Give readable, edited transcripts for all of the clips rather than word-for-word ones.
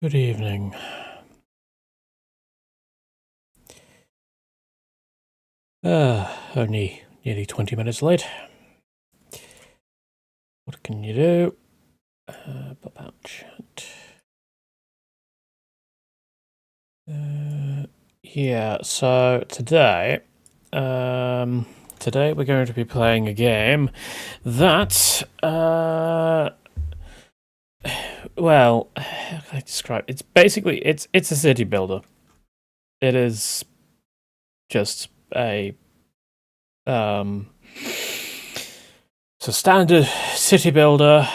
Good evening. Only nearly 20 minutes late. What can you do? Pop out chat. Yeah, so today we're going to be playing a game that, well, how can I describe it? It's basically, it's a city builder. It is just a, it's a standard city builder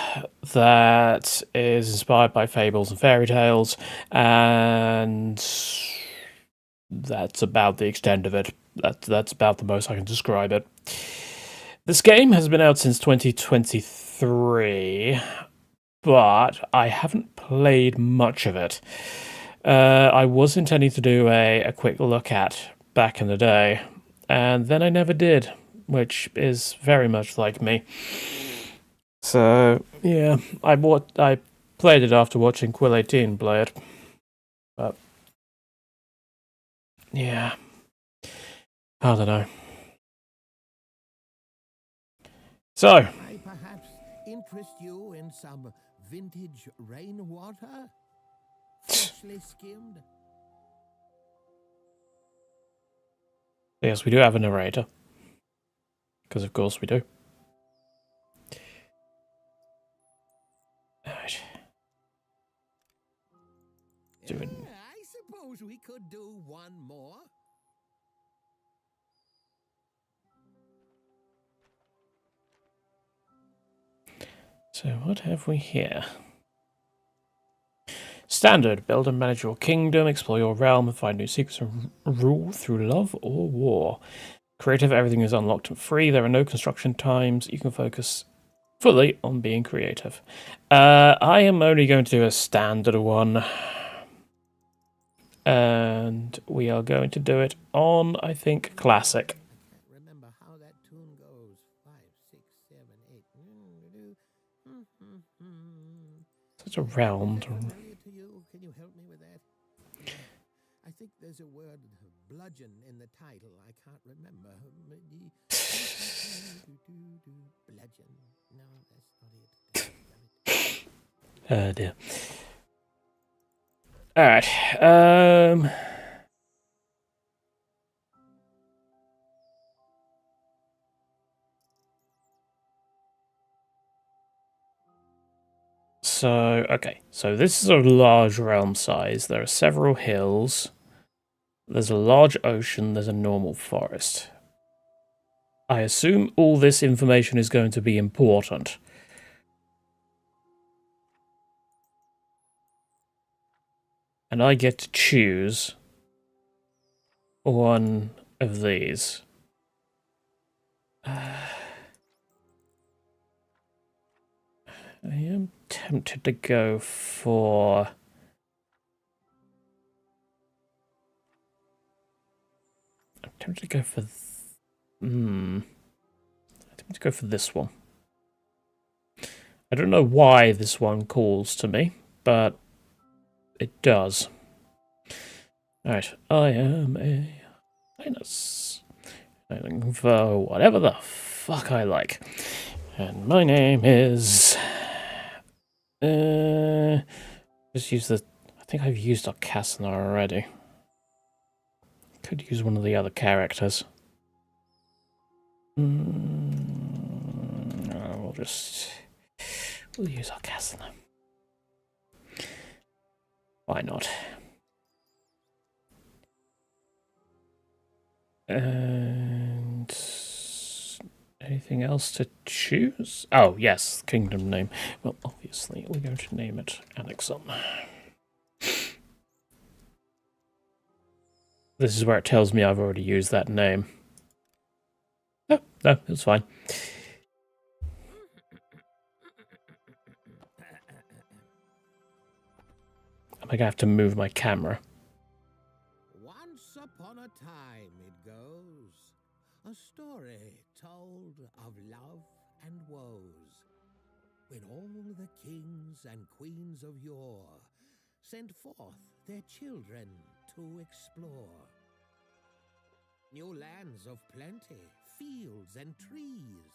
that is inspired by fables and fairy tales, and that's about the extent of it. That's about the most I can describe it. This game has been out since 2023, but I haven't played much of it. I was intending to do a quick look at back in the day, and then I never did, which is very much like me. So yeah, I played it after watching Quill 18 play it, but yeah, I don't know. So, I perhaps interest you in some vintage rainwater, freshly skimmed. yes, we do have a narrator, because of course we do. Alright. I suppose we could do one more. So what have we here? Standard. Build and manage your kingdom, explore your realm, and find new secrets and rule through love or war. Creative, everything is unlocked and free. There are no construction times. You can focus fully on being creative. I am only going to do a standard one. And we are going to do it on, I think, classic. I can't remember how that tune goes. 5, 6, 7, 8. It's a round. Familiar to you? Can you help me with that? I think there's a word bludgeon in the title. I can't remember. Bludgeon. No, that's not it. Dear. Alright. So, okay. So this is a large realm size. There are several hills. There's a large ocean. There's a normal forest. I assume all this information is going to be important. And I get to choose one of these. I am tempted to go for... I'm tempted to go for... I'm tempted to go for this one. I don't know why this one calls to me, but it does. Alright, I am a highness. I'm looking for whatever the fuck I like. And my name is... just use the... I think I've used Arcasna already. Could use one of the other characters. We'll just... We'll use Arcasna. Why not? And... anything else to choose? Oh, yes, kingdom name. Well, obviously, we're going to name it Alexon. This is where it tells me I've already used that name. Oh, no, it's fine. I'm going to have to move my camera. Once upon a time it goes, a story told of love and woes, when all the kings and queens of yore send forth their children to explore. New lands of plenty, fields and trees,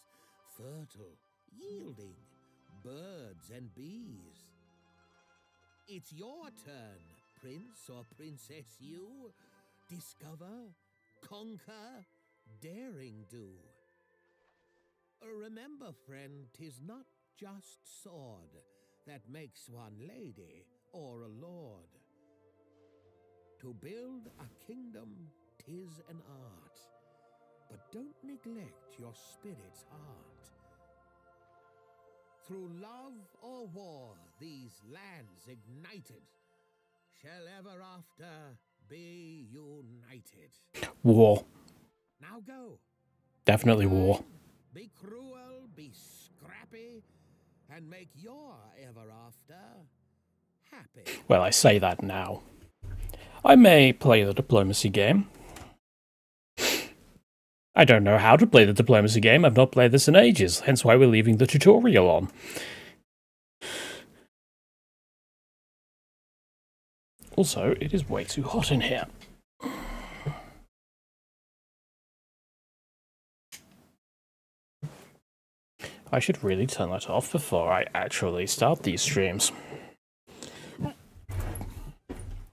fertile, yielding, birds and bees. It's your turn, prince or princess you. Discover, conquer, daring do. Remember, friend, 'tis not just sword that makes one lady or a lord. To build a kingdom, 'tis an art, but don't neglect your spirit's heart. Through love or war, these lands ignited shall ever after be united. War. Now go. Definitely war. Be cruel, be scrappy, and make your ever after happy. Well, I say that now. I may play the diplomacy game. I don't know how to play the diplomacy game. I've not played this in ages, hence why we're leaving the tutorial on. Also, it is way too hot in here. I should really turn that off before I actually start these streams.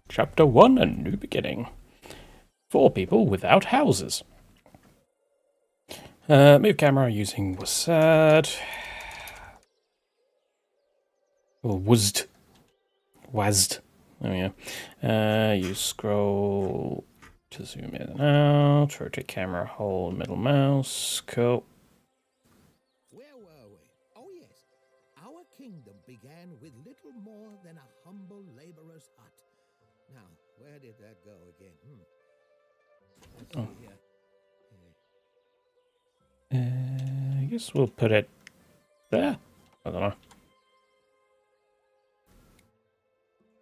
Chapter 1, A New Beginning. 4 people without houses. Move camera using WASD. Or WASD. WASD. There we go. Use scroll to zoom in and out. Rotate camera, hold middle mouse. Cool. Where were we? Oh yes, our kingdom began with little more than a humble laborer's hut. Now, where did that go again? Let's see here. I guess we'll put it there. I don't know.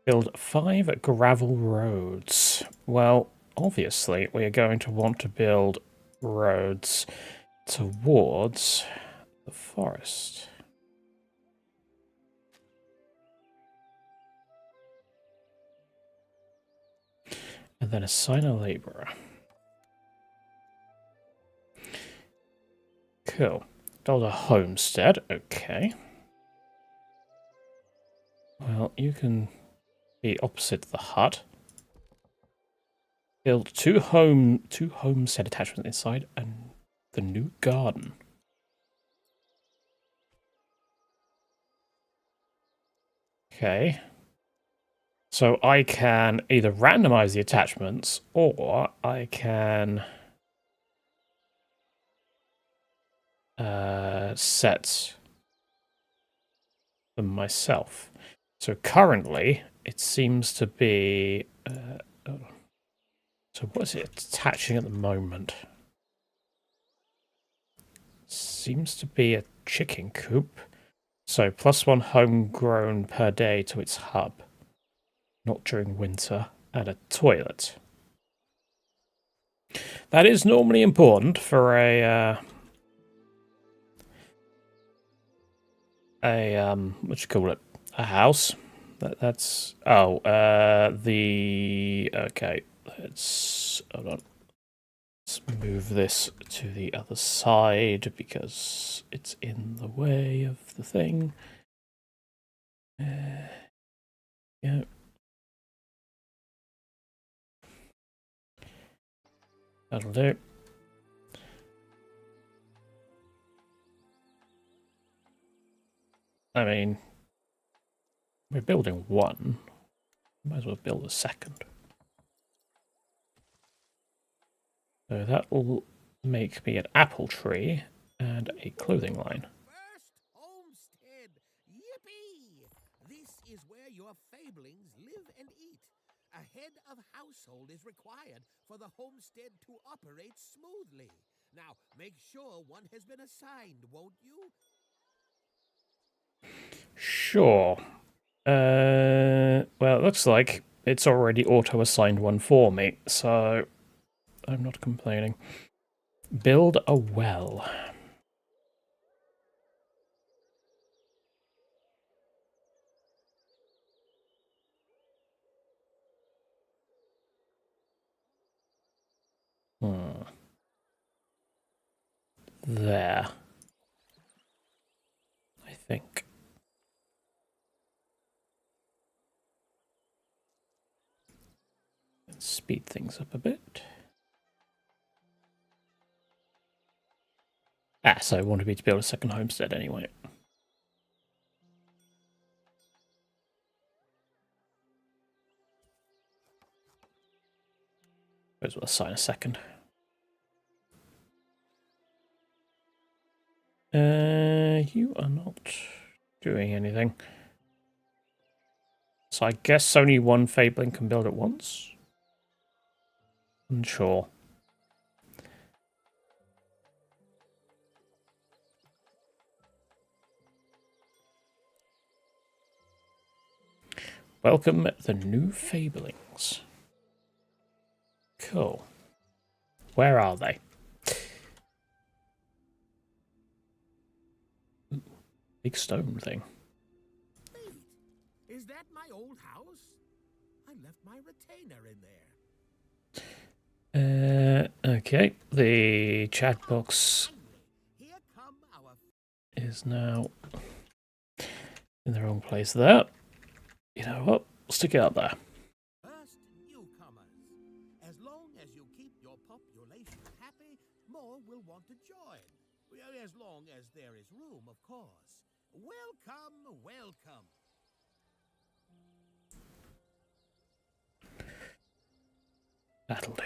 Build 5 gravel roads. Well, obviously, we are going to want to build roads towards the forest. And then assign a laborer. Cool. Build a homestead. Okay. Well, you can be opposite the hut. Build two homestead attachments inside and the new garden. Okay. So I can either randomize the attachments or I can set them myself. So currently it seems to be so what is it attaching at the moment? Seems to be a chicken coop. So +1 homegrown per day to its hub. Not during winter. And a toilet. That is normally important for a what you call it? A house. That's okay. Hold on. Let's move this to the other side because it's in the way of the thing. Yeah. That'll do. I mean, we're building one. Might as well build a second. So that will make me an apple tree and a clothing line. First homestead! Yippee! This is where your fablings live and eat. A head of household is required for the homestead to operate smoothly. Now, make sure one has been assigned, won't you? Sure. Well, it looks like it's already auto-assigned one for me, so I'm not complaining. Build a well. There. I think. Let's speed things up a bit. So I wanted me to build a second homestead anyway. Might as well assign a second. You are not doing anything. So I guess only one Fabling can build at once? Unsure. Welcome the new Fablings. Cool. Where are they? Big stone thing. Wait, is that my old house? I left my retainer in there. Okay. The chat box Here come our is now in the wrong place there. You know what? Stick it up there. first newcomers. As long as you keep your population happy, more will want to join. As long as there is room, of course. Welcome, welcome. That'll do.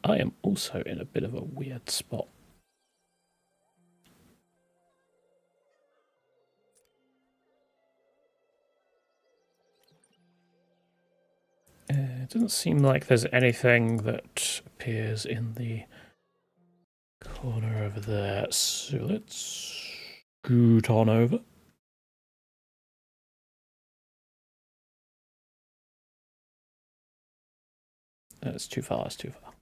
I am also in a bit of a weird spot. It doesn't seem like there's anything that appears in the corner over there. So let's scoot on over. That's too far, that's too far.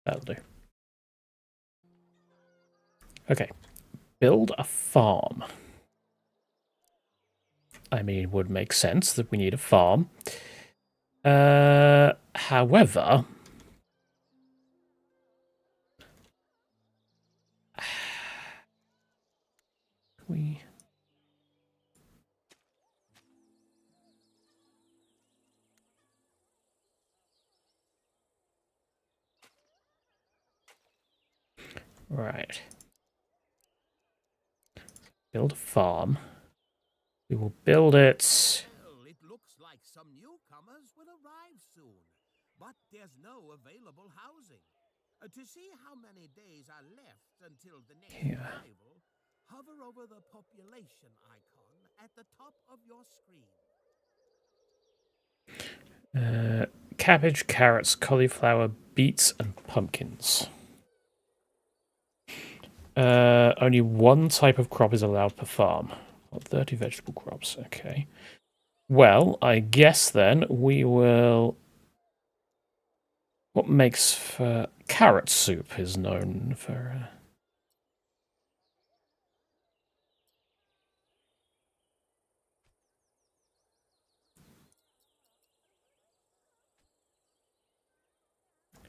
That'll do. Okay. Build a farm. I mean, it would make sense that we need a farm. However, we... Right. Build a farm. We will build it... Well, it looks like some newcomers will arrive soon, but there's no available housing. To see how many days are left until the next arrival, hover over the population icon at the top of your screen. Cabbage, carrots, cauliflower, beets, and pumpkins. Only one type of crop is allowed per farm. 30 vegetable crops, okay. Well, I guess then we will... What makes for... Carrot soup is known for...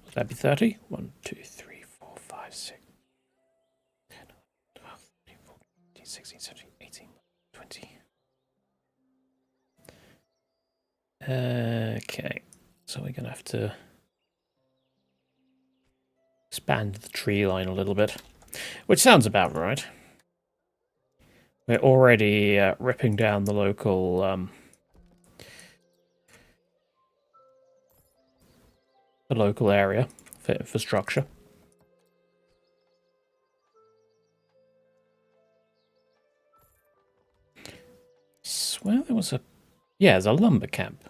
Would that be 30? 1, 2, 3, 4, 5, 6, 10, 12, 13, 14, 15, 16, 17, 18, 20. Okay, so we're going to have to expand the tree line a little bit, which sounds about right. We're already ripping down the local area for infrastructure. I swear there was a... Yeah, there's a lumber camp.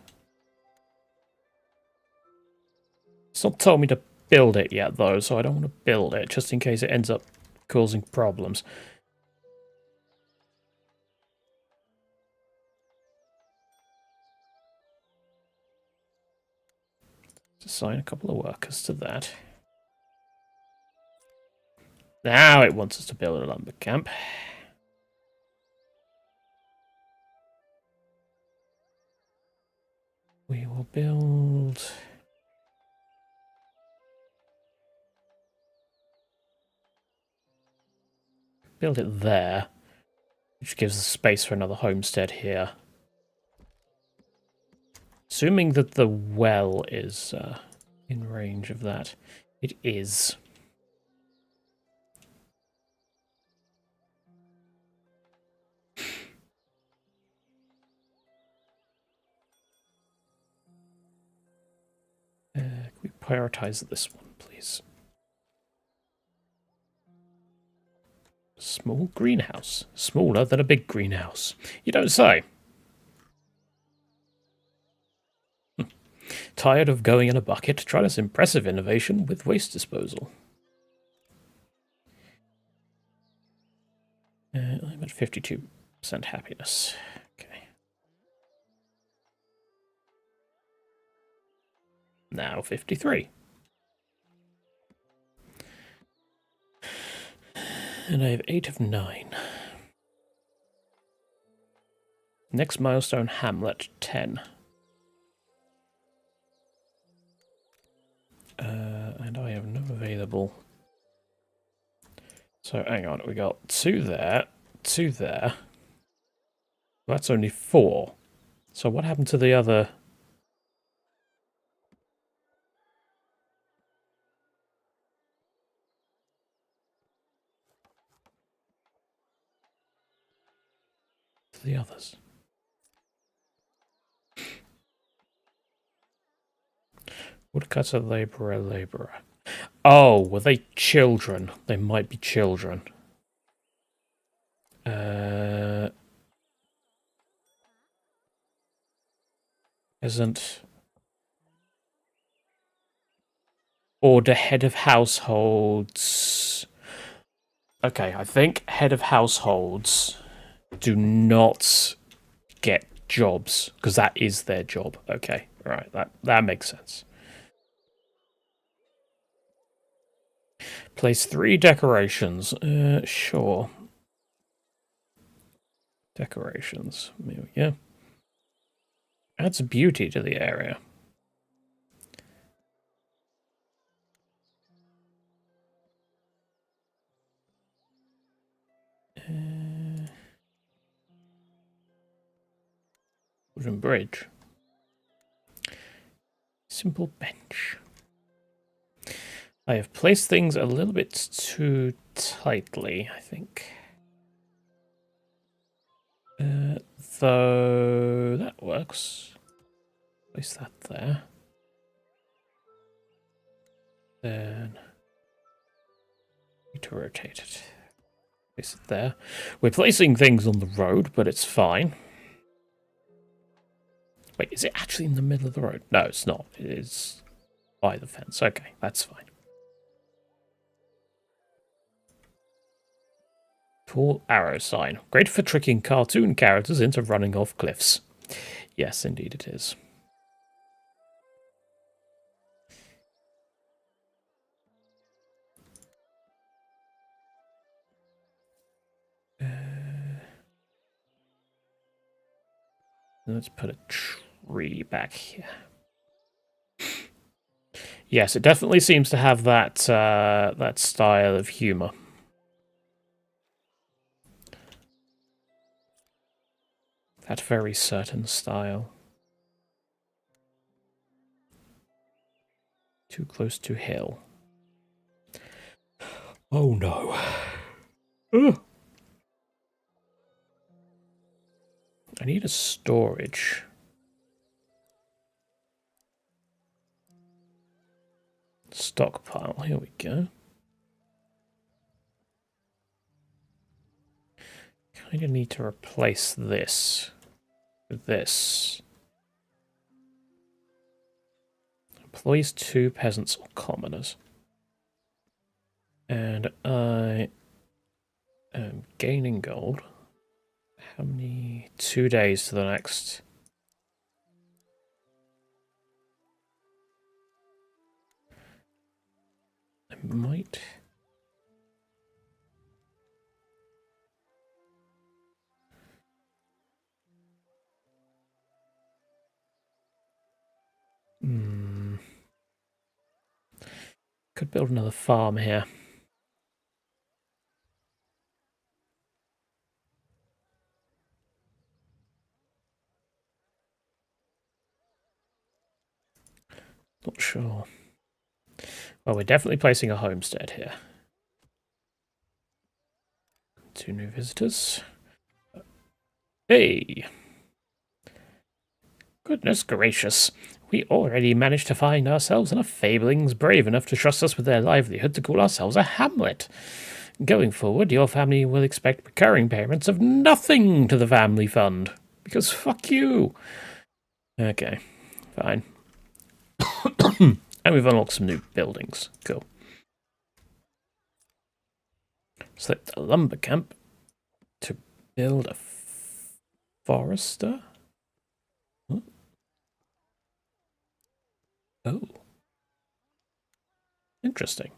It's not told me to build it yet, though, so I don't want to build it, just in case it ends up causing problems. Assign a couple of workers to that. Now it wants us to build a lumber camp. we'll build... Build it there, which gives us space for another homestead here. Assuming that the well is in range of that. It is. Can we prioritize this one, please? Small greenhouse. Smaller than a big greenhouse. You don't say. Tired of going in a bucket? Try this impressive innovation with waste disposal. I'm at 52% happiness. Okay. Now 53. And I have 8 of 9. Next milestone, Hamlet, 10. And I have no available. So hang on, we got 2 there, 2 there. Well, that's only 4. So what happened to the other? To the others? Woodcutter, labourer, labourer. Oh, were they children? They might be children. Isn't... Order head of households. Okay, I think head of households do not get jobs, because that is their job. Okay, right, that makes sense. Place 3 decorations. Sure. Decorations. There we go. Adds beauty to the area. Wooden bridge. Simple bench. I have placed things a little bit too tightly, I think. Though that works. Place that there. Then need to rotate it. Place it there. We're placing things on the road, but it's fine. Wait, is it actually in the middle of the road? No, it's not. It is by the fence. Okay, that's fine. Tall arrow sign. Great for tricking cartoon characters into running off cliffs. Yes, indeed it is. Let's put a tree back here. Yes, it definitely seems to have that that style of humor. That very certain style. Too close to hill. Oh no. Ugh. I need a storage. Stockpile, here we go. Kind of need to replace this with this. Employees 2, peasants or commoners. And I am gaining gold. How many? 2 days to the next. I might. Could build another farm here. Not sure. Well, we're definitely placing a homestead here. 2 new visitors. Hey! Goodness gracious. We already managed to find ourselves enough fablings brave enough to trust us with their livelihood to call ourselves a hamlet. Going forward, your family will expect recurring payments of nothing to the family fund. Because fuck you. Okay, fine. And we've unlocked some new buildings. Cool. Select a lumber camp to build a forester. Huh? Oh. Interesting.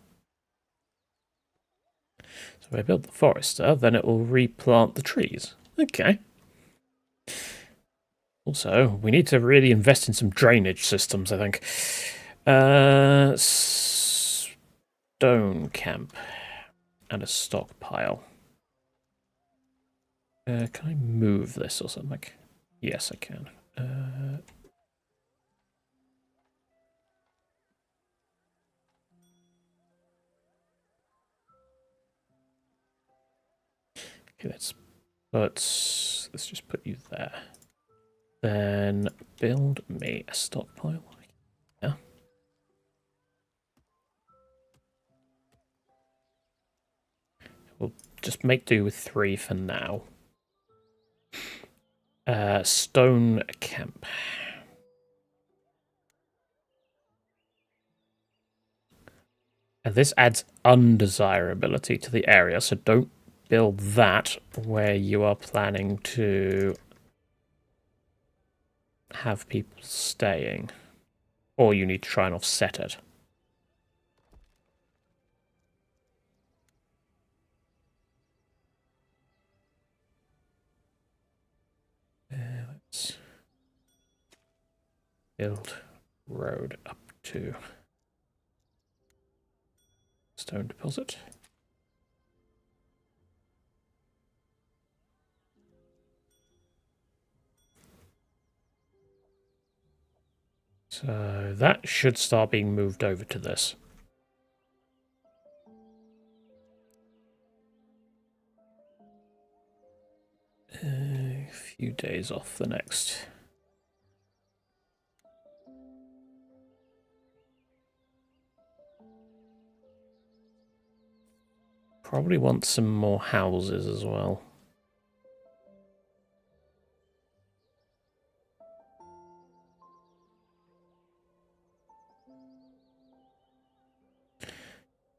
So if I build the forester, then it will replant the trees. Okay. Also, we need to really invest in some drainage systems, I think. Stone camp and a stockpile. Can I move this or something? Yes, I can. Okay, let's just put you there. Then build me a stockpile. Yeah. We'll just make do with 3 for now. Stone camp. And this adds undesirability to the area, so don't build that where you are planning to have people staying. Or you need to try and offset it. Let's build road up to stone deposit. So that should start being moved over to this. A few days off the next. Probably want some more houses as well.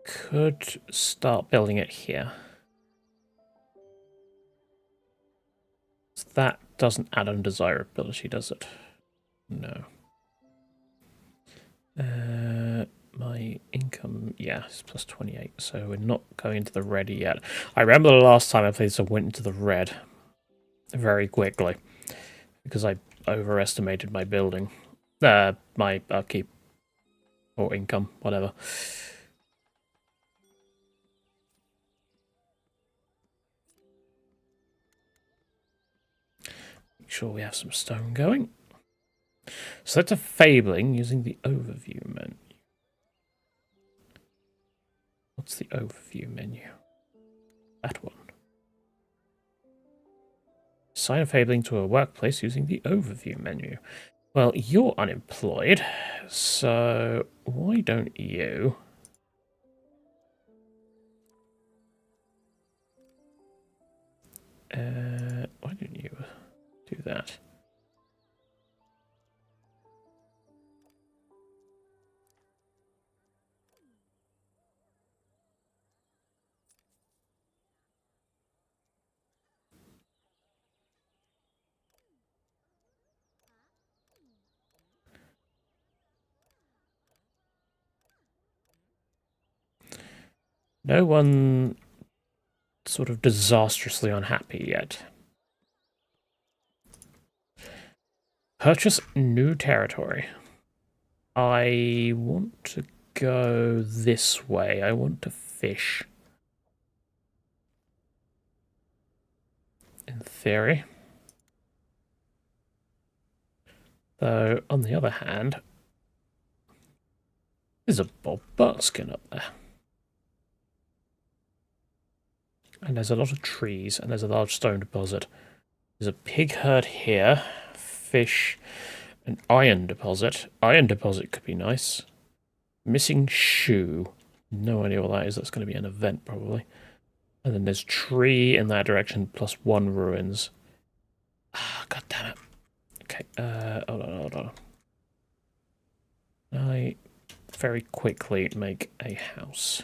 Could start building it here. That doesn't add undesirability, does it? No. My income, yeah, it's plus 28, so we're not going into the red yet. I remember the last time I played this, I went into the red very quickly because I overestimated my building, my upkeep or income, whatever. Make sure we have some stone going. Select a fabling using the overview menu. What's the overview menu? That one. Assign a fabling to a workplace using the overview menu. Well, you're unemployed, so why don't you... why don't you do that? No one sort of disastrously unhappy yet. Purchase new territory. I want to go this way. I want to fish. In theory. Though, on the other hand, there's a Bob Burskin up there. And there's a lot of trees, and there's a large stone deposit. There's a pig herd here, fish, an iron deposit. Iron deposit could be nice. Missing shoe. No idea what that is. That's going to be an event, probably. And then there's tree in that direction, plus 1 ruins. Ah, god damn it. Okay, hold on. I very quickly make a house.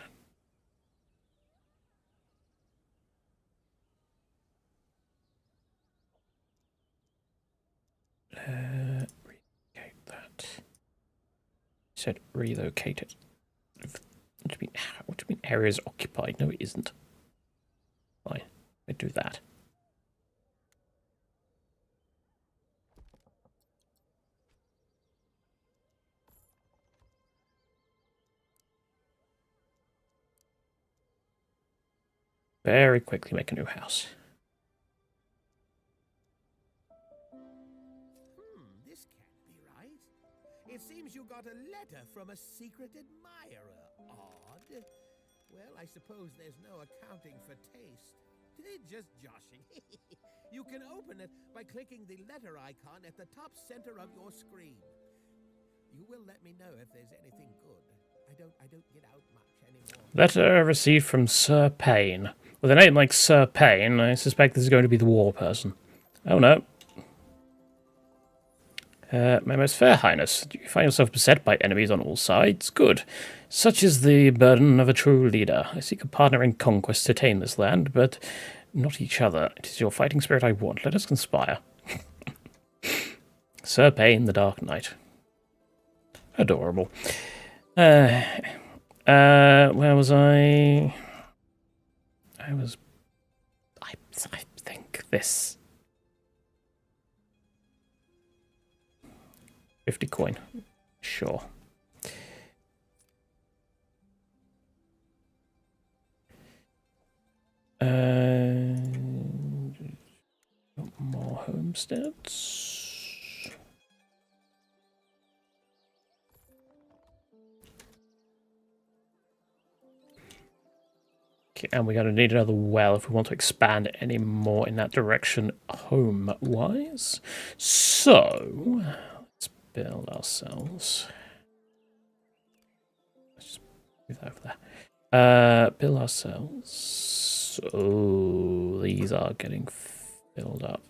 Relocate that. Said relocate it. What do you mean areas occupied? No, it isn't. Fine, I do that. Very quickly make a new house. This can't be right. It seems you got a letter from a secret admirer. Odd. Well, I suppose there's no accounting for taste. Just joshing. You can open it by clicking the letter icon at the top center of your screen. You will let me know if there's anything good. I don't get out much anymore. Letter received from Sir Payne. With a name like Sir Payne, I suspect this is going to be the war person. Oh no. My most fair highness, do you find yourself beset by enemies on all sides? Good. Such is the burden of a true leader. I seek a partner in conquest to tame this land, but not each other. It is your fighting spirit I want. Let us conspire. Sir Payne, the Dark Knight. Adorable. Where was I? I think this. 50 coin. Sure. More homesteads. Okay, and we're going to need another well if we want to expand any more in that direction home-wise. So, let's build ourselves. Let's just move that over there. Build ourselves. Oh, these are getting filled up.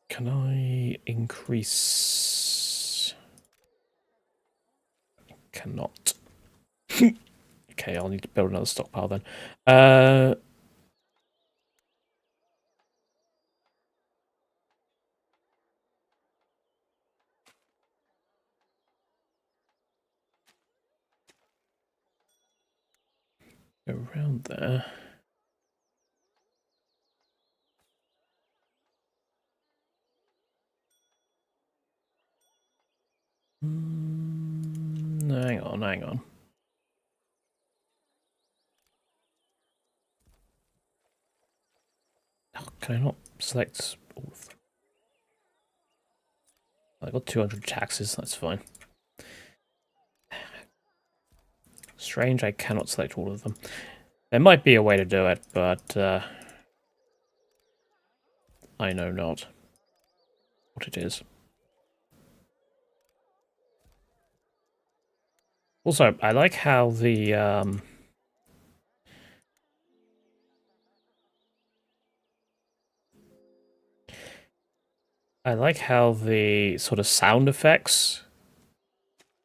Can I increase? I cannot. Okay, I'll need to build another stockpile then. Around there. Hang on. Oh, can I not select all of them? I got 200 taxes, that's fine. Strange, I cannot select all of them. There might be a way to do it, but I know not what it is. Also, I like how the sort of sound effects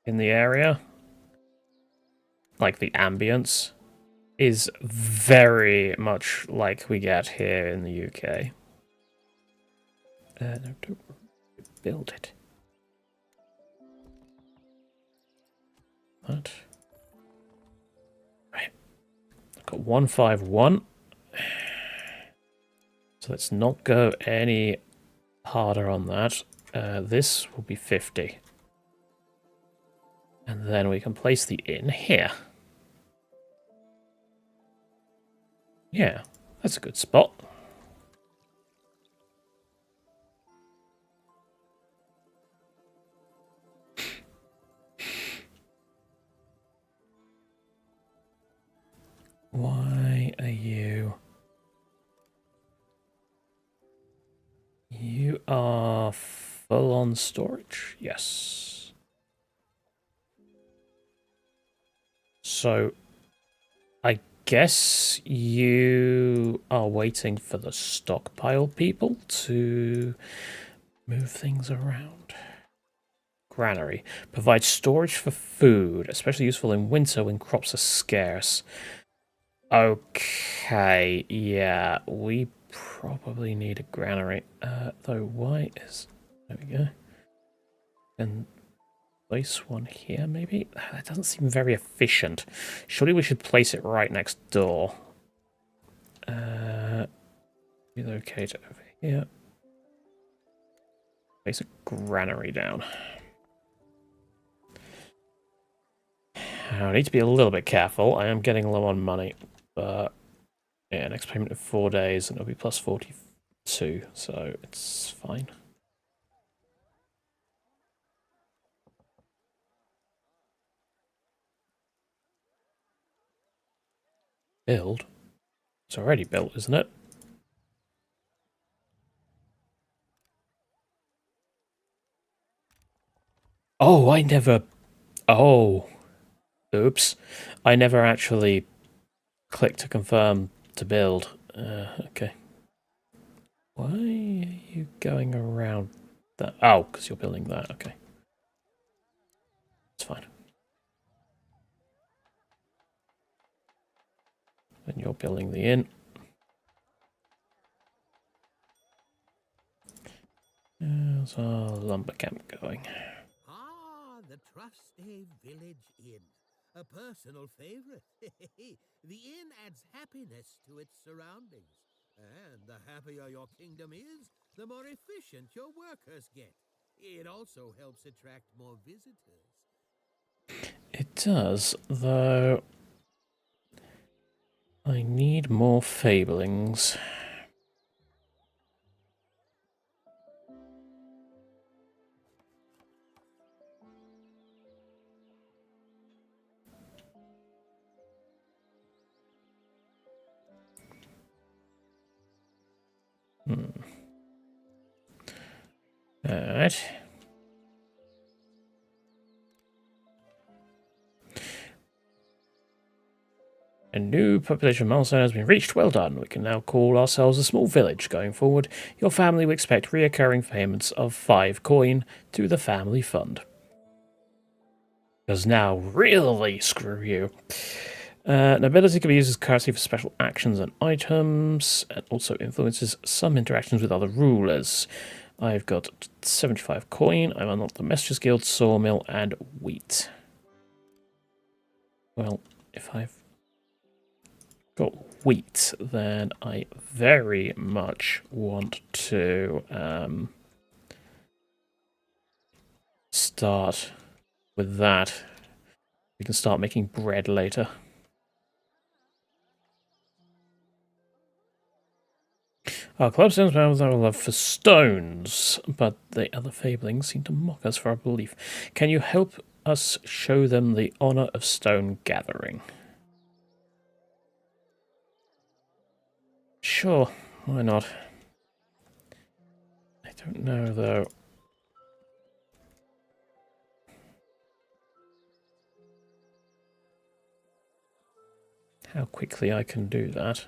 in the area, like the ambience, is very much like we get here in the UK. No, don't build it. What? Right. I've got 151. So let's not go any harder on that. This will be 50. And then we can place the inn here. Yeah, that's a good spot. Why are you... You are full on storage? Yes. So, I guess you are waiting for the stockpile people to move things around. Granary. Provides storage for food, especially useful in winter when crops are scarce. Okay, yeah, we probably need a granary. Though, why is... There we go. And place one here, maybe? That doesn't seem very efficient. Surely we should place it right next door. Relocate over here. Place a granary down. I need to be a little bit careful. I am getting low on money, but yeah, next payment of 4 days, and it'll be plus 42, so it's fine. Build? It's already built, isn't it? Oh, I never... Oh. Oops. I never actually clicked to confirm to build. Okay. Why are you going around that? Oh, because you're building that. Okay. It's fine. And you're building the inn. How's our lumber camp going? Ah, the Trustay Village Inn. A personal favorite. The inn adds happiness to its surroundings. And the happier your kingdom is, the more efficient your workers get. It also helps attract more visitors. It does, though. I need more fablings. Alright. A new population milestone has been reached. Well done. We can now call ourselves a small village. Going forward, your family will expect reoccurring payments of 5 coin to the family fund. Because now, really screw you. Nobility can be used as currency for special actions and items, and also influences some interactions with other rulers. I've got 75 coin. I've unlocked the Messengers Guild, Sawmill, and Wheat. Well, if I've got wheat, then I very much want to start with that. We can start making bread later. Our club sends members have a love for stones, but the other fablings seem to mock us for our belief. Can you help us show them the honor of stone gathering? Sure, why not? I don't know, though. How quickly I can do that.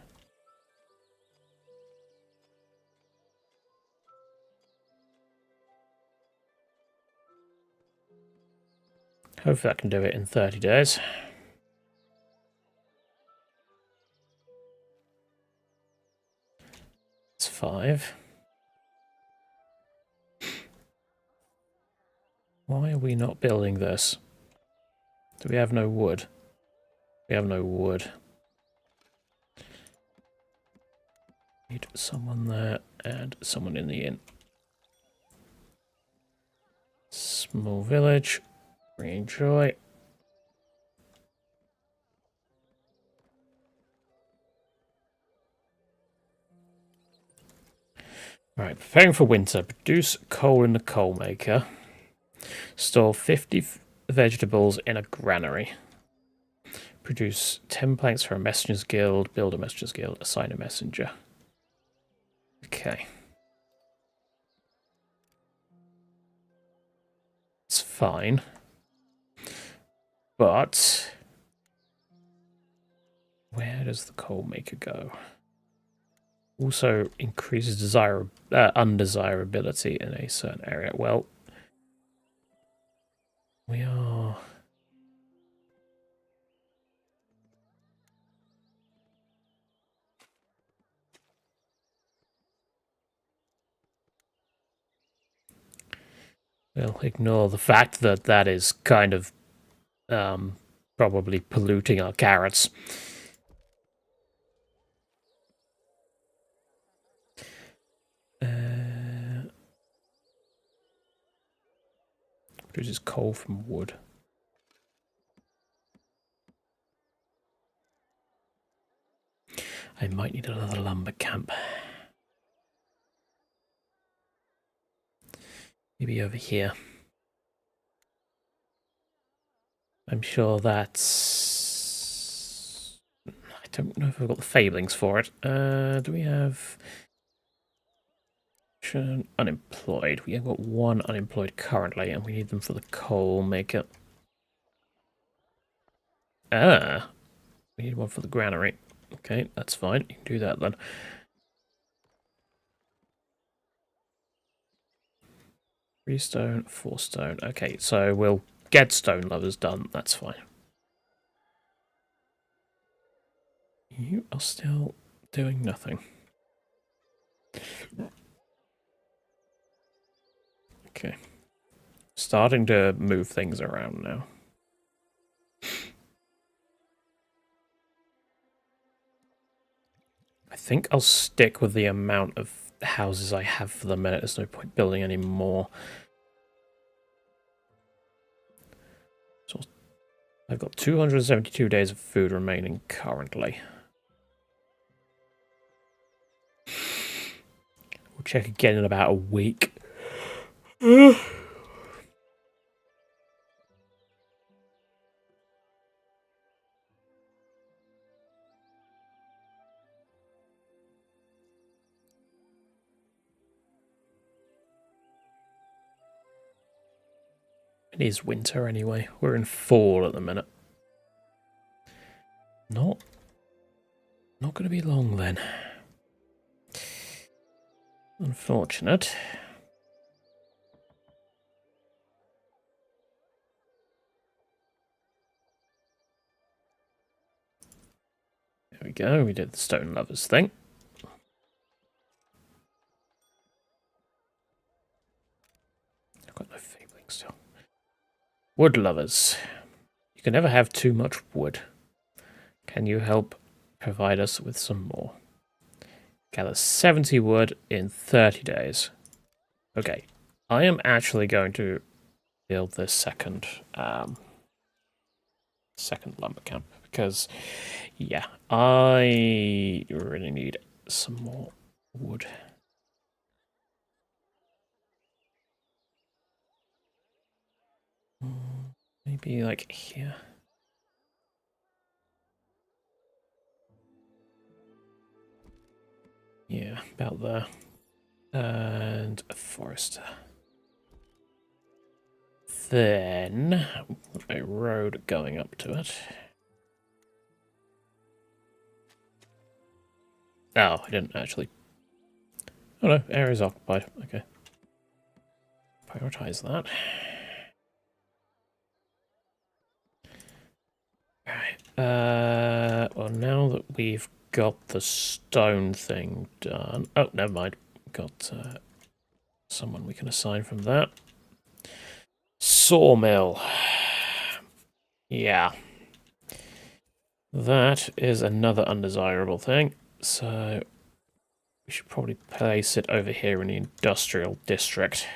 Hopefully I can do it in 30 days. It's 5. Why are we not building this? Do we have no wood? We have no wood. Need someone there and someone in the inn. Small village. We enjoy. Right, preparing for winter. Produce coal in the coal maker. Store 50 vegetables in a granary. Produce 10 planks for a messenger's guild. Build a messenger's guild. Assign a messenger. Okay. It's fine. But where does the coal maker go? Also increases undesirability in a certain area. Well, we are... We'll ignore the fact that that is kind of probably polluting our carrots. Produces coal from wood. I might need another lumber camp. Maybe over here. I'm sure that's... I don't know if I've got the fablings for it. Do we have... Unemployed. We have got one unemployed currently, and we need them for the coal maker. Ah! We need one for the granary. Okay, that's fine. You can do that then. 3 stone, 4 stone. Okay, so we'll get stone lovers done. That's fine. You are still doing nothing. Okay. Starting to move things around now. I think I'll stick with the amount of houses I have for the minute. There's no point building any more. So I've got 272 days of food remaining currently. We'll check again in about a week. It is winter anyway. We're in fall at the minute. Not going to be long then. Unfortunate. There we go. We did the stone lovers thing. I've got no fabling still. Wood lovers. You can never have too much wood. Can you help provide us with some more? Gather 70 wood in 30 days. Okay. I am actually going to build this second lumber camp because, yeah, I really need some more wood. Maybe like here. Yeah, about there. And a forester. Then a road going up to it. Oh, I didn't actually. Oh no, area's occupied. Okay. Prioritize that. Alright. Well, now that we've got the stone thing done. Oh, never mind. Got someone we can assign from that. Sawmill. Yeah. That is another undesirable thing. So We should probably place it over here in the industrial district.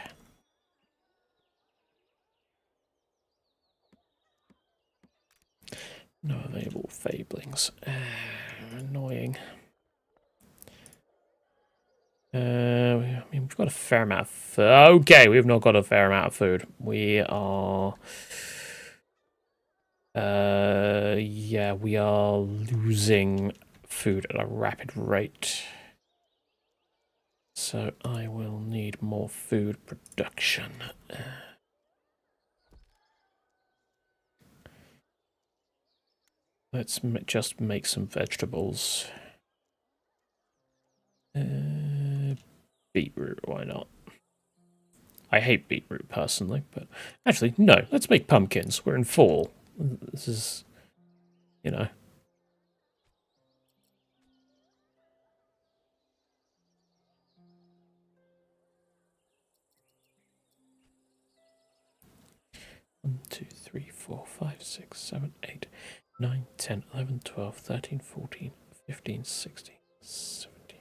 No available fablings. Annoying. I mean, we've got a fair amount of food. Okay, we've not got a fair amount of food. We are... yeah, we are losing food at a rapid rate. So I will need more food production. Let's just make some vegetables. Beetroot, why not? I hate beetroot personally, but actually, no, let's make pumpkins. We're in fall. This is, you know. One, 2, 3, 4, 5, 6, 7, 8, 9, 10, 11, 12, 13, 14, 15, 16, 17.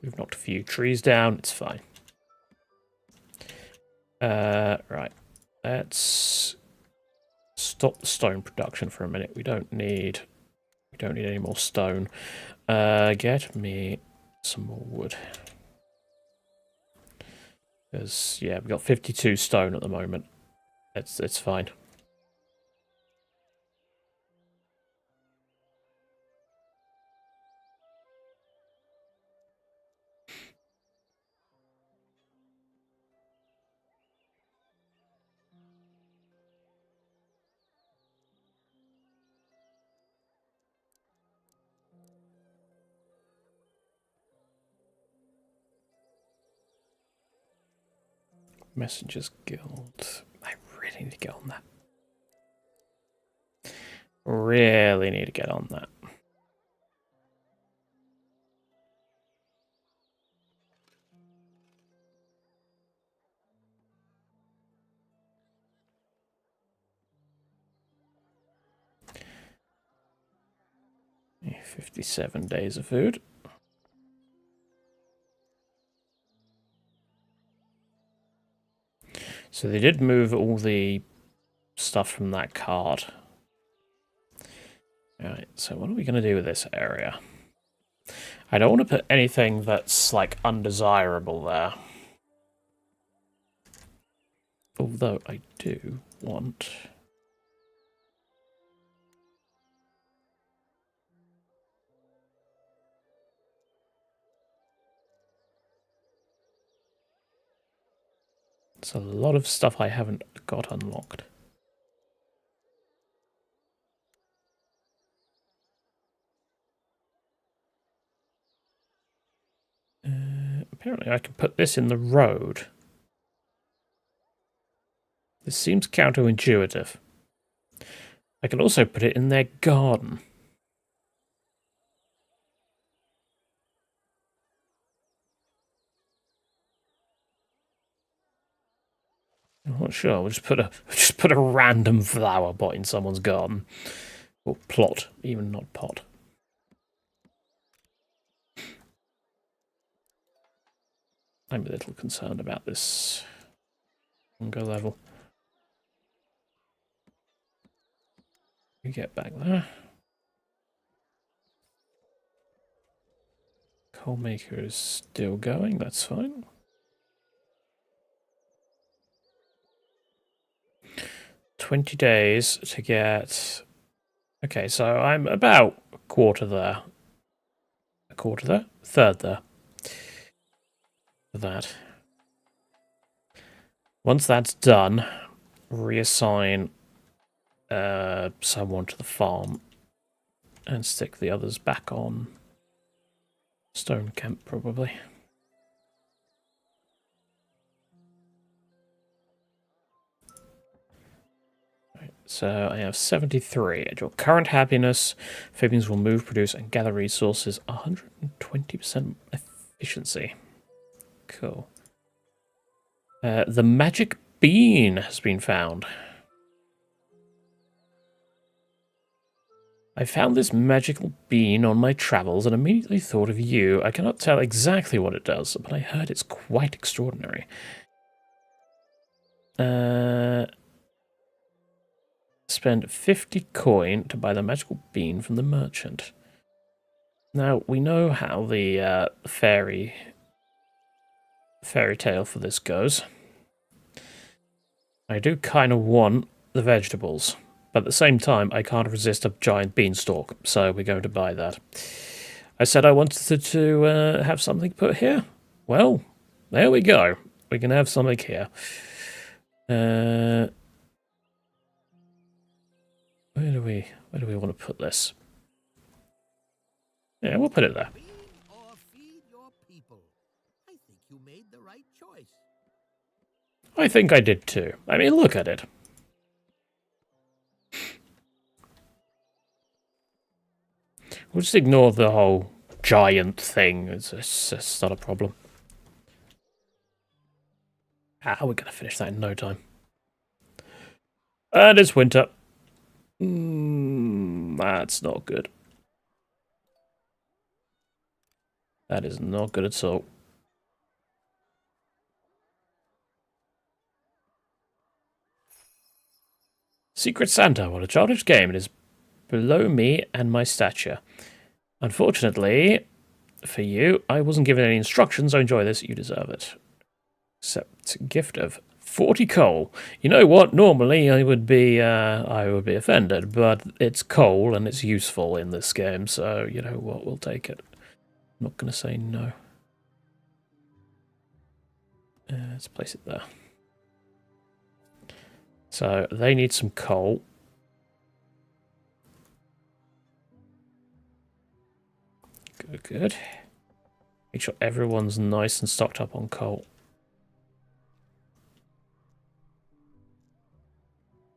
We've knocked a few trees down. It's fine. Right. Let's stop the stone production for a minute. We don't need any more stone. Get me some more wood. Because yeah, we've got 52 stone at the moment. It's fine. Messengers Guild. I really need to get on that. Really need to get on that. Yeah, 57 days of food. So they did move all the stuff from that card. Alright, so what are we going to do with this area? I don't want to put anything that's, like, undesirable there. Although I do want... It's a lot of stuff I haven't got unlocked. Apparently I can put this in the road. This seems counterintuitive. I can also put it in their garden. I'm not sure. We'll just put a random flower pot in someone's garden. Or plot, even not pot. I'm a little concerned about this hunger level. You get back there. Coal maker is still going, that's fine. $20 days to get... Okay, so I'm about a quarter there. A quarter there? A third there. For that. Once that's done, reassign someone to the farm and stick the others back on Stone Camp, probably. Right, so I have 73. At your current happiness, Fabians will move, produce, and gather resources 120% efficiency. cool. The magic bean has been found. I found this magical bean on my travels and immediately thought of you. I cannot tell exactly what it does, but I heard it's quite extraordinary. Spend 50 coin to buy the magical bean from the merchant. Now, we know how the fairy tale for this goes. I do kind of want the vegetables, but at the same time, I can't resist a giant beanstalk, so we're going to buy that. I said I wanted to have something put here. Well, there we go. We can have something here. Where do we want to put this? Yeah, we'll put it there. Or feed your people. I think you made the right choice. I think I did too. I mean, look at it. We'll just ignore the whole giant thing. It's not a problem. We're going to finish that in no time. And it's winter. That's not good. That is not good at all. Secret Santa, what a childish game. It is below me and my stature. Unfortunately, for you, I wasn't given any instructions, so enjoy this, you deserve it. Accept gift of 40 coal. You know what? Normally I would be offended, but it's coal and it's useful in this game, so you know what? We'll take it. I'm not going to say no. Let's place it there. So they need some coal. Good, good. Make sure everyone's nice and stocked up on coal.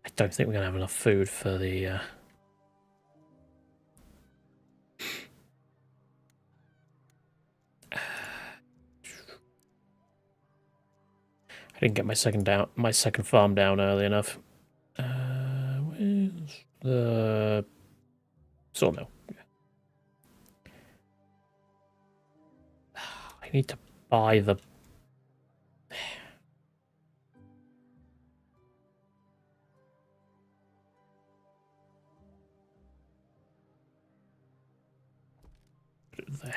I don't think we're going to have enough food for the... I didn't get my second farm down early enough. Where's the sawmill? I need to buy the... there.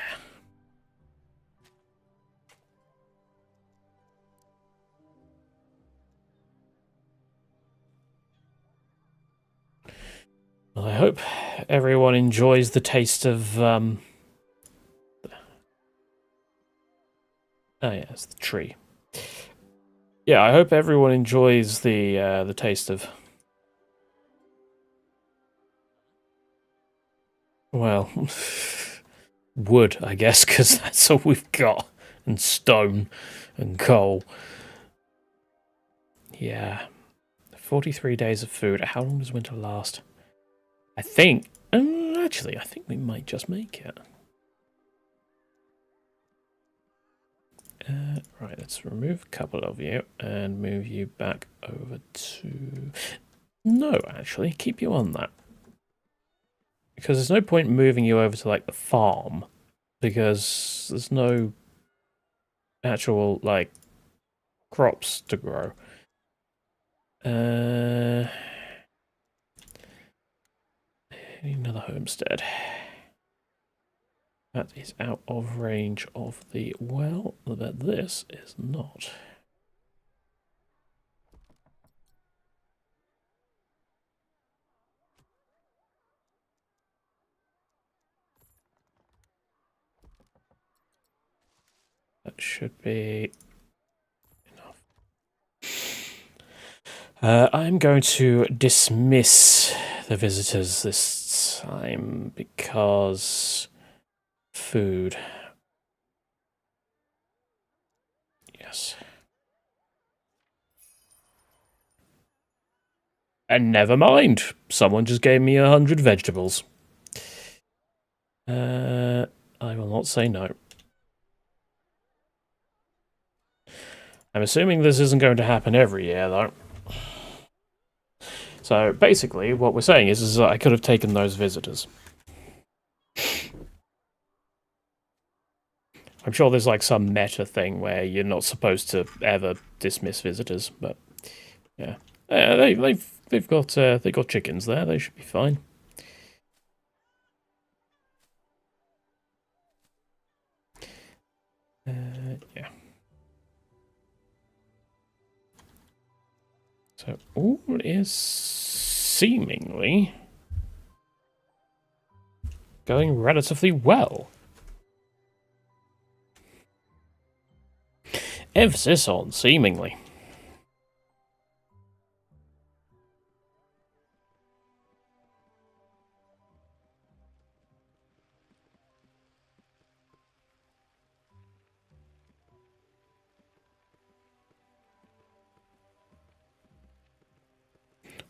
Well, I hope everyone enjoys the taste of... Oh yeah, it's the tree. Yeah, I hope everyone enjoys the taste of... Well, wood, I guess, because that's all we've got. And stone and coal. Yeah. 43 days of food. How long does winter last? I think... actually, I think we might just make it. Right, let's remove a couple of you and move you back over to... No, actually, keep you on that. Because there's no point moving you over to, like, the farm. Because there's no actual, like, crops to grow. I need another homestead. That is out of range of the well, but this is not. That should be enough. I'm going to dismiss the visitors this time because food. Yes. And never mind, someone just gave me 100 vegetables. I will not say no. I'm assuming this isn't going to happen every year, though. So basically, what we're saying is I could have taken those visitors. I'm sure there's like some meta thing where you're not supposed to ever dismiss visitors, but yeah, they've got chickens there. They should be fine. Yeah. So all is seemingly going relatively well. Emphasis on seemingly.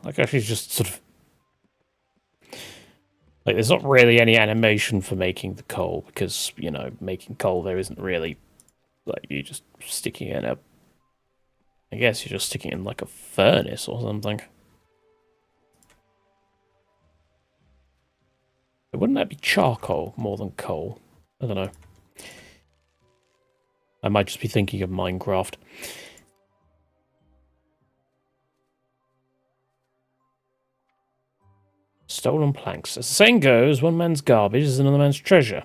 Like, actually, just sort of like, there's not really any animation for making the coal because, you know, making coal there isn't really like you just sticking it in a. I guess you're just sticking it in like a furnace or something. Wouldn't that be charcoal more than coal? I don't know. I might just be thinking of Minecraft. Stolen planks. As the saying goes, one man's garbage is another man's treasure.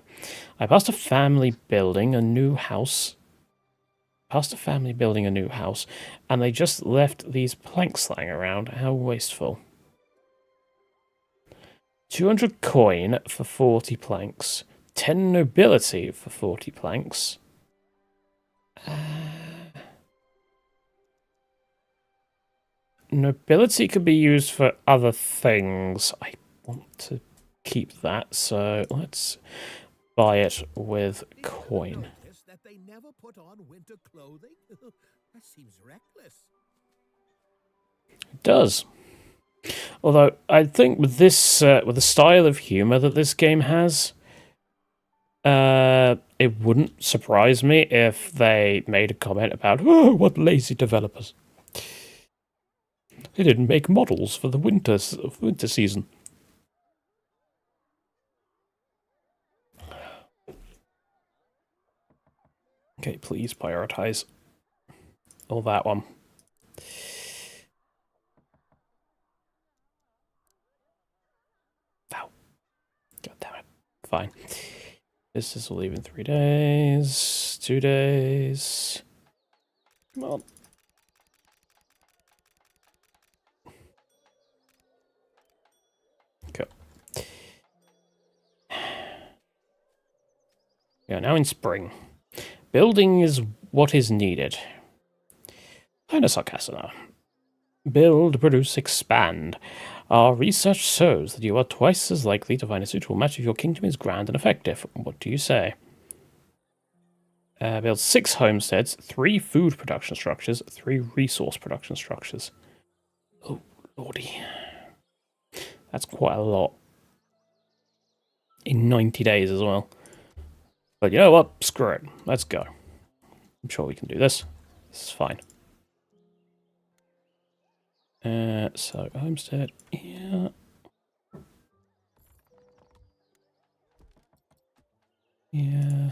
I passed a family building a new house. And they just left these planks lying around. How wasteful. 200 coin for 40 planks. 10 nobility for 40 planks. Nobility could be used for other things. I want to keep that, so let's buy it with coin. That they never put on winter clothing? That seems reckless. It does. Although I think with this, with the style of humor that this game has, it wouldn't surprise me if they made a comment about, oh, what lazy developers. They didn't make models for the winter season. Okay, please prioritize. Or that one. Ow. God damn it. Fine. This will leave in 3 days. 2 days. Come on. Go. We are now in spring. Building is what is needed. Kind of sarcastic. Build, produce, expand. Our research shows that you are twice as likely to find a suitable match if your kingdom is grand and effective. What do you say? Build 6 homesteads, 3 food production structures, 3 resource production structures. Oh, lordy. That's quite a lot. In 90 days as well. But you know what? Screw it. Let's go. I'm sure we can do this. This is fine. So, homestead, yeah. Yeah.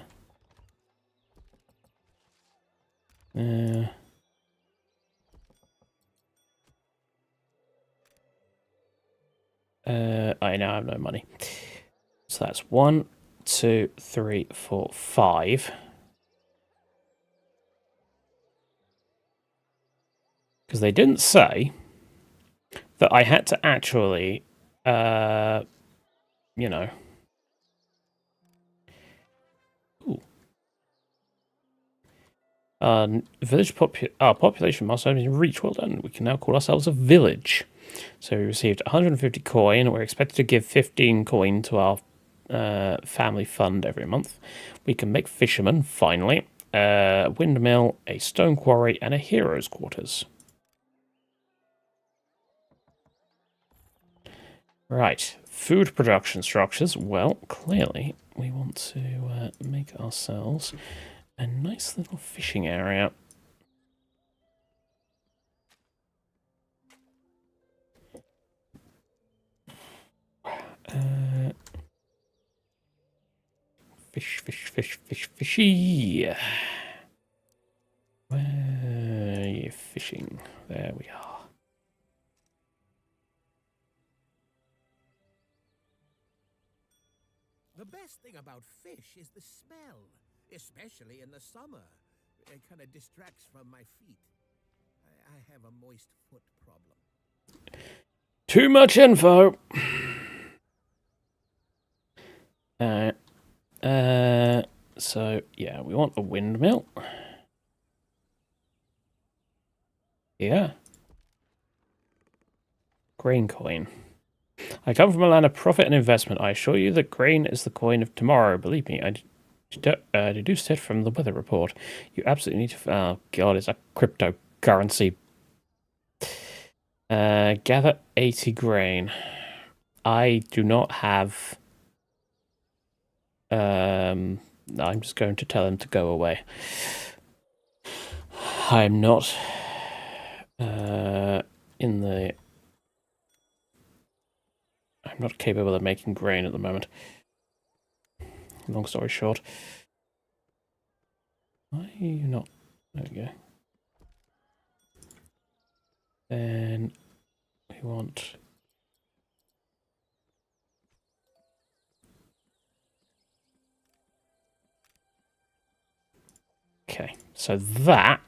I now have no money. So that's 1, 2, 3, 4, 5. Because they didn't say that I had to actually, you know. Ooh. Village population milestone has been reached. Well done. We can now call ourselves a village. So we received 150 coin. We're expected to give 15 coin to our family fund every month. We can make fishermen, finally, a windmill, a stone quarry, and a hero's quarters. Right, food production structures. Well, clearly we want to make ourselves a nice little fishing area. Fish, fish, fish, fish, fishy. Where are you fishing? There we are. The best thing about fish is the smell, especially in the summer. It kind of distracts from my feet. I have a moist foot problem. Too much info. So yeah, we want a windmill. Yeah. Grain coin. I come from a land of profit and investment. I assure you that grain is the coin of tomorrow. Believe me, I deduced it from the weather report. You absolutely need to... Oh, God, it's a cryptocurrency. Gather 80 grain. I do not have... I'm just going to tell him to go away. I'm not... in the... I'm not capable of making grain at the moment. Long story short. Why are you not... There we go. Then we want... Okay, so that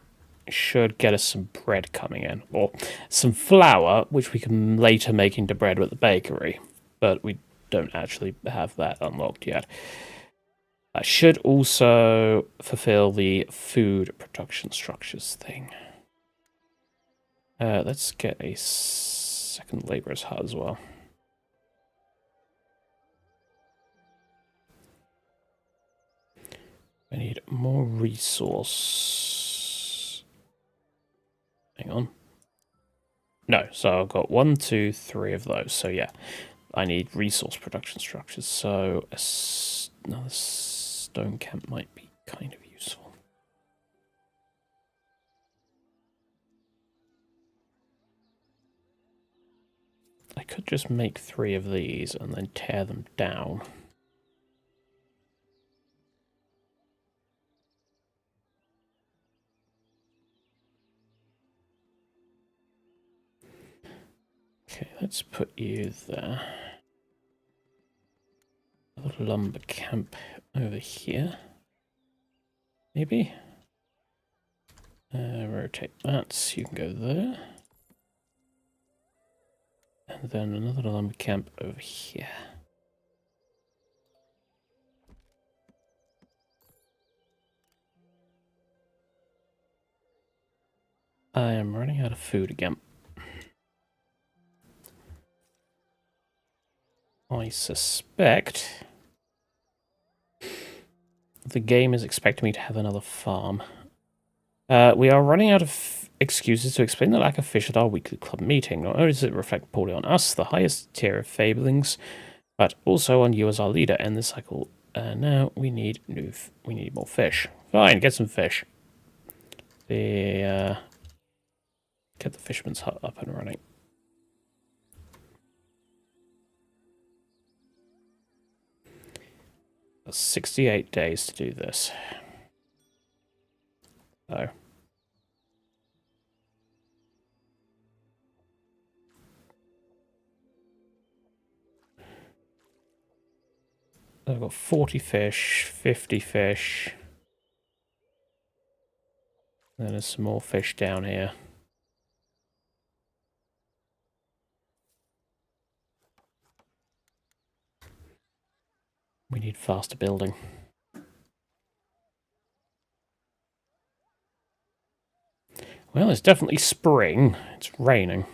should get us some bread coming in. Or some flour, which we can later make into bread at the bakery. But we don't actually have that unlocked yet. That should also fulfill the food production structures thing. Let's get a second laborer's hut as well. I need more resource. Hang on. No, so I've got 1, 2, 3 of those. So yeah, I need resource production structures. So another stone camp might be kind of useful. I could just make 3 of these and then tear them down. Okay, let's put you there. A little lumber camp over here. Maybe? Rotate that so you can go there. And then another lumber camp over here. I am running out of food again. I suspect the game is expecting me to have another farm. We are running out of excuses to explain the lack of fish at our weekly club meeting. Not only does it reflect poorly on us, the highest tier of Fablings, but also on you as our leader. End this cycle. Now we need more fish. Fine, get some fish. Get the fisherman's hut up and running. 68 days to do this. So. I've got 40 fish, 50 fish. Then there's some more fish down here. We need faster building. Well, it's definitely spring. It's raining.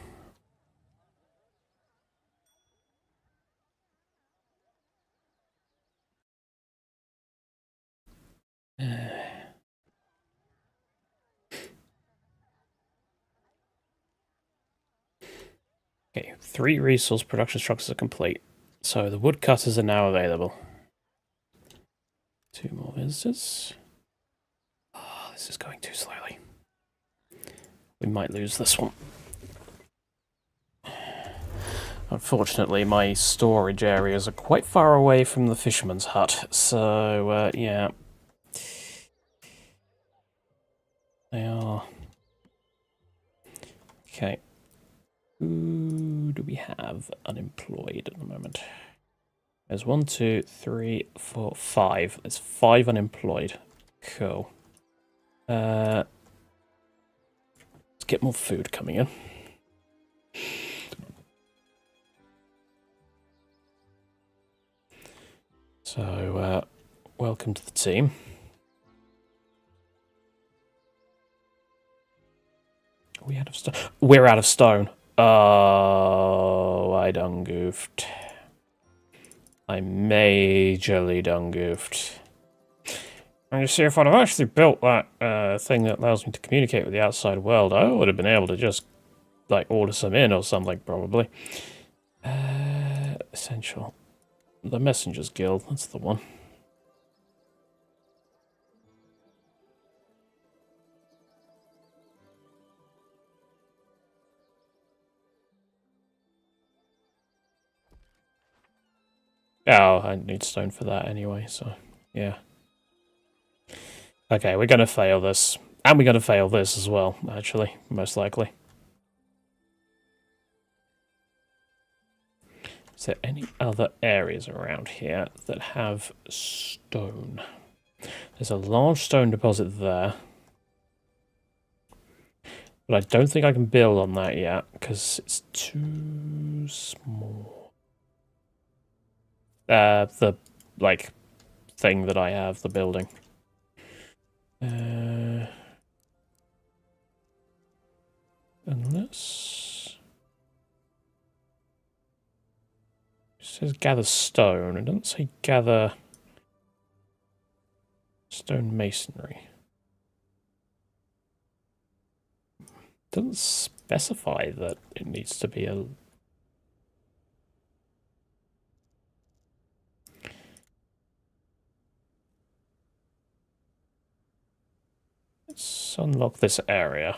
Okay, 3 resource production structures are complete. So the woodcutters are now available. 2 more visitors. Oh, this is going too slowly. We might lose this one. Unfortunately, my storage areas are quite far away from the fisherman's hut, so, yeah. They are. Okay. Who do we have unemployed at the moment? There's 1, 2, 3, 4, 5. There's 5 unemployed. Cool. Let's get more food coming in. So, welcome to the team. Are we out of stone? We're out of stone. Oh, I done goofed. I majorly done goofed. And you see, if I'd have actually built that thing that allows me to communicate with the outside world, I would have been able to just, like, order some in or something, probably. Essential. The Messenger's Guild, that's the one. Oh, I need stone for that anyway, so, yeah. Okay, we're gonna fail this. And we're gonna fail this as well, actually, most likely. Is there any other areas around here that have stone? There's a large stone deposit there. But I don't think I can build on that yet, because it's too small. The, like, thing that I have, the building. Unless... It says gather stone. It doesn't say gather stone masonry. It doesn't specify that it needs to be a... Let's unlock this area.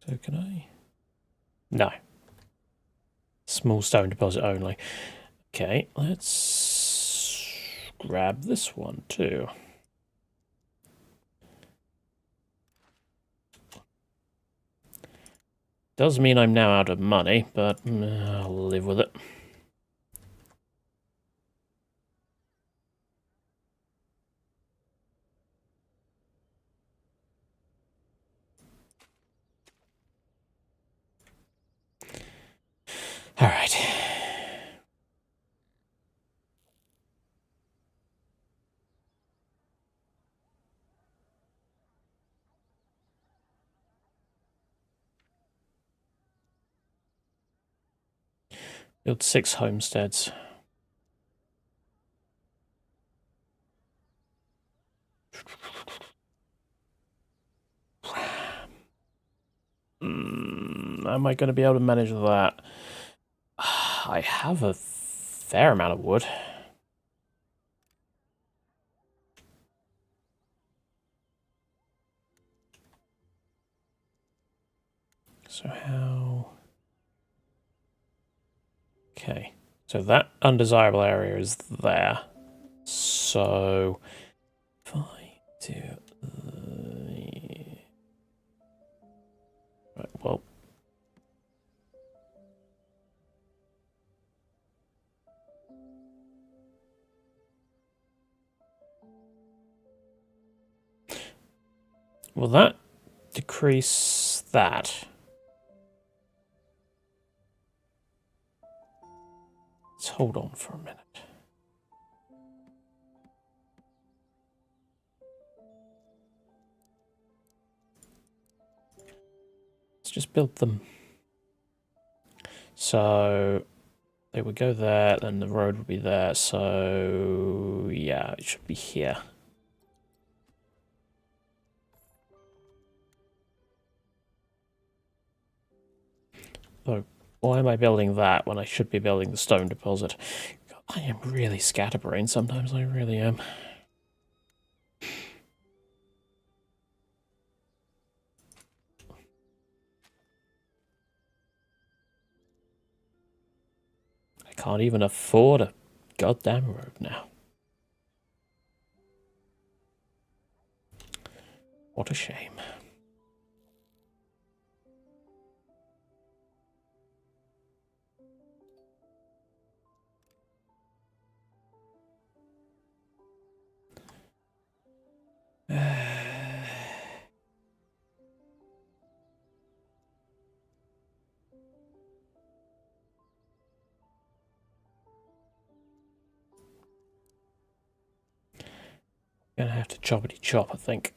So can I? No. Small stone deposit only. Okay, let's grab this one too. Does mean I'm now out of money, but I'll live with it. All right. Build 6 homesteads. Am I going to be able to manage that? I have a fair amount of wood. So how... Okay. So that undesirable area is there. So... If I do... Right, well... Will that decrease that? Let's hold on for a minute. Let's just build them. So they would go there, then the road would be there. So yeah, it should be here. So why am I building that when I should be building the stone deposit? God, I am really scatterbrained sometimes, I really am. I can't even afford a goddamn road now. What a shame. Gonna have to choppity chop, I think.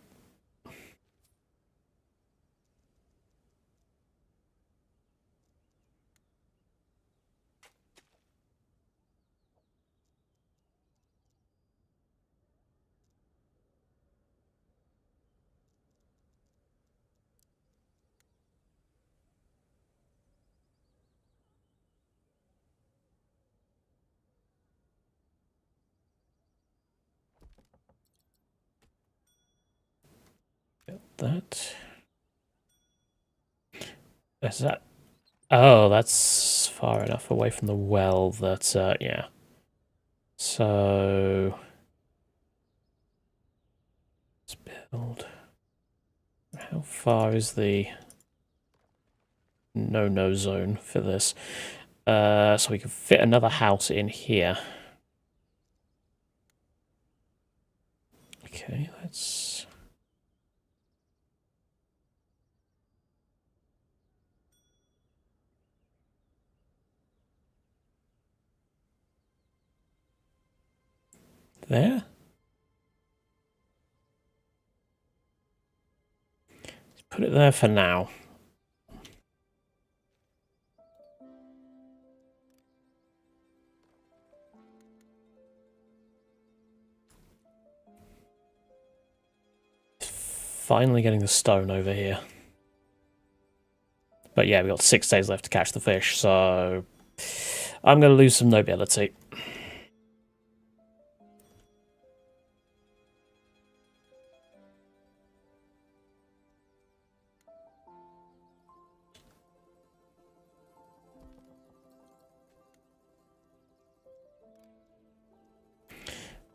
That. Is that? Oh, that's far enough away from the well that, yeah. So. Let's build. How far is the no zone for this? So we can fit another house in here. Okay, let's. There? Let's put it there for now. Finally getting the stone over here. But yeah, we've got 6 days left to catch the fish, so I'm going to lose some nobility.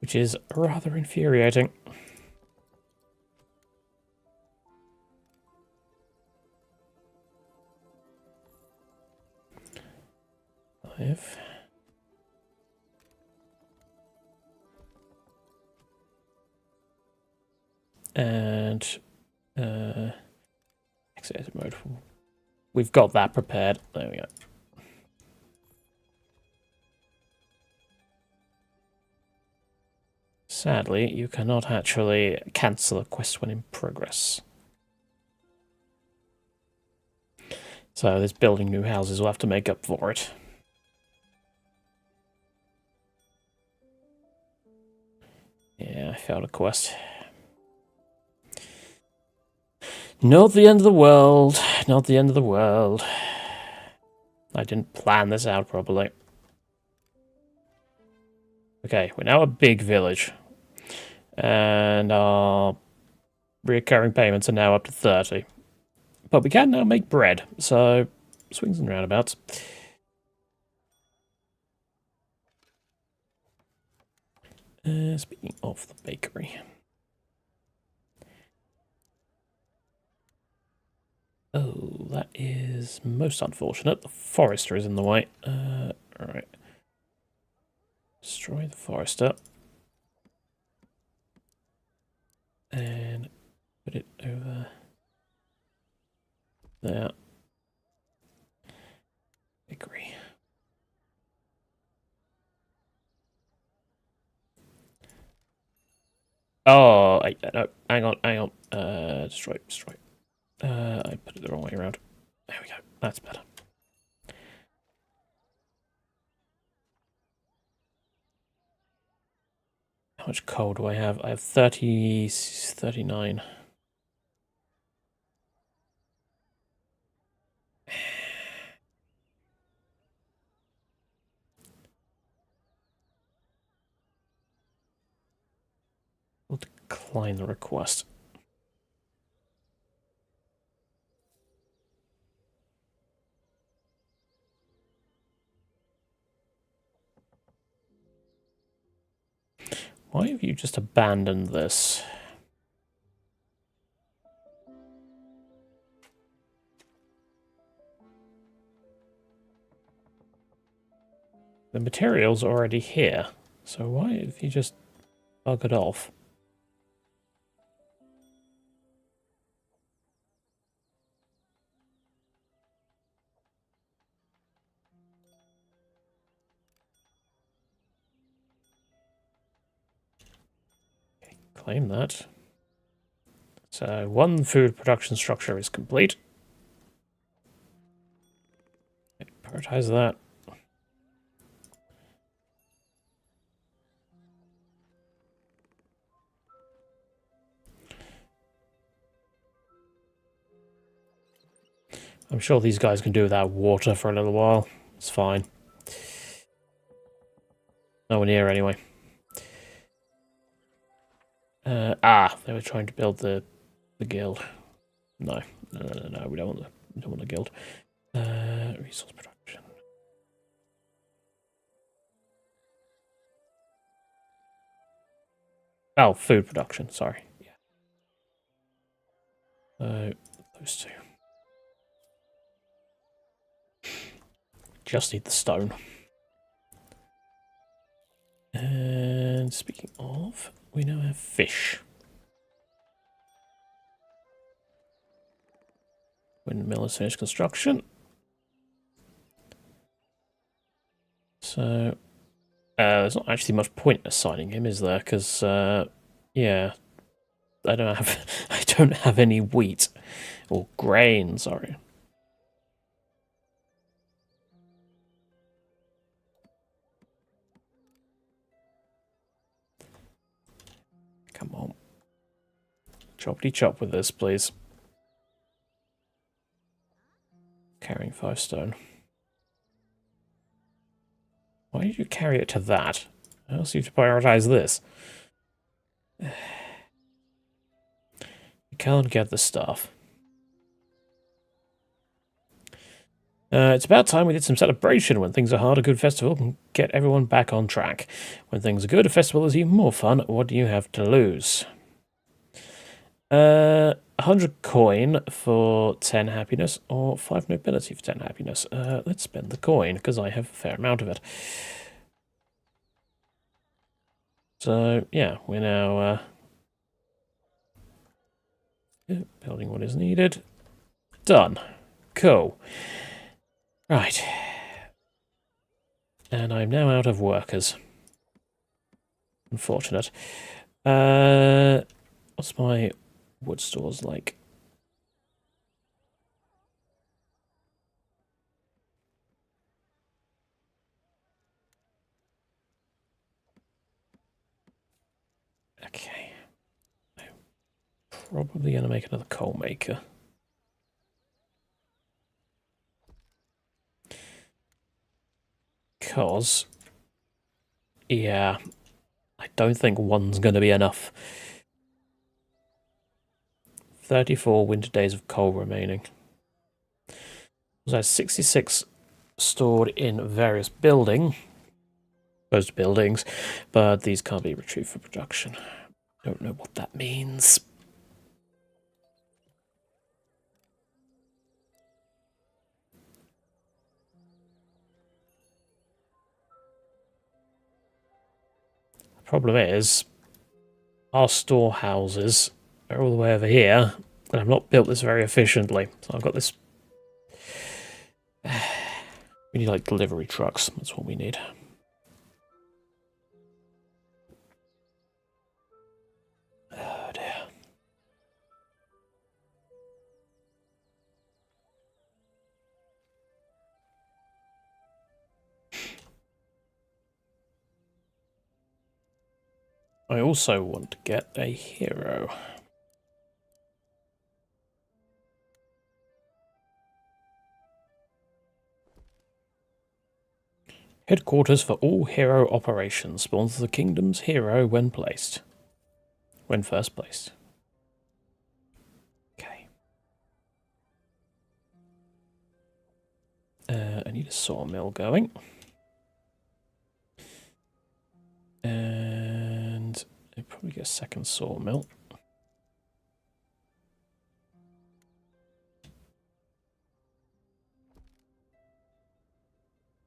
Which is rather infuriating. Five. And exit mode. We've got that prepared. There we go. Sadly, you cannot actually cancel a quest when in progress. So this building new houses will have to make up for it. Yeah, I failed a quest. Not the end of the world. Not the end of the world. I didn't plan this out properly. Okay, we're now a big village. And our recurring payments are now up to 30. But we can now make bread, so swings and roundabouts. Speaking of the bakery. Oh, that is most unfortunate. The forester is in the way. Alright. Destroy the forester. And put it over there. Bakery. Oh, no, hang on. Destroy. I put it the wrong way around. There we go. That's better. How much coal do I have? I have 39. We'll decline the request. Why have you just abandoned this? The material's already here, so why have you just buggered off? Okay, claim that. So one food production structure is complete. Okay, prioritize that. I'm sure these guys can do without water for a little while. It's fine. Nowhere near anyway. They were trying to build the guild. No, we don't want the guild. Resource production. Oh, food production. Sorry. Yeah. Those two. Just need the stone. And speaking of, we now have fish. Windmill is finished construction. So, there's not actually much point assigning him, is there? Because, yeah, I don't have any wheat or grain. Sorry. Come on, choppity chop with this, please. Carrying 5 stone. Why did you carry it to that? I also need to prioritize this. You can't get the stuff. It's about time we did some celebration. When things are hard, a good festival can get everyone back on track. When things are good, a festival is even more fun. What do you have to lose? 100 coin for 10 happiness, or 5 nobility for 10 happiness. Let's spend the coin, because I have a fair amount of it. So, yeah, we're now building what is needed. Done. Cool. Right. And I'm now out of workers. Unfortunate. What's my wood stores like? Okay. I'm probably going to make another coal maker. Because, yeah, I don't think one's going to be enough. 34 winter days of coal remaining. So 66 stored in various buildings, but these can't be retrieved for production. Don't know what that means. The problem is, our storehouses are all the way over here, and I've not built this very efficiently. So I've got this. We need like delivery trucks. That's what we need. Oh dear. I also want to get a hero. Headquarters for all hero operations. Spawns the kingdom's hero when placed. when first placed. Okay. I need a sawmill going. And I'll probably get a second sawmill.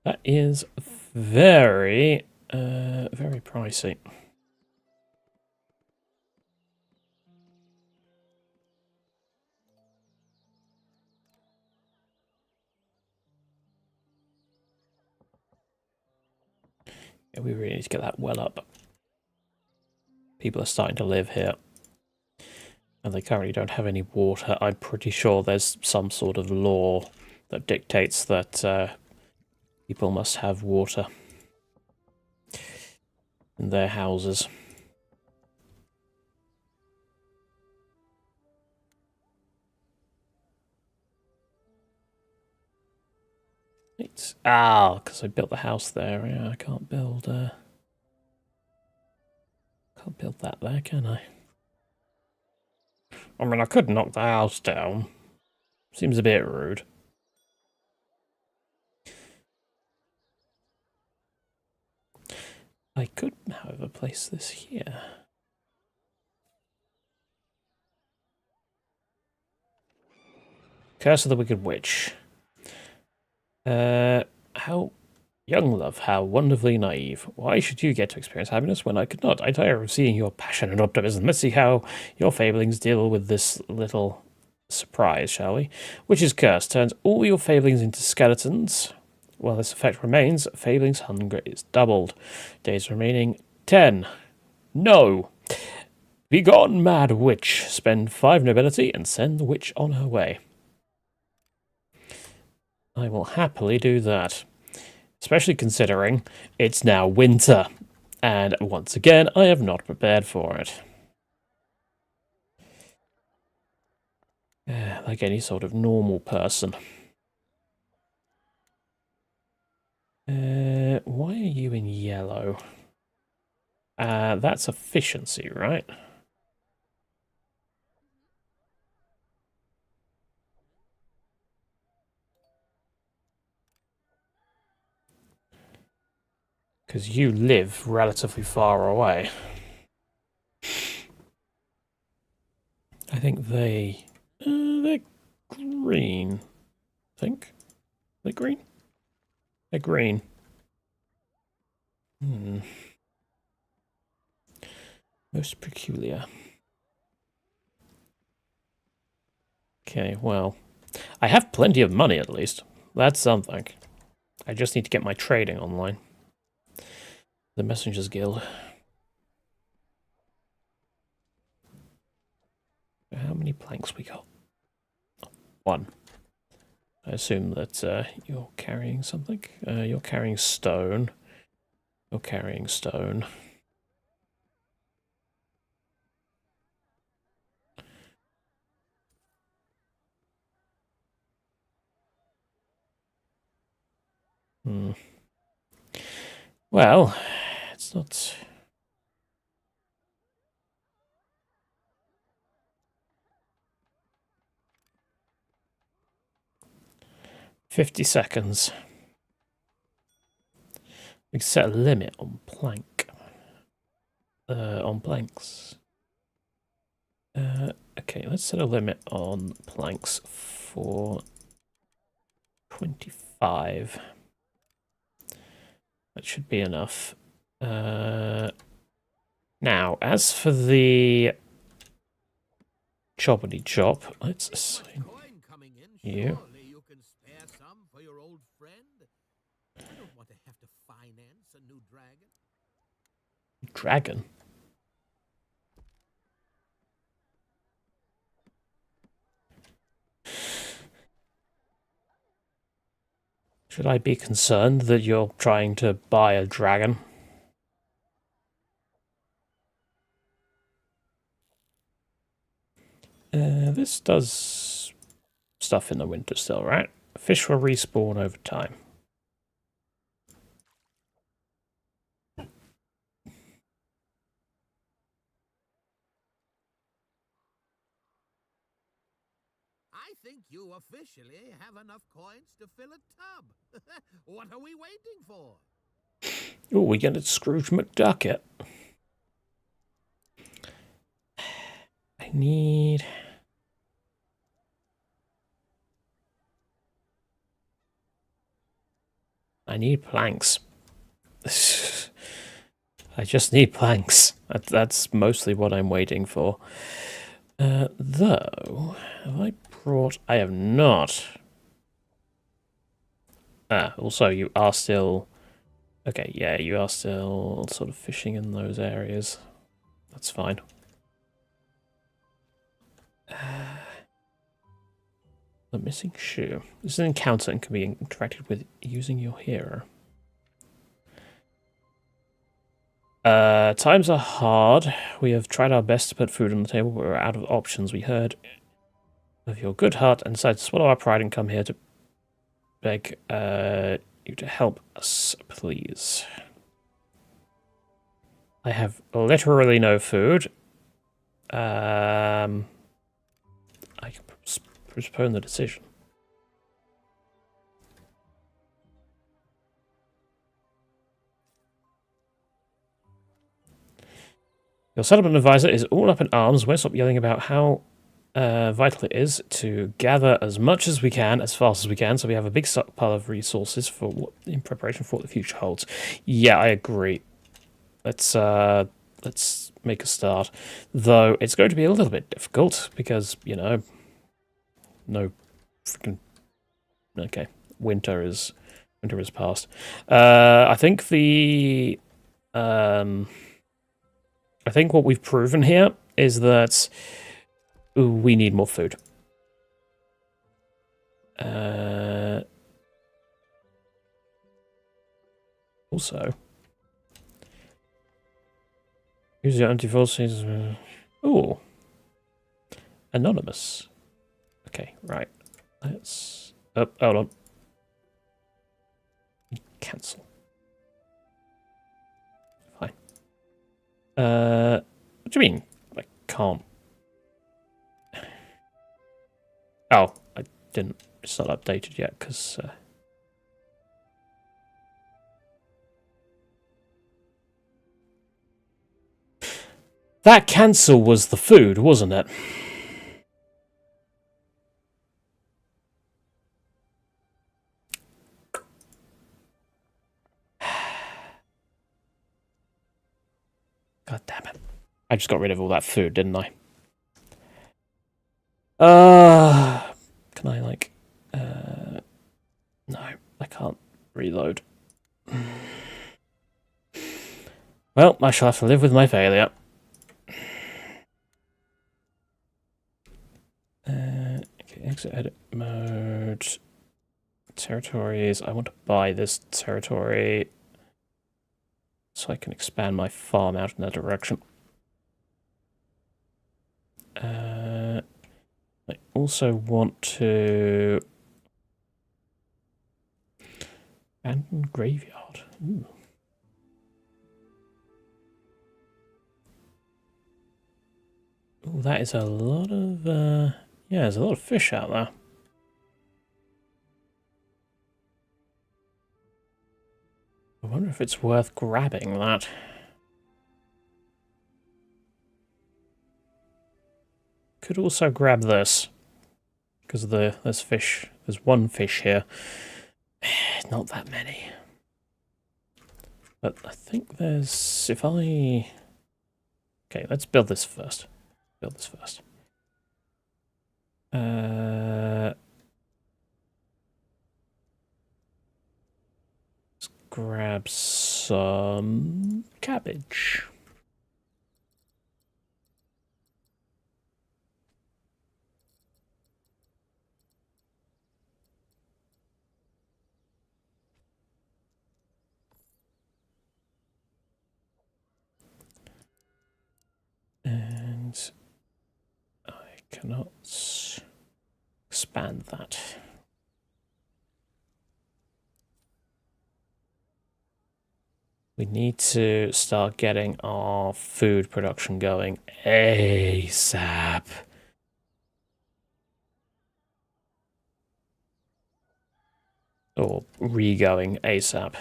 That is very, very pricey. Yeah, we really need to get that well up. People are starting to live here. And they currently don't have any water. I'm pretty sure there's some sort of law that dictates that people must have water in their houses. It's because I built the house there. Yeah, I can't build that there, can I? I mean, I could knock the house down. Seems a bit rude. I could, however, place this here. Curse of the Wicked Witch. How young love, how wonderfully naive. Why should you get to experience happiness when I could not? I tire of seeing your passion and optimism. Let's see how your fablings deal with this little surprise, shall we? Witch's Curse turns all your fablings into skeletons. While this effect remains, fablings' hunger is doubled. Days remaining 10. No! Begone, mad witch. Spend 5 nobility and send the witch on her way. I will happily do that. Especially considering it's now winter. And once again, I have not prepared for it. Like any sort of normal person. Why are you in yellow? That's efficiency, right? Because you live relatively far away. I think they're green. I think. They're green? They're green. Most peculiar. Okay, well, I have plenty of money at least. That's something. I just need to get my trading online. The Messengers Guild. How many planks we got? 1. I assume that you're carrying something. You're carrying stone. You're carrying stone. Well, it's not... 50 seconds. We can set a limit on plank. On planks. Okay, let's set a limit on planks for 25. That should be enough. Now, as for the choppity chop, let's assign you. You can spare some for your old friend. I don't want to have to finance a new dragon. Dragon? Should I be concerned that you're trying to buy a dragon? This does stuff in the winter still, right? Fish will respawn over time. think you officially have enough coins to fill a tub. What are we waiting for? Oh, we get a Scrooge McDuck it. I need planks. I just need planks. That's mostly what I'm waiting for. Though, have I brought... I have not. Also, you are still... Okay, yeah, you are still sort of fishing in those areas. That's fine. The missing shoe. This is an encounter and can be interacted with using your hero. Times are hard. We have tried our best to put food on the table, but we're out of options. We heard of your good heart and decided to swallow our pride and come here to beg you to help us, please. I have literally no food. I can postpone the decision. Your settlement advisor is all up in arms. Won't stop yelling about how vital it is to gather as much as we can, as fast as we can, so we have a big stockpile of resources for in preparation for what the future holds. Yeah, I agree. Let's make a start. Though it's going to be a little bit difficult because, you know, no freaking... Okay, winter is past. I think the... I think what we've proven here is that we need more food. Also, use your anti-forces. Ooh, anonymous. Okay, right. Let's. Oh, hold on. Cancel. Fine. What do you mean? I can't. Oh, I didn't. It's not updated yet because. That cancel was the food, wasn't it? God damn it. I just got rid of all that food, didn't I? Can I, like... no, I can't reload. Well, I shall have to live with my failure. Okay, exit edit mode. Territories. I want to buy this territory so I can expand my farm out in that direction. I also want to abandon graveyard. Ooh. Ooh, that is a lot of yeah, there's a lot of fish out there. I wonder if it's worth grabbing that. Could also grab this because there's fish. There's one fish here. Not that many. But I think there's... If I... Okay, let's build this first. Build this first. Let's grab some cabbage. And I cannot expand that. We need to start getting our food production going ASAP. Or re-going ASAP.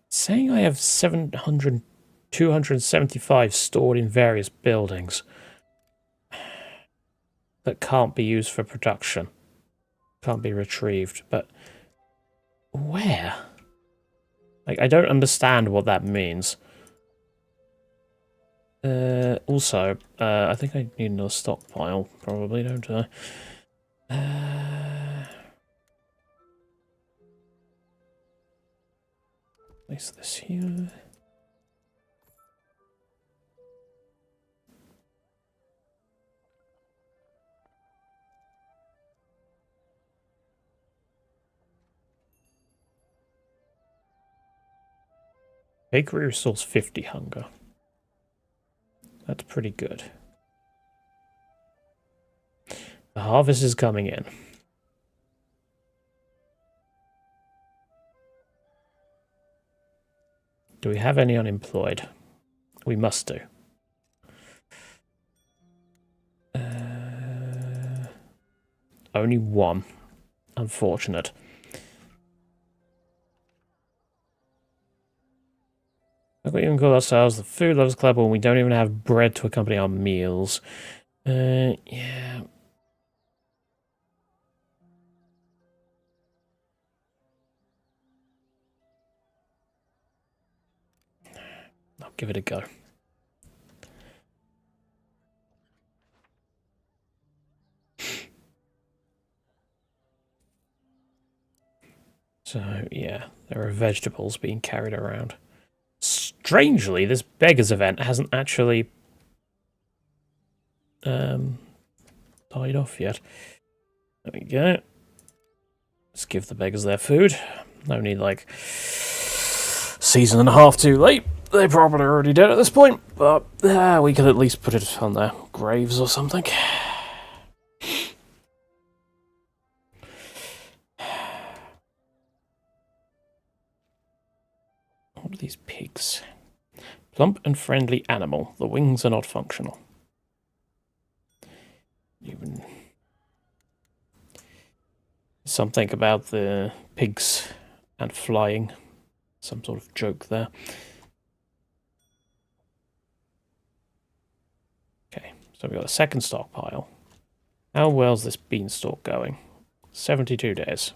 Saying I have 275 stored in various buildings that can't be used for production. Can't be retrieved, but where? Like, I don't understand what that means. Also, I think I need another stockpile, probably, don't I? Place this here. Bakery restores 50 hunger. That's pretty good. The harvest is coming in. Do we have any unemployed? We must do. Only one. Unfortunate. Look, we even call ourselves the Food Lovers Club when we don't even have bread to accompany our meals. Yeah. I'll give it a go. So, yeah, there are vegetables being carried around. Strangely, this beggars event hasn't actually died off yet. There we go. Let's give the beggars their food. Only like season and a half too late. They're probably already dead at this point, but we could at least put it on their graves or something. What are these pigs? Plump and friendly animal. The wings are not functional. Even something about the pigs and flying. Some sort of joke there. Okay, so we've got a second stockpile. How well's this beanstalk going? 72 days.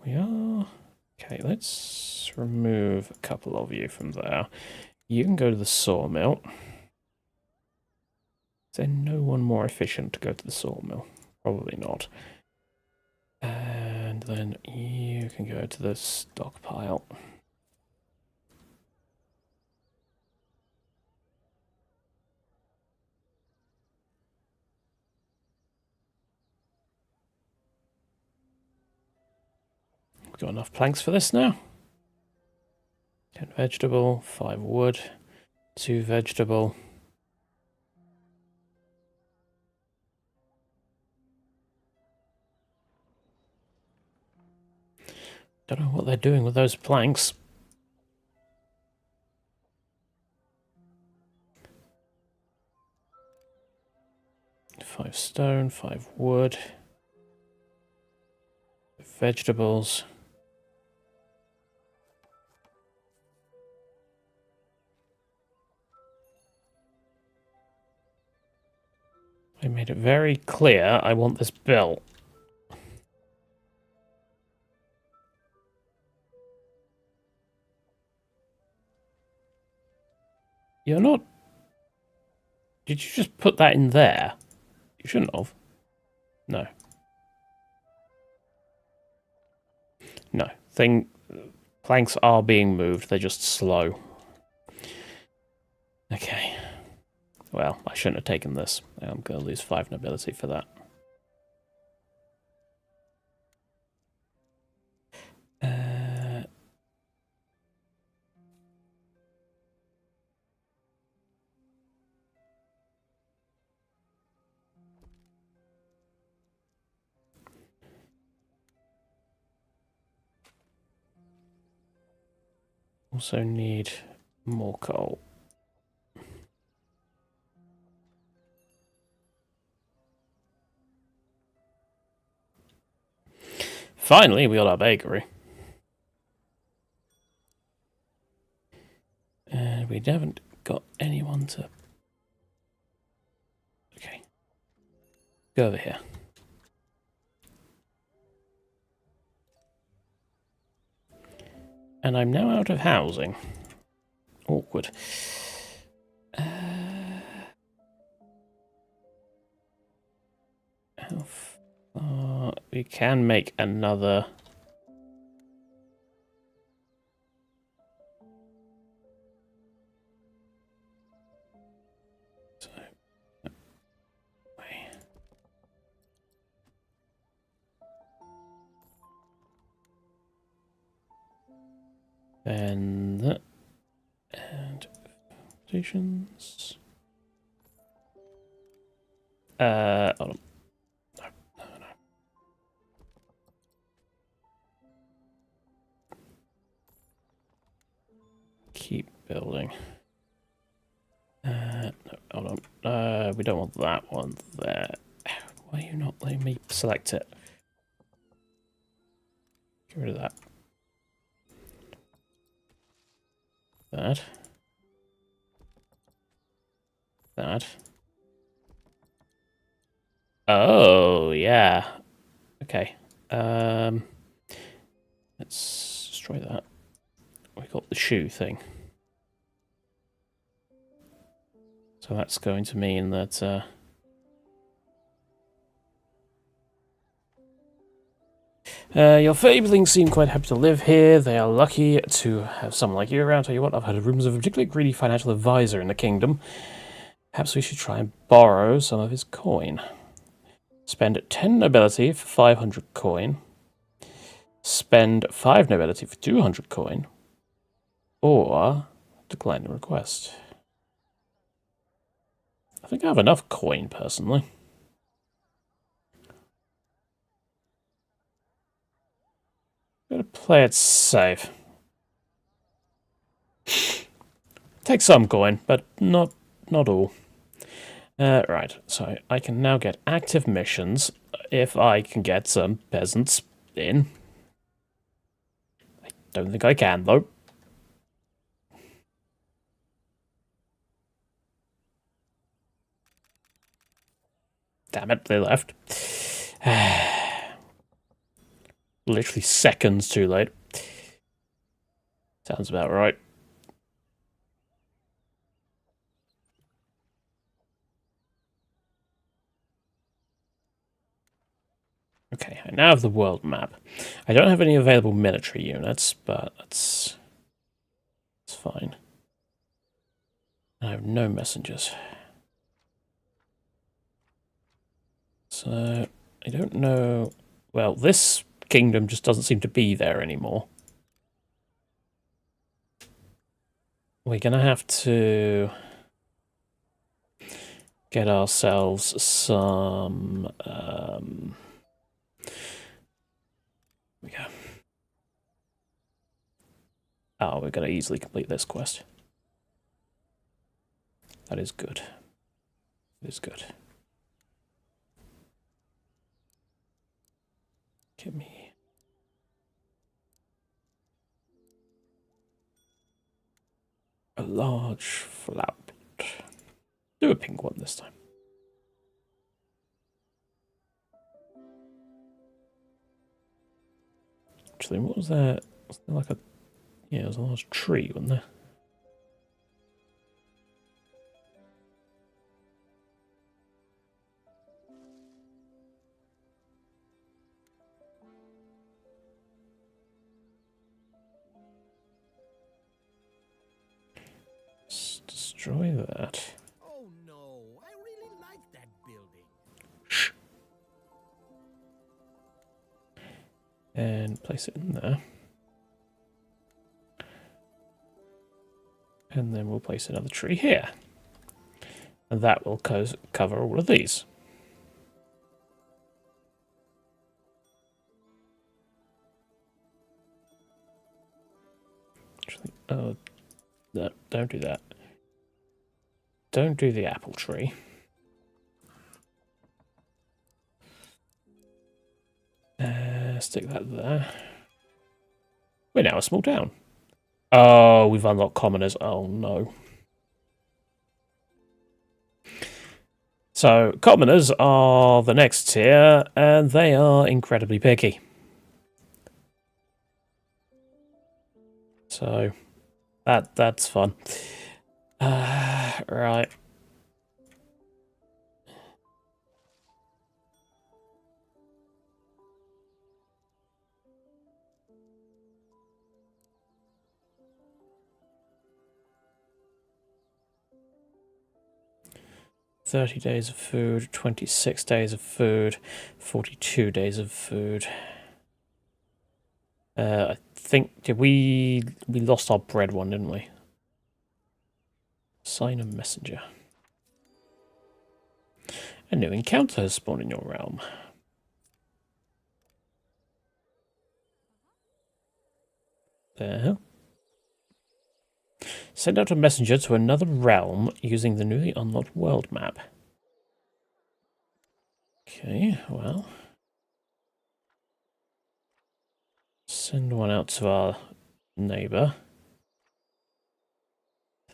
We are... Okay, let's remove a couple of you from there. You can go to the sawmill. Is there no one more efficient to go to the sawmill? Probably not. And then you can go to the stockpile. We've got enough planks for this now. 10 vegetable, 5 wood, 2 vegetable. Don't know what they're doing with those planks. Five stone, 5 wood, vegetables. I made it very clear I want this built. You're not... Did you just put that in there? You shouldn't have. No. No. Planks are being moved, they're just slow. Okay. Well, I shouldn't have taken this. I'm going to lose 5 nobility for that. also need more coal. Finally, we got our bakery. And we haven't got anyone to... Okay. Go over here. And I'm now out of housing. Awkward. How far... We can make another... So... And stations. Hold on. No. Keep building. No, hold on. We don't want that one there. Why are you not letting me select it? Get rid of that. That. Oh, yeah. Okay. Let's destroy that. We got the shoe thing. So that's going to mean that... your fablings seem quite happy to live here. They are lucky to have someone like you around. Tell you what, I've heard rumors of a particularly greedy financial advisor in the kingdom. Perhaps we should try and borrow some of his coin. Spend 10 nobility for 500 coin. Spend 5 nobility for 200 coin. Or decline the request. I think I have enough coin, personally. I'm going to play it safe. Take some coin, but not all. Right, so I can now get active missions if I can get some peasants in. I don't think I can, though. Damn it, they left. Literally seconds too late. Sounds about right. Okay, I now have the world map. I don't have any available military units, but that's fine. I have no messengers. So, I don't know... Well, this kingdom just doesn't seem to be there anymore. We're going to have to get ourselves some... we go. Oh, we're going to easily complete this quest. That is good. It is good. Give me... a large flower. Do a pink one this time. Actually, what was that? Was there like a... Yeah, it was a large tree, wasn't there? Let's destroy that. Oh no, I really like that building. Shh. And place it in there. And then we'll place another tree here. And that will cover all of these. Actually, Oh, no, don't do that. Don't do the apple tree. Stick that there. We're now a small town. Oh, we've unlocked commoners. Oh, no. So, commoners are the next tier, and they are incredibly picky. So, that's fun. Right. $30 of food, 26 days of food, 42 days of food. I think we lost our bread one, didn't we? Sign a messenger. A new encounter has spawned in your realm. There. Send out a messenger to another realm using the newly unlocked world map. Okay, well. Send one out to our neighbour.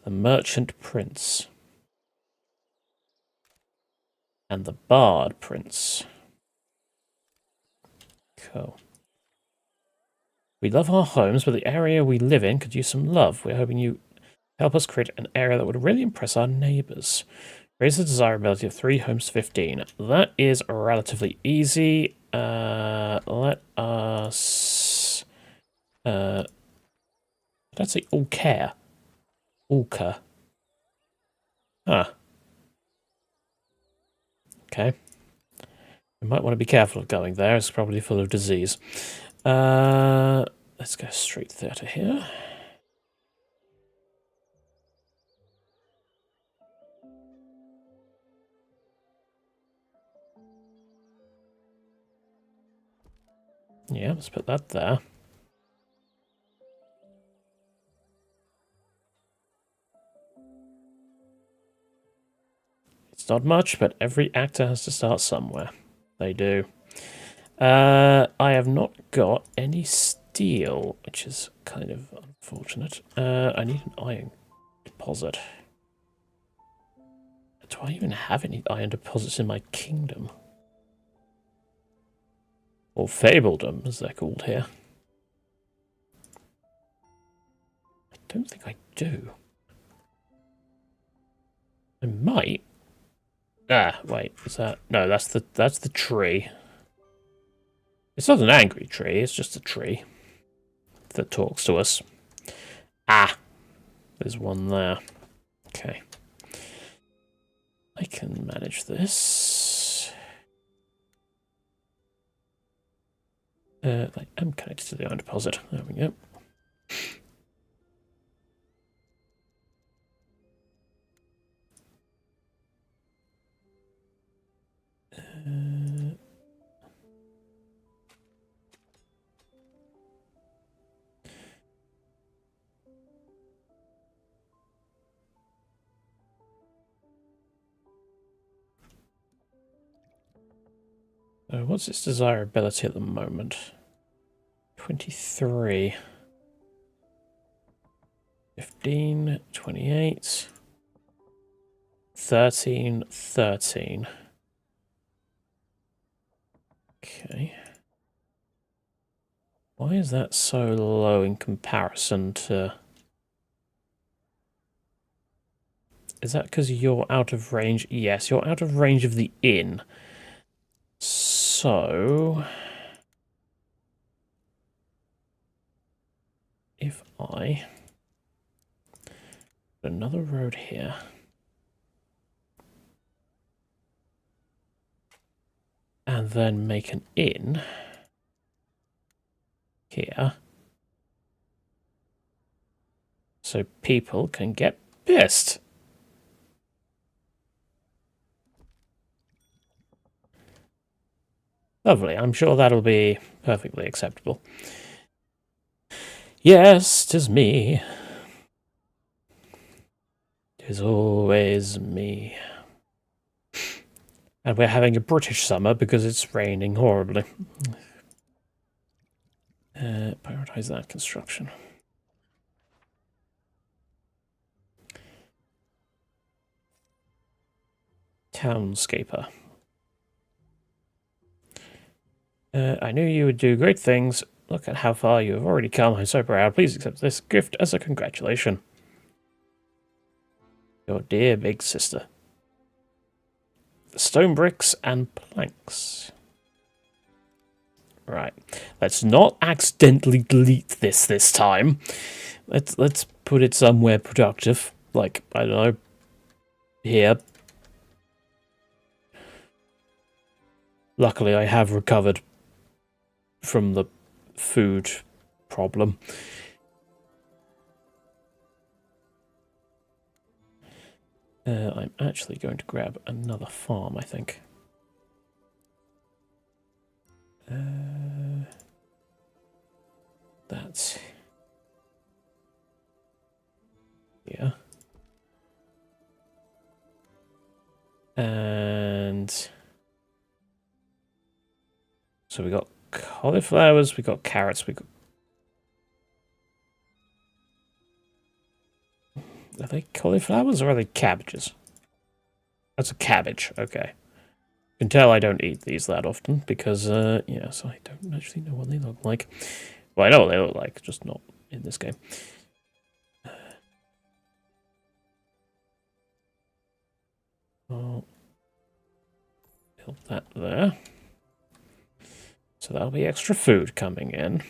The Merchant Prince. And the Bard Prince. Cool. We love our homes, but the area we live in could use some love. We're hoping you help us create an area that would really impress our neighbours. Raise the desirability of 3 homes to 15. That is relatively easy. Let us... let's say all care. Ulka. Ah. Okay. We might want to be careful of going there. It's probably full of disease. Let's go straight theatre here. Yeah, let's put that there. It's not much, but every actor has to start somewhere. They do. I have not got any steel, which is kind of unfortunate. I need an iron deposit. Do I even have any iron deposits in my kingdom? Or Fabledom, as they're called here. I don't think I do. I might. Ah, wait, is that... No, that's the tree. It's not an angry tree, it's just a tree that talks to us. Ah, there's one there. Okay. I can manage this. I am connected to the iron deposit. There we go. What's its desirability at the moment? 23. 15, 28. 13, 13. Okay. Why is that so low in comparison to... Is that because you're out of range? Yes, you're out of range of the inn. So... If I... put another road here... and then make an inn... here... so people can get pissed. Lovely, I'm sure that'll be perfectly acceptable. Yes, 'tis me. 'Tis always me. And we're having a British summer because it's raining horribly. Prioritize that construction. Townscaper. I knew you would do great things. Look at how far you have already come. I'm so proud. Please accept this gift as a congratulation. Your dear big sister. Stone bricks and planks. Right. Let's not accidentally delete this time. Let's put it somewhere productive. Like, I don't know, here. Luckily, I have recovered from the food problem. I'm actually going to grab another farm, I think. That's here. And so we got cauliflowers, we got carrots, we got... Are they cauliflowers or are they cabbages? That's a cabbage, okay. You can tell I don't eat these that often because, yes, I don't actually know what they look like. Well, I know what they look like, just not in this game. I'll build that there. So that'll be extra food coming in.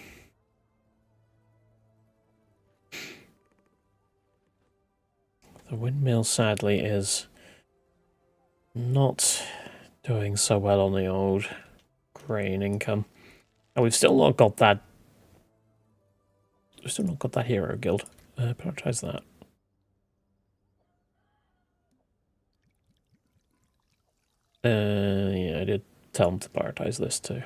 The windmill, sadly, is not doing so well on the old grain income. And we've still not got that... We've still not got that hero guild. Prioritize that. Yeah, I did tell them to prioritize this too.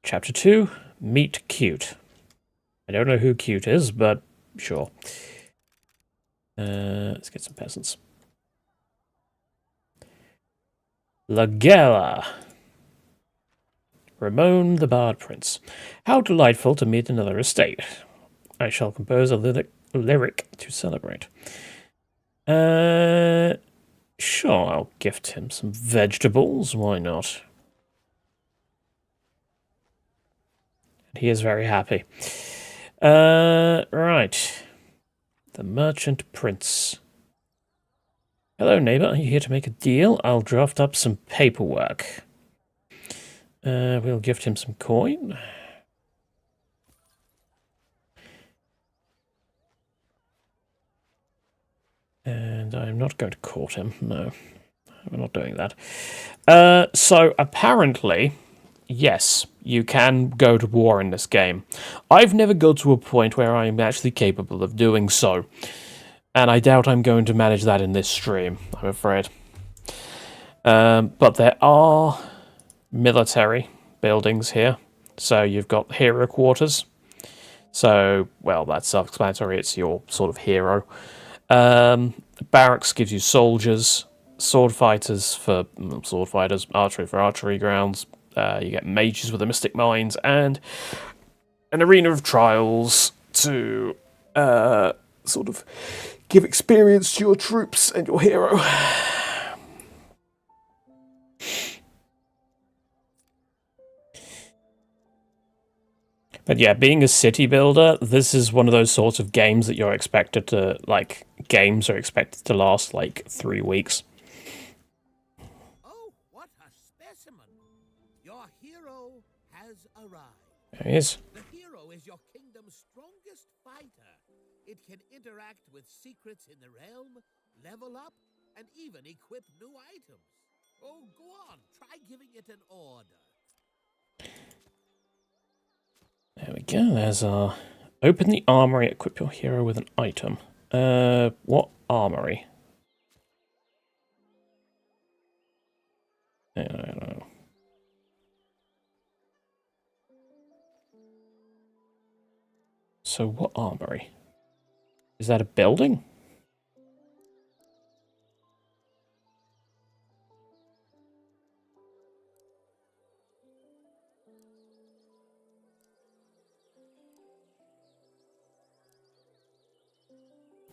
Chapter 2, Meet Cute. I don't know who Cute is, but sure. Let's get some peasants. Lagella. Ramon the Bard Prince. How delightful to meet another estate. I shall compose a lyric to celebrate. Sure, I'll gift him some vegetables. Why not? He is very happy. Right. The Merchant Prince. Hello, neighbor. Are you here to make a deal? I'll draft up some paperwork. We'll gift him some coin. And I'm not going to court him. No, we're not doing that. So apparently, yes, you can go to war in this game. I've never got to a point where I'm actually capable of doing so. And I doubt I'm going to manage that in this stream, I'm afraid. But there are military buildings here. So you've got hero quarters. So, well, that's self-explanatory. It's your sort of hero. Barracks gives you soldiers. Sword fighters for sword fighters. Archery for archery grounds. You get mages with the mystic minds. And an arena of trials to sort of give experience to your troops and your hero. But yeah, being a city builder, this is one of those sorts of games that you're expected to, like, games are expected to last, like, 3 weeks. Oh, what a specimen! Your hero has arrived. There he is. The hero is your kingdom's strongest fighter. It can interact with secrets in the realm, level up, and even equip new items. Oh, go on, try giving it an order. There we go, there's our... Open the armory, equip your hero with an item. What armory? I don't know. So what armory? Is that a building?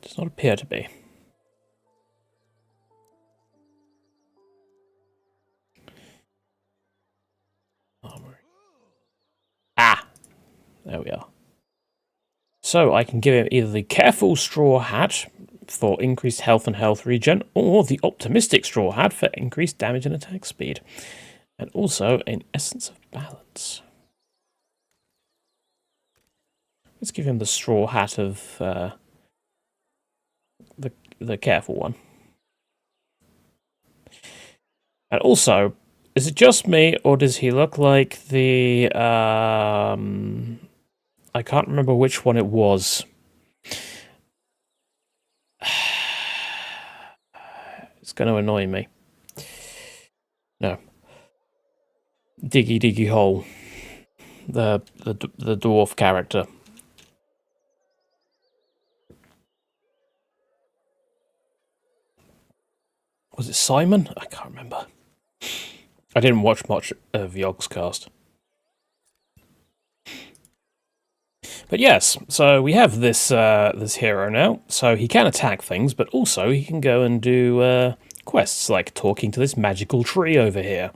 Does not appear to be. Armory. Ah! There we are. So I can give him either the Careful Straw Hat for increased health and health regen, or the Optimistic Straw Hat for increased damage and attack speed. And also an Essence of Balance. Let's give him the Straw Hat of the Careful one. And also, is it just me, or does he look like the I can't remember which one it was. It's going to annoy me. No. Diggy Diggy Hole. The dwarf character. Was it Simon? I can't remember. I didn't watch much of Yogg's cast. But yes, so we have this this hero now. So he can attack things, but also he can go and do quests like talking to this magical tree over here.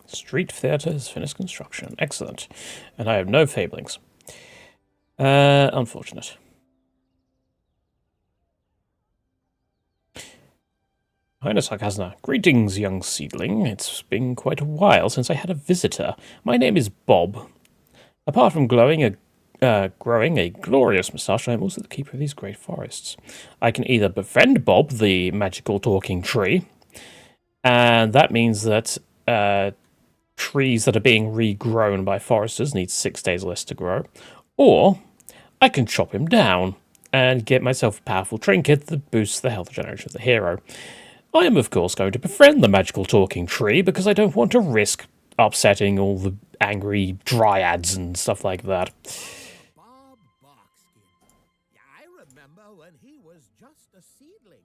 Street theatre has finished construction. Excellent. And I have no fablings. Unfortunate. Highness Arkazna. Greetings, young seedling. It's been quite a while since I had a visitor. My name is Bob. Apart from growing a glorious moustache, I am also the keeper of these great forests. I can either befriend Bob, the magical talking tree, and that means that trees that are being regrown by foresters need 6 days less to grow, or I can chop him down and get myself a powerful trinket that boosts the health generation of the hero. I am, of course, going to befriend the magical talking tree because I don't want to risk upsetting all the angry dryads and stuff like that. Bob Barkskin. Yeah, I remember when he was just a seedling.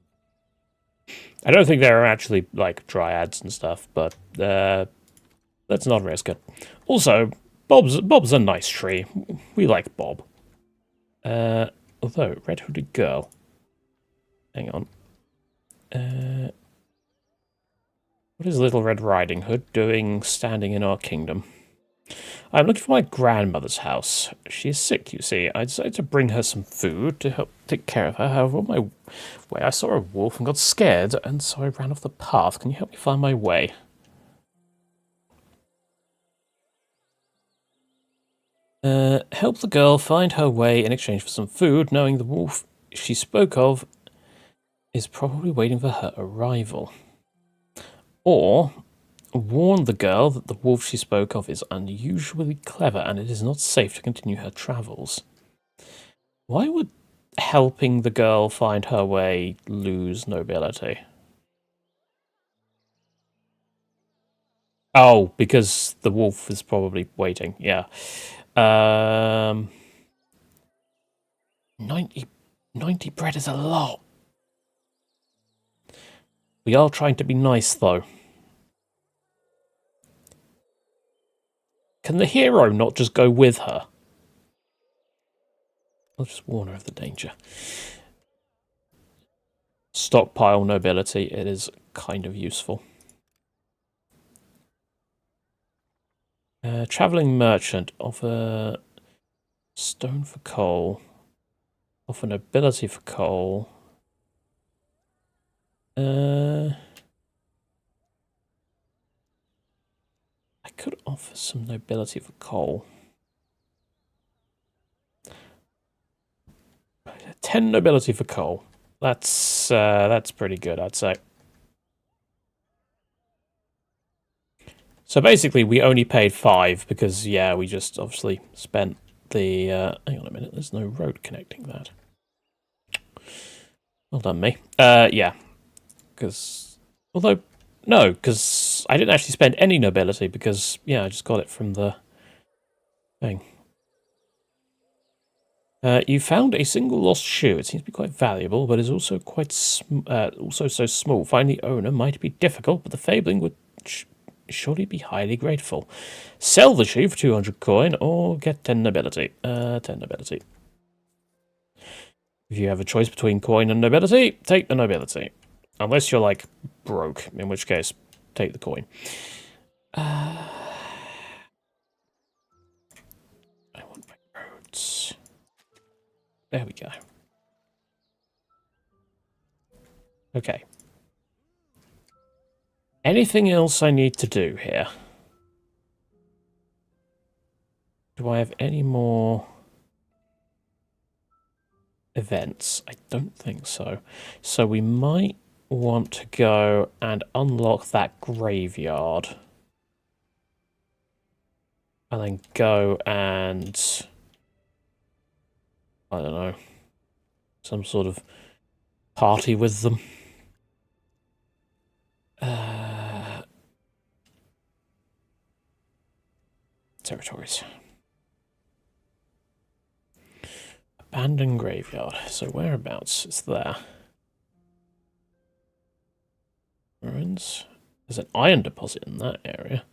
I don't think there are actually, like, dryads and stuff, but let's not risk it. Also, Bob's a nice tree. We like Bob. Although, Red Hooded Girl. Hang on. What is Little Red Riding Hood doing standing in our kingdom? I'm looking for my grandmother's house. She is sick, you see. I decided to bring her some food to help take care of her. However, on my way, I saw a wolf and got scared, and so I ran off the path. Can you help me find my way? Help the girl find her way in exchange for some food, knowing the wolf she spoke of is probably waiting for her arrival. Or warn the girl that the wolf she spoke of is unusually clever and it is not safe to continue her travels. Why would helping the girl find her way lose nobility? Oh, because the wolf is probably waiting, yeah. 90 bread is a lot. We are trying to be nice, though. Can the hero not just go with her? I'll just warn her of the danger. Stockpile nobility, it is kind of useful. Travelling merchant, offer stone for coal. Offer nobility for coal. I could offer some nobility for coal. 10 nobility for coal. That's pretty good, I'd say. So basically, we only paid 5 because, yeah, we just obviously spent the. Hang on a minute, there's no road connecting that. Well done, me. Yeah. Because... Although... No, because I didn't actually spend any nobility, because, yeah, I just got it from the thing. You found a single lost shoe. It seems to be quite valuable, but is also quite also so small. Finding the owner might be difficult, but the Fabling would surely be highly grateful. Sell the shoe for 200 coin, or get 10 nobility. 10 nobility. If you have a choice between coin and nobility, take the nobility. Unless you're, like, broke, in which case, take the coin. I want my roads. There we go. Okay. Anything else I need to do here? Do I have any more events? I don't think so. So we might want to go and unlock that graveyard. And then go and... I don't know. Some sort of party with them. Territories. Abandoned graveyard. So whereabouts? It's there. Ruins. There's an iron deposit in that area.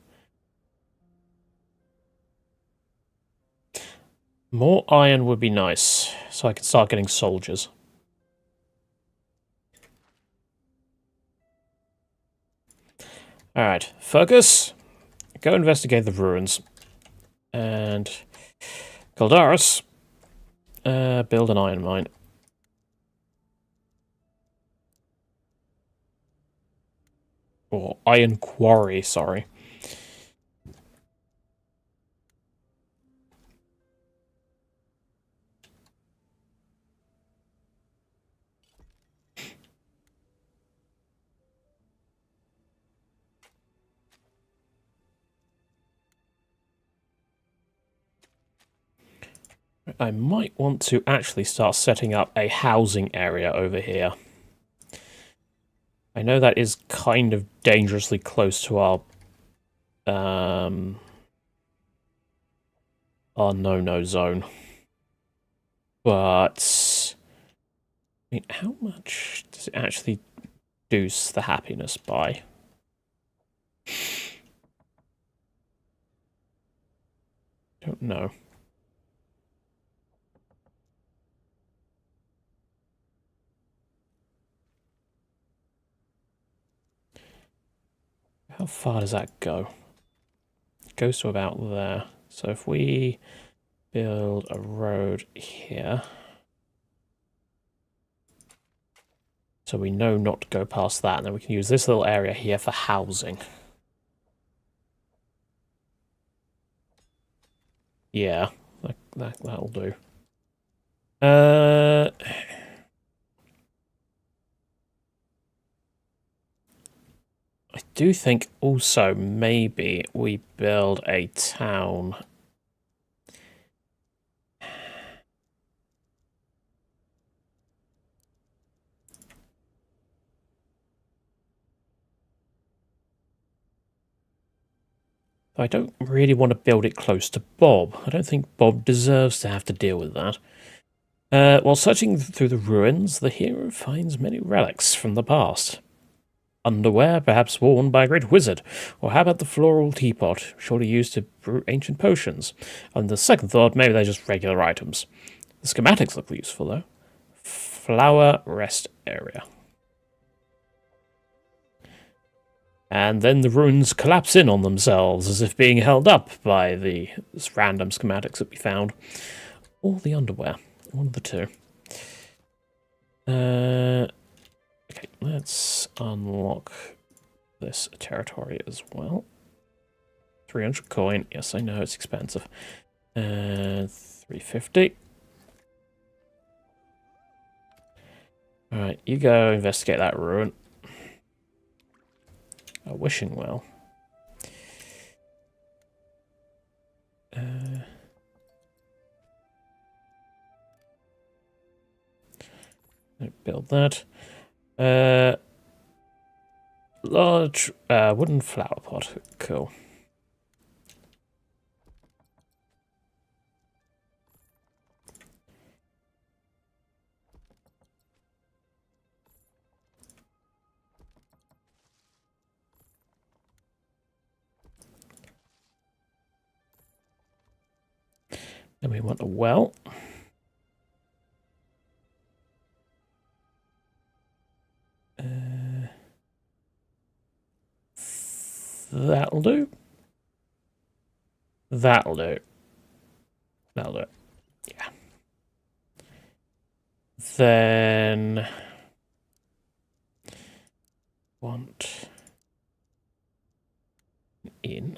More iron would be nice, so I can start getting soldiers. Alright, focus. Go investigate the ruins. And Caldaris, build an iron mine. Or iron quarry, sorry. I might want to actually start setting up a housing area over here. I know that is kind of dangerously close to our no-no zone. But, I mean, how much does it actually reduce the happiness by? Don't know. How far does that go? It goes to about there. So if we build a road here, so we know not to go past that, and then we can use this little area here for housing. Yeah, that'll do. I do think also maybe we build a town. I don't really want to build it close to Bob. I don't think Bob deserves to have to deal with that. While searching through the ruins, the hero finds many relics from the past. Underwear, perhaps worn by a great wizard, or how about the floral teapot, surely used to brew ancient potions? On the second thought, maybe they're just regular items. The schematics look useful, though. Flower rest area. And then the ruins collapse in on themselves, as if being held up by the random schematics that we found. Or the underwear. One of the two. Okay, let's unlock this territory as well. 300 coin. Yes, I know it's expensive. 350. Alright, you go investigate that ruin. A wishing well. Build that. Large wooden flower pot. Cool. Then we want a well. That'll do. That'll do. That'll do it. Yeah. Then want in.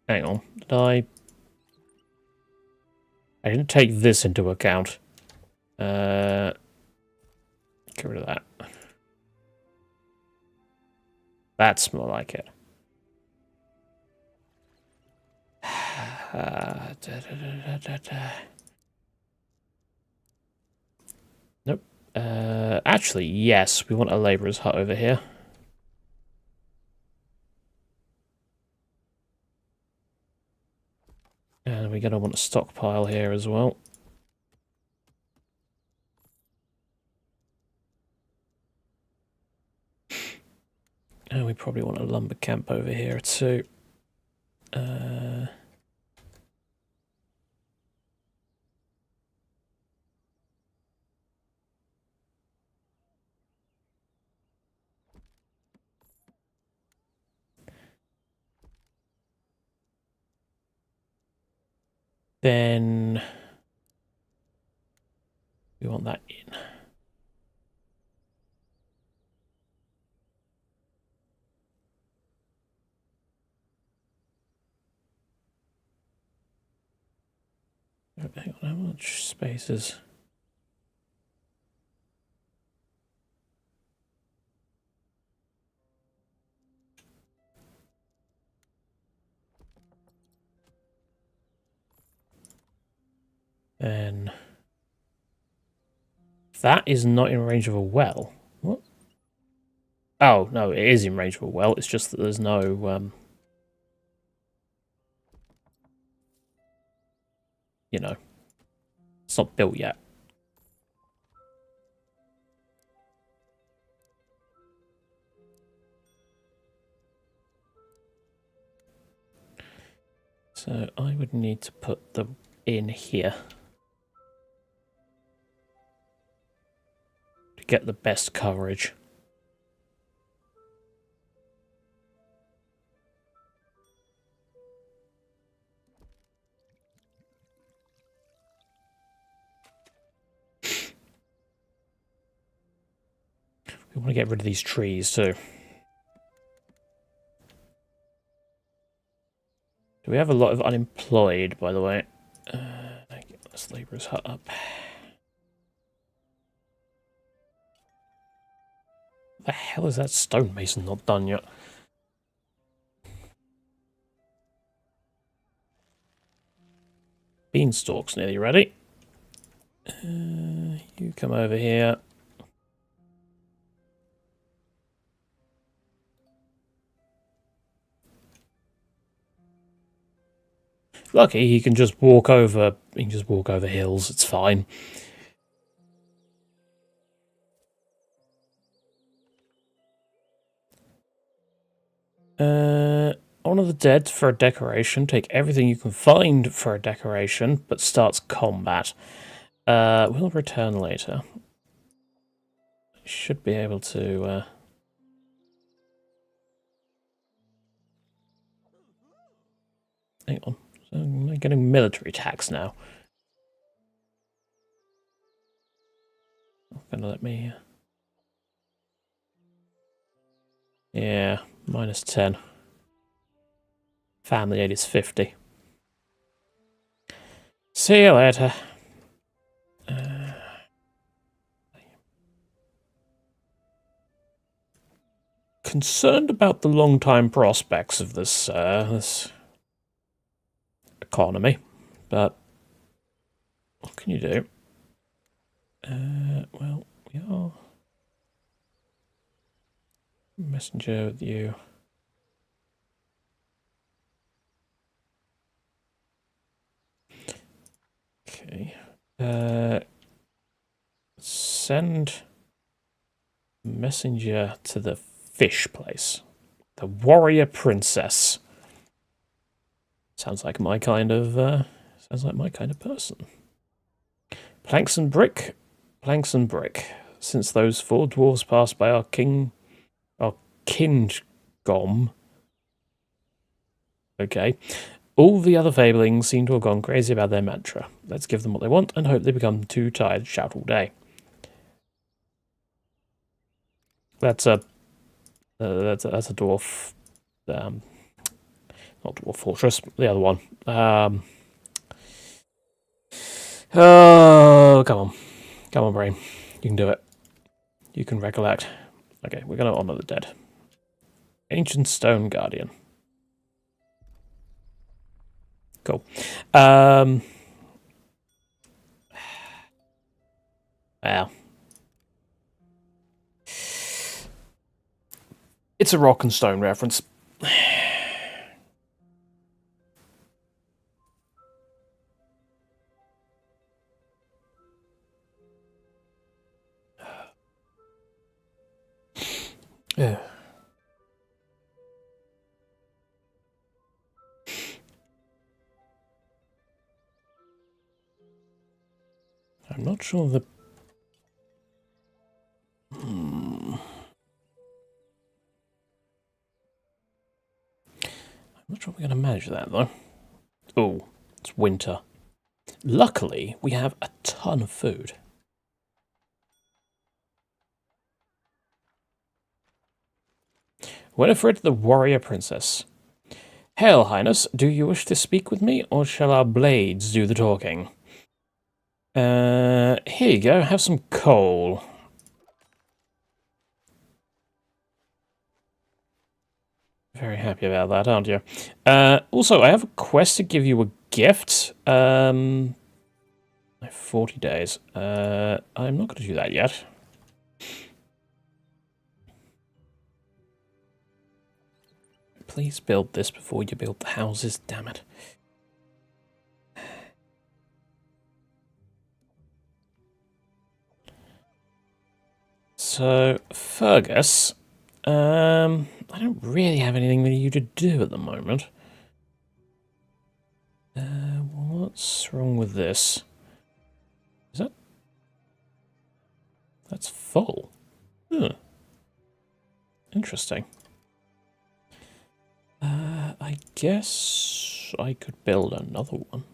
Hang on. Did I didn't take this into account. Get rid of that. That's more like it. Nope. Actually, yes, we want a labourer's hut over here. And we're going to want a stockpile here as well. And we probably want a lumber camp over here too. Then we want that in. Hang on, how much space is... Then that is not in range of a well. What? Oh, no, it is in range of a well. It's just that there's no, you know, it's not built yet. So I would need to put them in here to get the best coverage. We want to get rid of these trees too. Do we have a lot of unemployed, by the way? Get this labourer's hut up. What the hell is that stonemason not done yet? Beanstalk's nearly ready. You come over here. Lucky he can just walk over. He can just walk over hills. It's fine. Honor the dead for a decoration. Take everything you can find for a decoration, but starts combat. We'll return later. Should be able to. Hang on. So I'm getting military tax now. Not gonna let me. Yeah, -10. Family aid is 50. See you later. concerned about the long-time prospects of this this economy, but what can you do? Well, we are messenger with you. Okay. Send messenger to the fish place. The warrior princess. Sounds like my kind of person. Planks and brick, planks and brick. Since those 4 dwarves passed by our Kingdom. Okay. All the other fablings seem to have gone crazy about their mantra. Let's give them what they want and hope they become too tired to shout all day. That's a dwarf. Not dwarf fortress. The other one. Oh, come on, brain. You can do it. You can recollect. Okay, we're gonna honor the dead. Ancient stone guardian. Cool. Well, it's a rock and stone reference. Yeah. I'm not sure the. I'm not sure we're going to manage that though. Oh, it's winter. Luckily, we have a ton of food. Winifred, the warrior princess. Hail, Highness. Do you wish to speak with me, or shall our blades do the talking? Here you go. Have some coal. Very happy about that, aren't you? Also, I have a quest to give you a gift. 40 days. I'm not going to do that yet. Please build this before you build the houses, damn it. So, Fergus, I don't really have anything for you to do at the moment. What's wrong with this? Is that... That's full. Huh. Interesting. I guess I could build another one.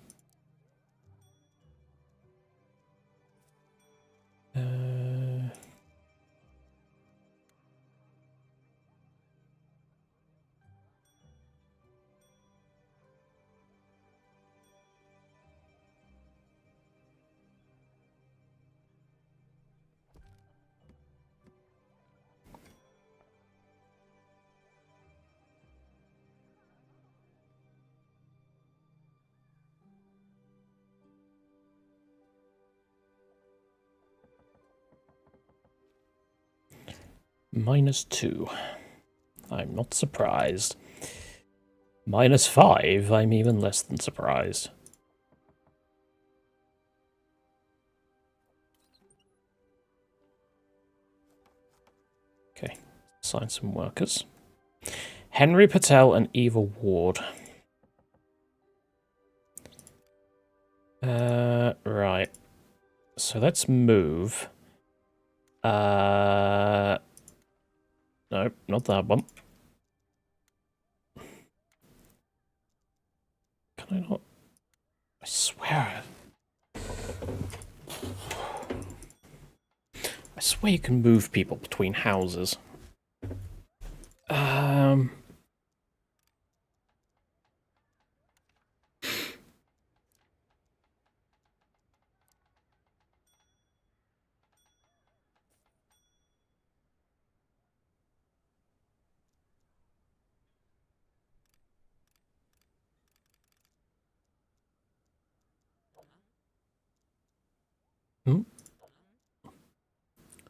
-2. I'm not surprised. -5, I'm even less than surprised. Okay, assign some workers. Henry Patel and Eva Ward. Right. So let's move. No, not that one. Can I not? I swear. I swear you can move people between houses.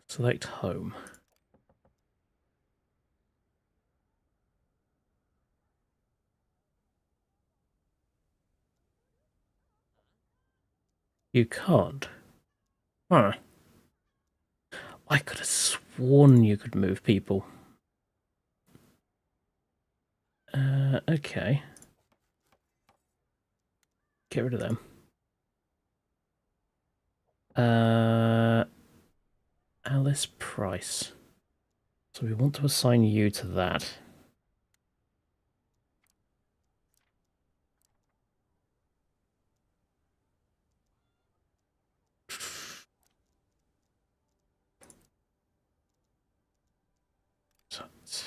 Select home. You can't. Huh. I could have sworn you could move people. Okay. Get rid of them. Alice Price. So we want to assign you to that. So it's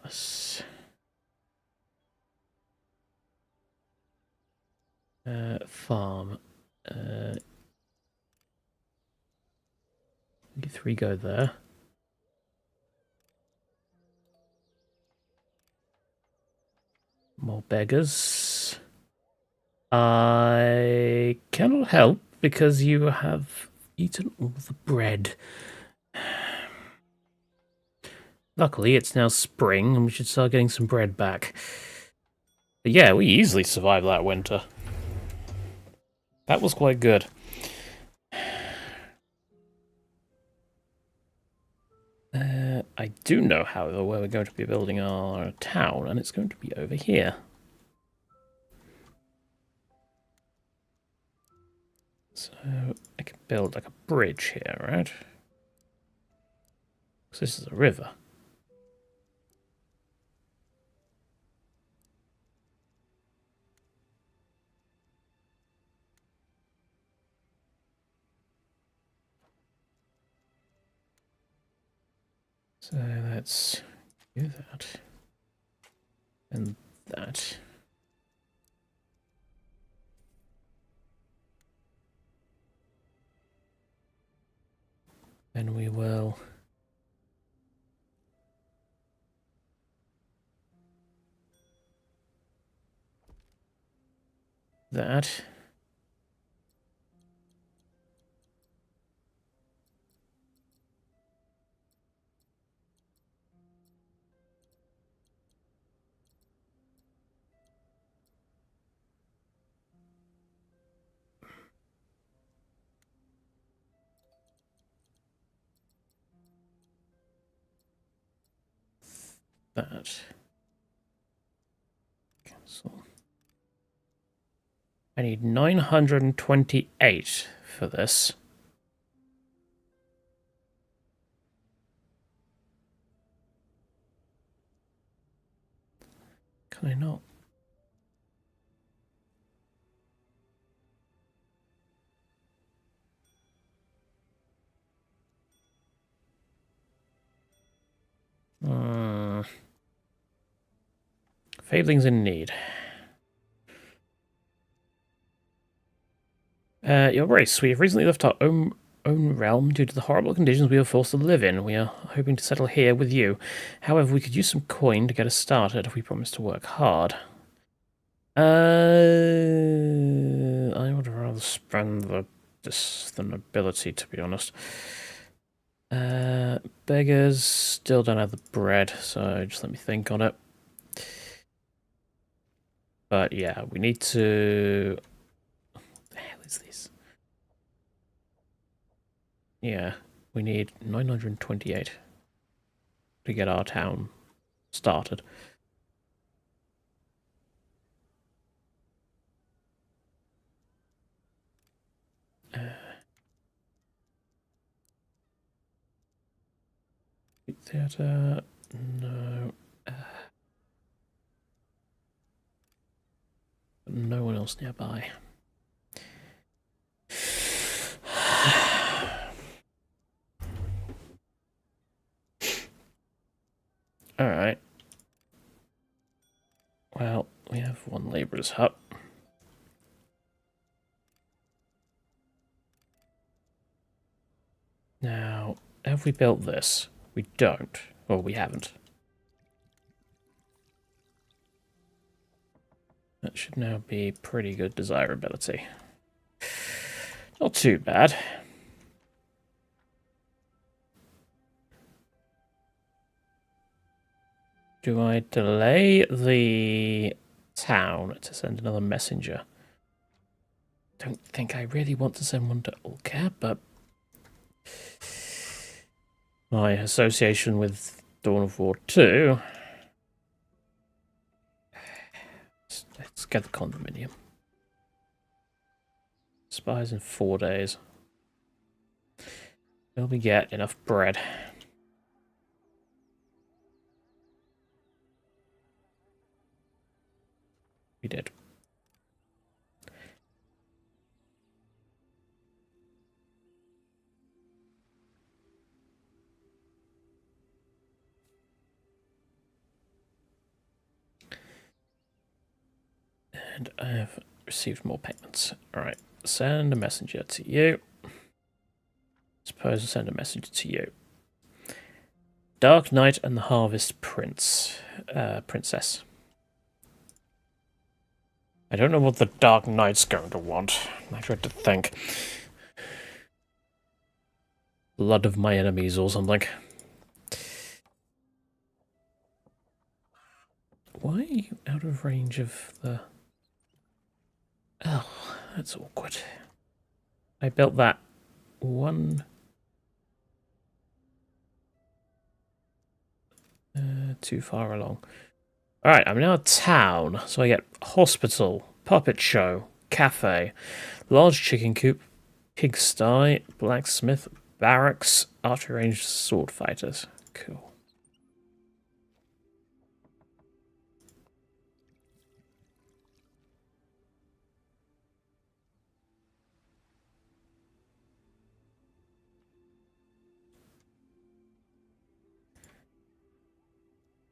Alice. Farm. You three go there. More beggars. I cannot help because you have eaten all the bread. Luckily, it's now spring and we should start getting some bread back. But yeah, we easily survived that winter. That was quite good. I do know, however, where we're going to be building our town, and it's going to be over here. So I can build like a bridge here, right? Because this is a river. So let's do that. And that. Then we will... that. That. Cancel. I need 928 for this. Can I not? Fablings in need. Your race. We have recently left our own realm due to the horrible conditions we were forced to live in. We are hoping to settle here with you. However, we could use some coin to get us started if we promise to work hard. I would rather spend the nobility, to be honest. Beggars still don't have the bread, so just let me think on it. But yeah, we need to... What the hell is this? Yeah, we need 928 to get our town started. Theatre, no. No one else nearby. Alright. Well, we have one labourer's hut. Now, have we built this? We don't. Well, we haven't. That should now be pretty good desirability. Not too bad. Do I delay the town to send another messenger? Don't think I really want to send one to Ulka, but my association with Dawn of War 2. Let's get the condominium. Spies in 4 days. Will we get enough bread? We did. And I have received more payments. Alright, send a messenger to you. Suppose I'll send a message to you. Dark Knight and the Harvest Princess. I don't know what the Dark Knight's going to want. I tried to think. Blood of my enemies or something. Why are you out of range of the... Oh, that's awkward. I built that one... too far along. Alright, I'm now a town, so I get hospital, puppet show, cafe, large chicken coop, pigsty, blacksmith, barracks, archery range, sword fighters. Cool.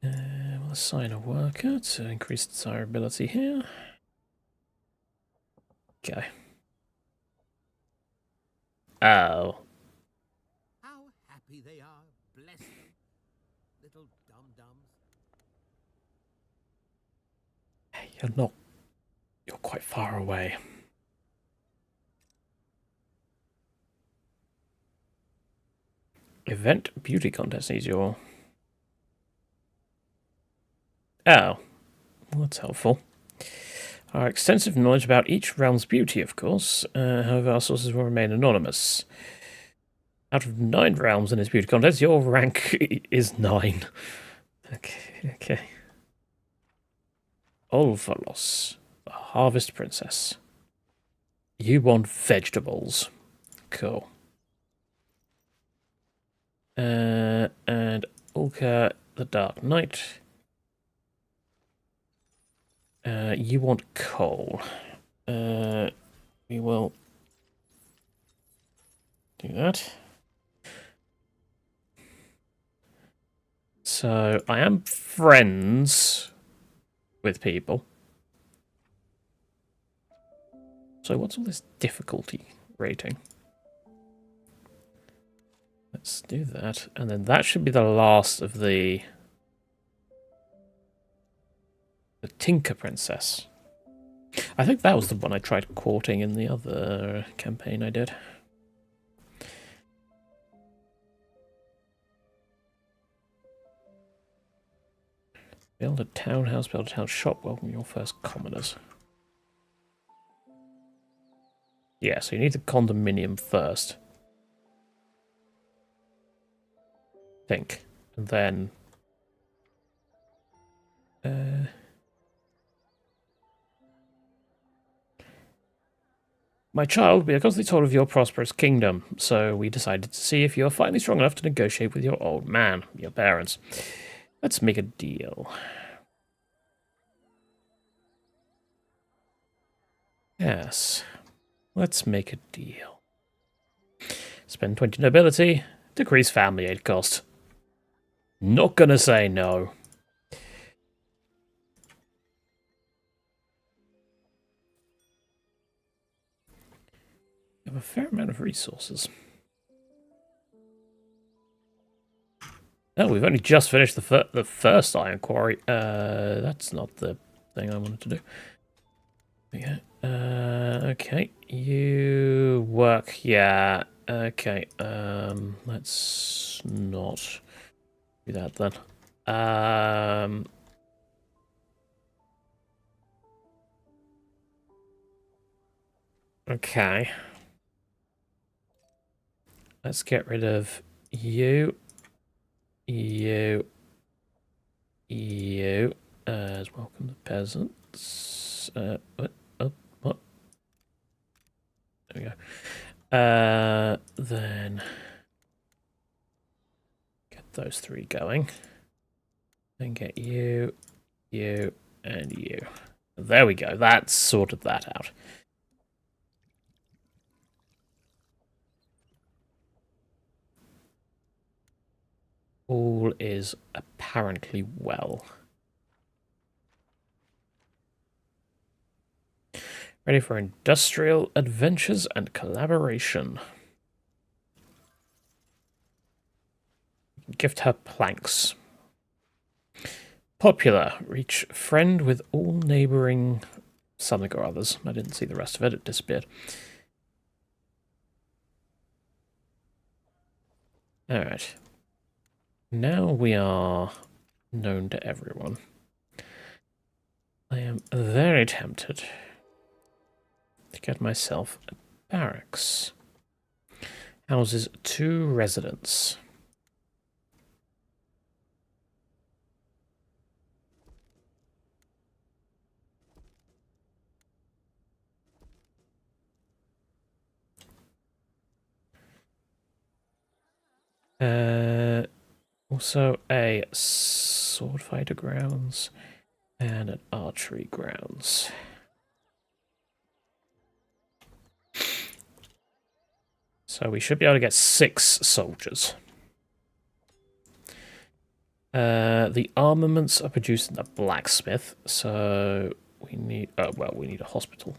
We'll assign a worker to increase desirability here. Okay. Oh. How happy they are, bless them. Little dum-dums. You're quite far away. Event beauty contest needs your... Oh. Well, that's helpful. Our extensive knowledge about each realm's beauty, of course. However, our sources will remain anonymous. Out of 9 realms in this beauty contest, your rank is 9. Okay. Olvalos, the Harvest Princess. You want vegetables. Cool. And Ulka, the Dark Knight. You want coal. We will do that. So, I am friends with people. So, what's all this difficulty rating? Let's do that. And then that should be the last of the Tinker Princess. I think that was the one I tried courting in the other campaign I did. Build a townhouse, build a town shop, welcome your first commoners. Yeah, so you need the condominium first. Think. And then... My child, we are constantly told of your prosperous kingdom, so we decided to see if you are finally strong enough to negotiate with your old man, your parents. Let's make a deal. Yes, let's make a deal. Spend 20 nobility, decrease family aid cost. Not gonna say no. We have a fair amount of resources. Oh, we've only just finished the first iron quarry. That's not the thing I wanted to do. Yeah. Okay. You work. Yeah. Okay. Let's not do that then. Okay. Let's get rid of you, you, you. As welcome the peasants. What? Oh, what? There we go. Then get those three going. Then get you, you, and you. There we go. That's sorted that out. All is apparently well. Ready for industrial adventures and collaboration. Gift her planks. Popular. Reach friend with all neighbouring something or others. I didn't see the rest of it. It disappeared. Alright. Now we are known to everyone. I am very tempted to get myself a barracks. Houses 2 residents. Also a sword fighter grounds and an archery grounds. So we should be able to get 6 soldiers. The armaments are produced in the blacksmith, so we need. Oh well, we need a hospital.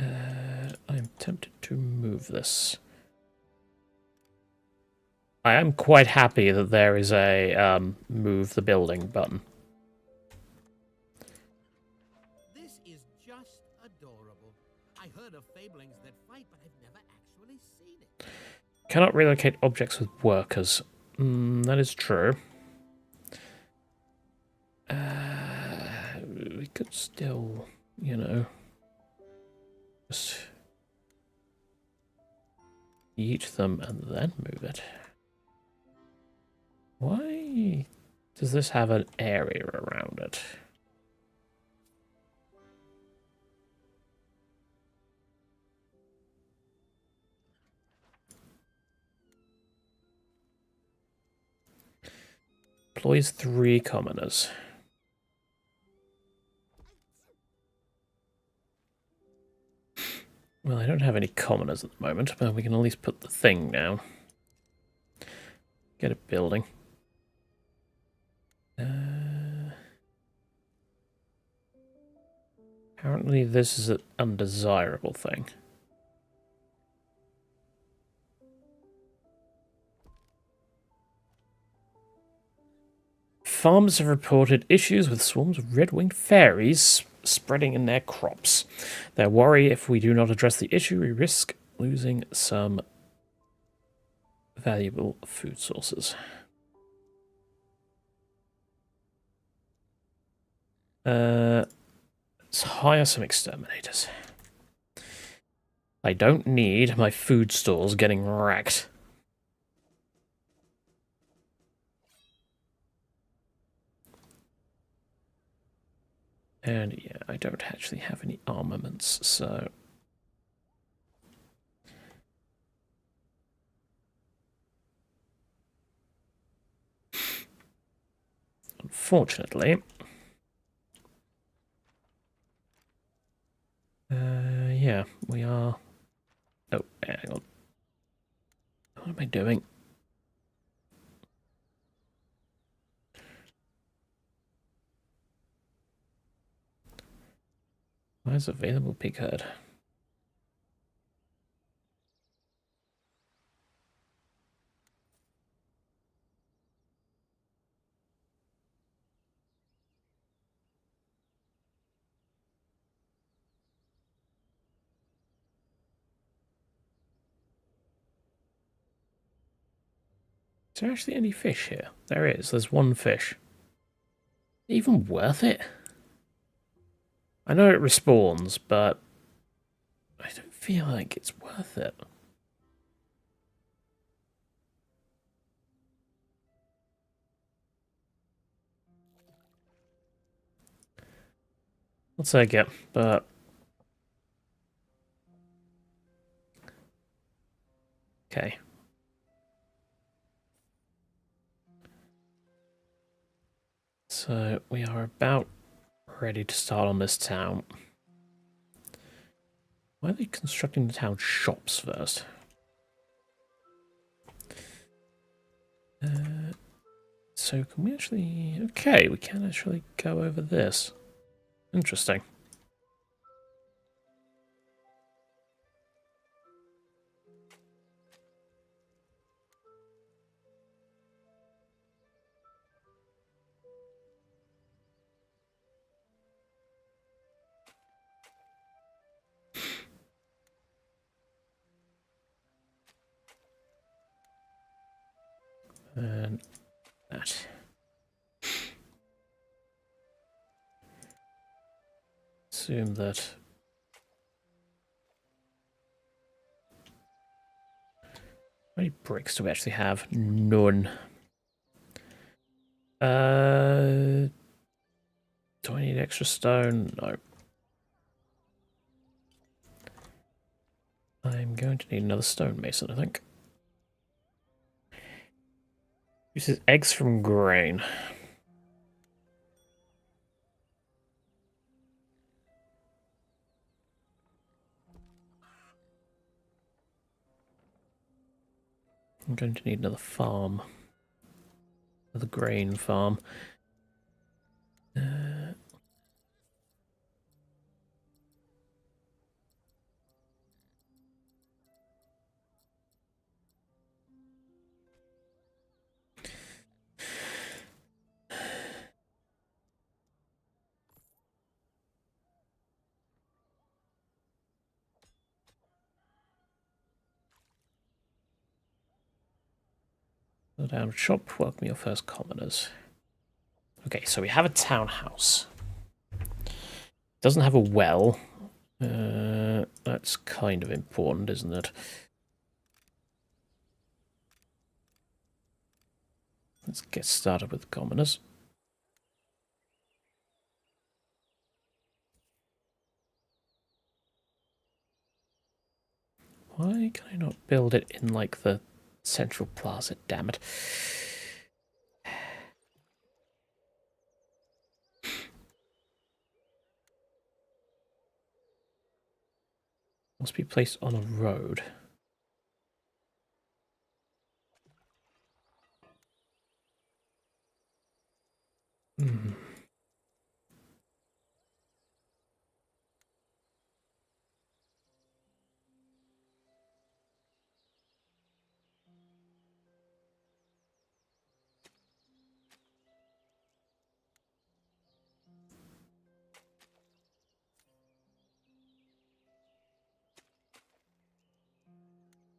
I'm tempted to move this. I am quite happy that there is a move the building button. This is just adorable. I heard of fablings that fight, but I've never actually seen it. Cannot relocate objects with workers. That is true. We could still, you know, just eat them and then move it. Why does this have an area around it? Employs 3 commoners. Well, I don't have any commoners at the moment, but we can at least put the thing down. Get a building. Apparently this is an undesirable thing. Farmers have reported issues with swarms of red-winged fairies spreading in their crops. They worry if we do not address the issue, we risk losing some valuable food sources. Let's hire some exterminators. I don't need my food stores getting wrecked. And yeah, I don't actually have any armaments, so... Unfortunately... yeah, we are... Oh, hang on. What am I doing? Why is available pig herd? Is there actually any fish here? There is. There's one fish. Even worth it? I know it respawns, but I don't feel like it's worth it. I'll take it, but... Okay. So, we are about ready to start on this town. Why are they constructing the town shops first? So can we actually... Okay, we can actually go over this. Interesting. And that. Assume that... How many bricks do we actually have? None. Do I need extra stone? No. I'm going to need another stonemason, I think. This is eggs from grain. I'm going to need another farm. Another grain farm. Go down shop, welcome your first commoners. Okay, so we have a townhouse. Doesn't have a well. That's kind of important, isn't it? Let's get started with the commoners. Why can I not build it in, like, the central plaza? Damn it. Must be placed on a road. Hmm.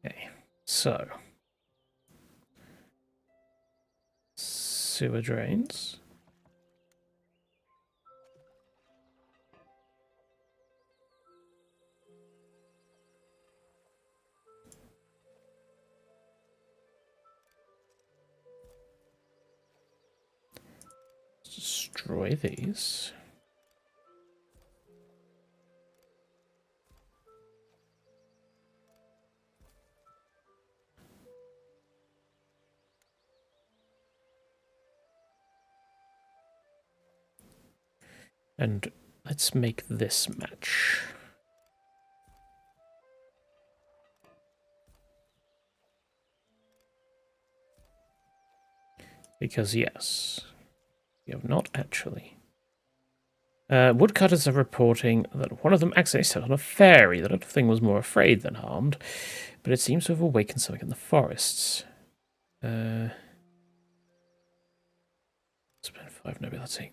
Okay, so sewer drains. Destroy these. And let's make this match. Because yes, you have not actually. Woodcutters are reporting that one of them accidentally stepped on a fairy. The little thing was more afraid than harmed, but it seems to have awakened something in the forests. Spend 5 nobility.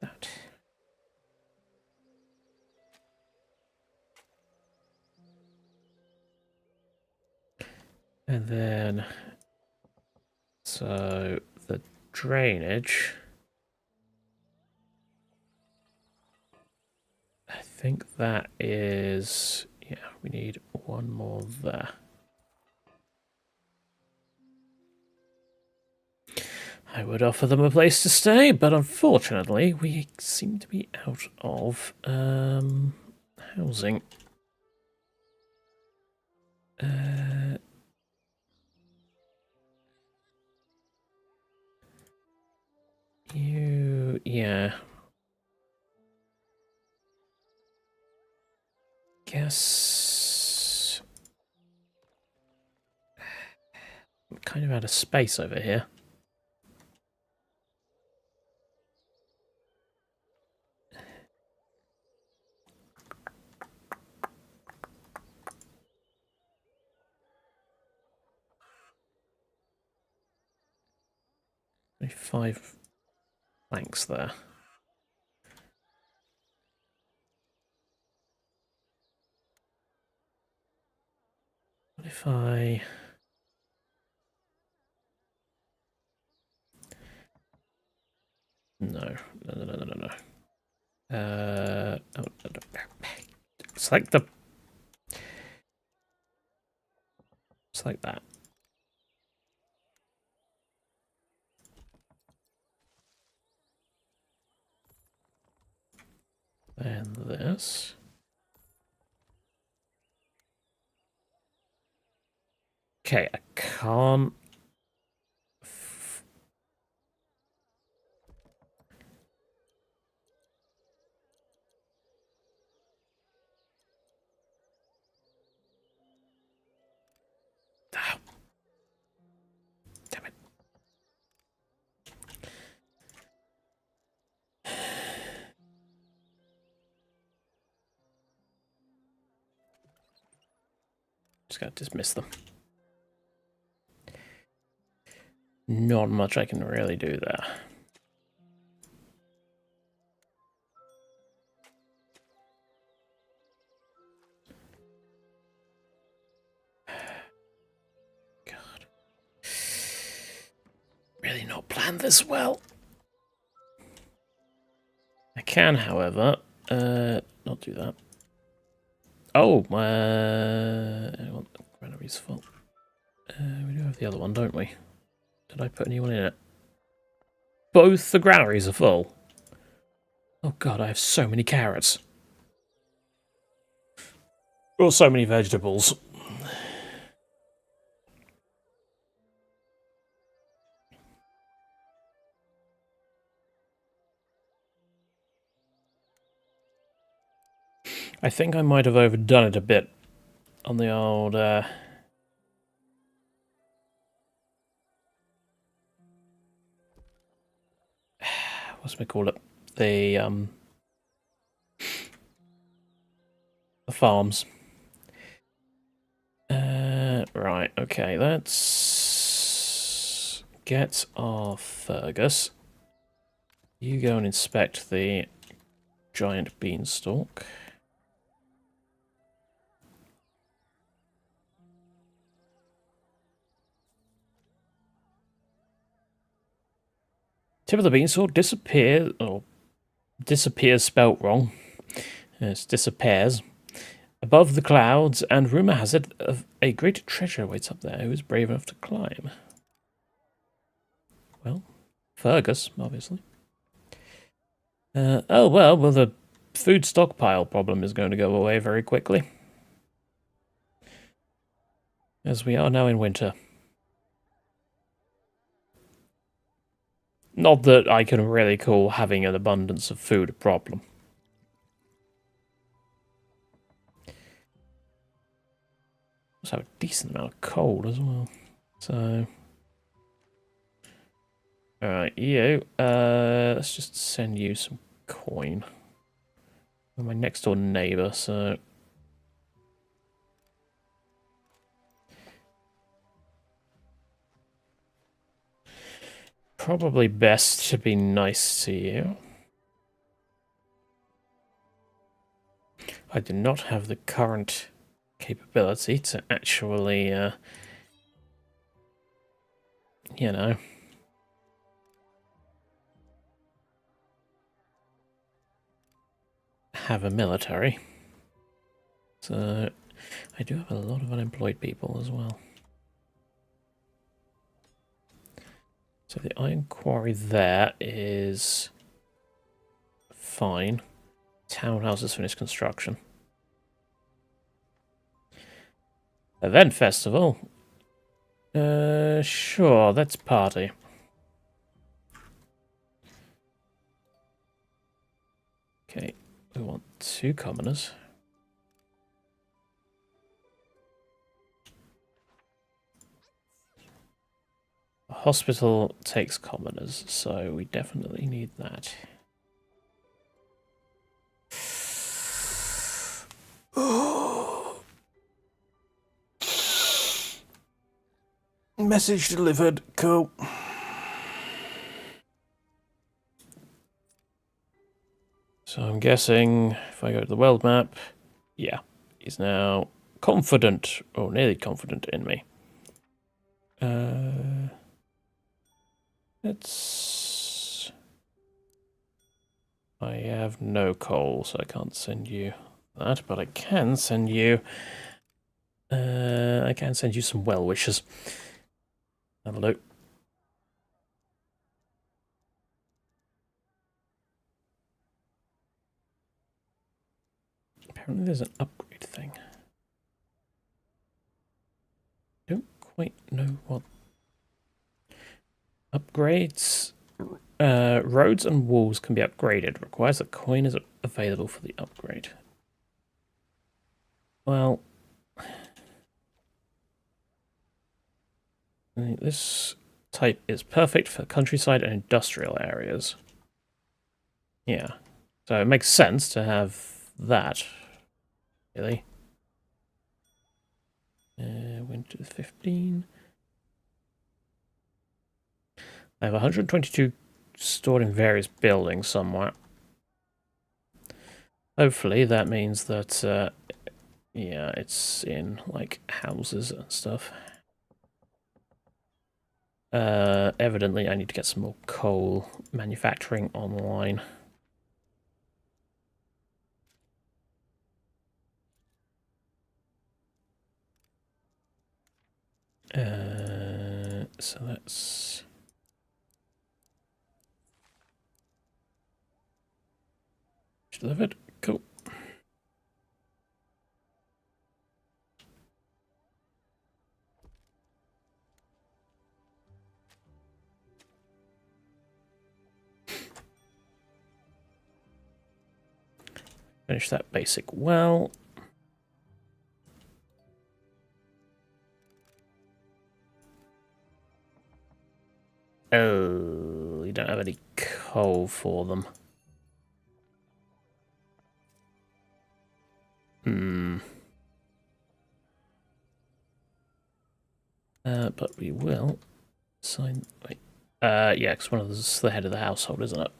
That. And then, so the drainage, I think that is, yeah, we need one more there. I would offer them a place to stay, but unfortunately, we seem to be out of housing. Yeah. Guess I'm kind of out of space over here. Only 5 planks there. What if I... No. It's like the... It's like that. And this. Okay, I can't... Ah, damn it. Just gotta dismiss them. Not much I can really do there. God. Really not planned this well. I can, however, not do that. Oh, I want the granaries full. We do have the other one, don't we? Did I put anyone in it? Both the granaries are full. Oh god, I have so many carrots. Or so many vegetables. I think I might have overdone it a bit on the old, what's we call it? The farms. Right, okay, let's get our Fergus. You go and inspect the giant beanstalk. Tip of the beanstalk disappears, or disappears spelt wrong. It disappears above the clouds, and rumour has it a great treasure waits up there. Who is brave enough to climb? Well, Fergus, obviously. Oh well, the food stockpile problem is going to go away very quickly, as we are now in winter. Not that I can really call having an abundance of food a problem. Also have a decent amount of coal as well. So, alright, you, let's just send you some coin. You're my next door neighbour, so... Probably best to be nice to you. I do not have the current capability to actually you know. Have a military. So I do have a lot of unemployed people as well. So the iron quarry there is fine. Townhouse has finished construction. Event festival. Sure, let's party. Okay, we want 2 commoners. The hospital takes commoners, so we definitely need that. Message delivered. Cool. So I'm guessing if I go to the world map, yeah, he's now confident, or nearly confident in me. I have no coal, so I can't send you that, but I can send you. I can send you some well wishes. Have a look. Apparently, there's an upgrade thing. Don't quite know what upgrades. Roads and walls can be upgraded. Requires a coin is available for the upgrade. Well, this type is perfect for countryside and industrial areas. Yeah, so it makes sense to have that. Really. Went to 15. I have 122 stored in various buildings somewhere. Hopefully that means that, yeah, it's in, like, houses and stuff. Evidently I need to get some more coal manufacturing online. So that's... delivered. Cool. Finish that basic well. Oh, you don't have any coal for them. But we will sign... Wait. Yeah, because one of them is the head of the household, isn't it?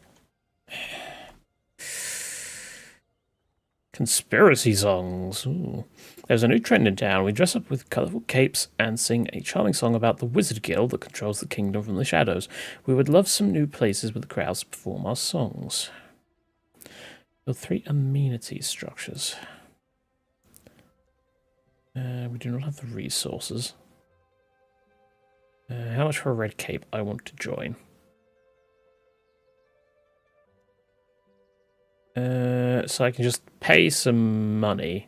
Conspiracy songs. Ooh. There's a new trend in town. We dress up with colourful capes and sing a charming song about the Wizard Guild that controls the kingdom from the shadows. We would love some new places with the crowds to perform our songs. Build 3 amenity structures. We do not have the resources. How much for a red cape? I want to join. So I can just pay some money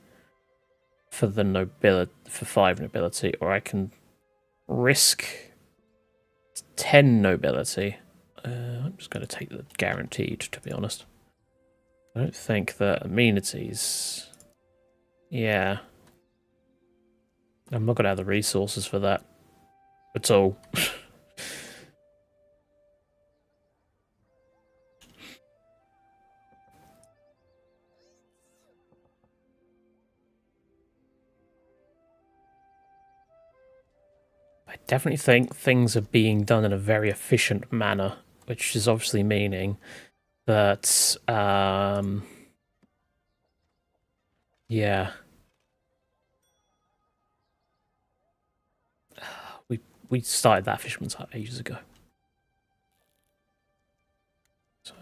for the nobility, for 5 nobility, or I can risk 10 nobility. I'm just going to take the guaranteed, to be honest. I don't think that amenities... Yeah. I'm not going to have the resources for that at all. I definitely think things are being done in a very efficient manner, which is obviously meaning that, yeah. we started that fisherman's hut ages ago. So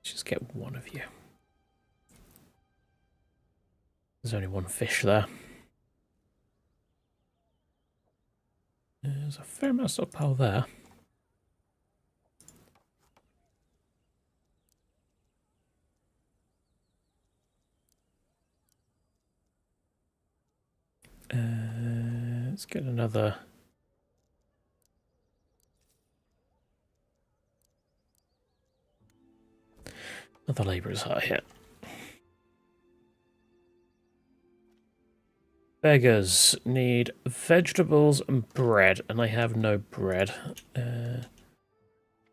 just get one of you. There's only one fish there. There's a fair amount of stockpile there. Let's get another labourer's hut here. Beggars need vegetables and bread, and I have no bread.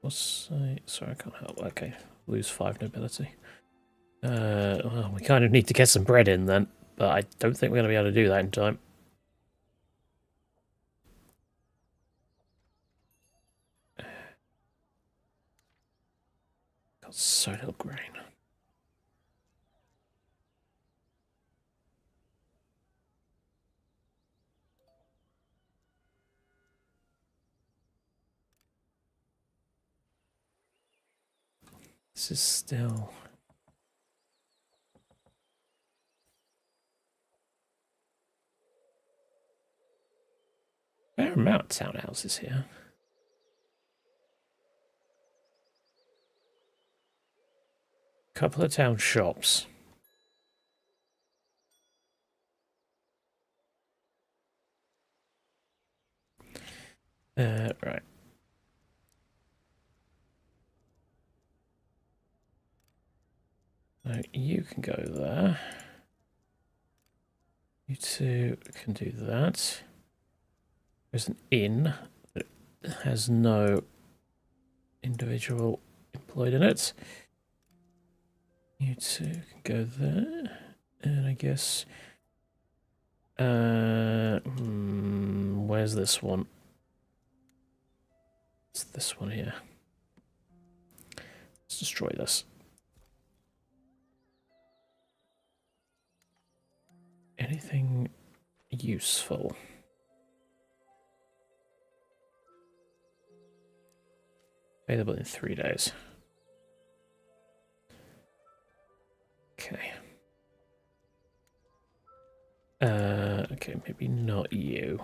Sorry, I can't help. Okay, lose 5 nobility. Well, we kind of need to get some bread in then, but I don't think we're going to be able to do that in time. Got so little grain. This is still... fair amount of townhouses here. Couple of town shops. Right. So you can go there. You two can do that. There's an inn that has no individual employed in it. You two can go there. And I guess... where's this one? It's this one here. Let's destroy this. Anything useful? Available in 3 days. Okay. Okay, maybe not you.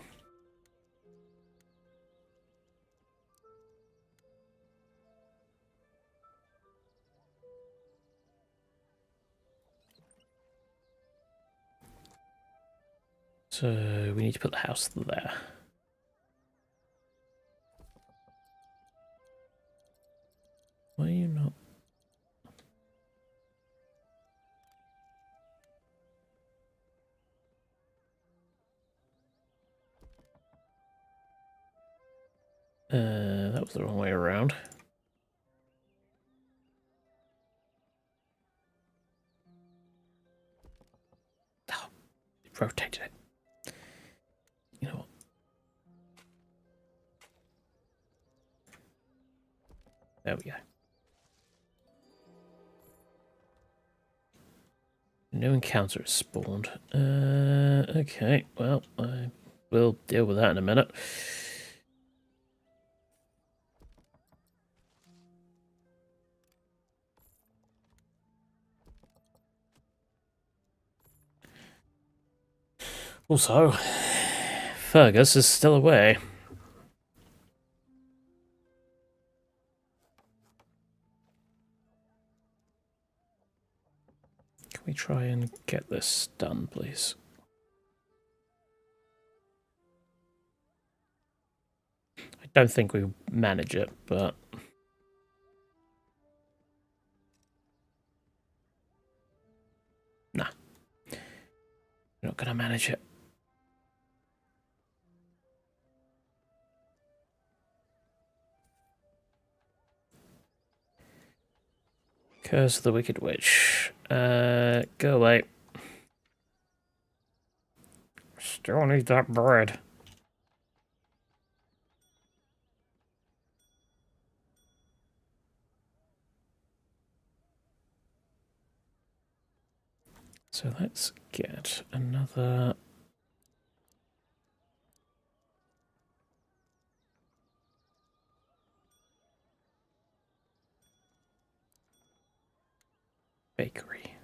So we need to put the house there. Why are you not? That was the wrong way around. Oh, it rotated it. You know what? There we go. No encounter is spawned. Okay, well, I will deal with that in a minute. Also, Fergus is still away. Can we try and get this done, please? I don't think we manage it, but... nah. We're not going to manage it. Curse of the Wicked Witch. Go away. Still need that bread. So let's get another Bakery.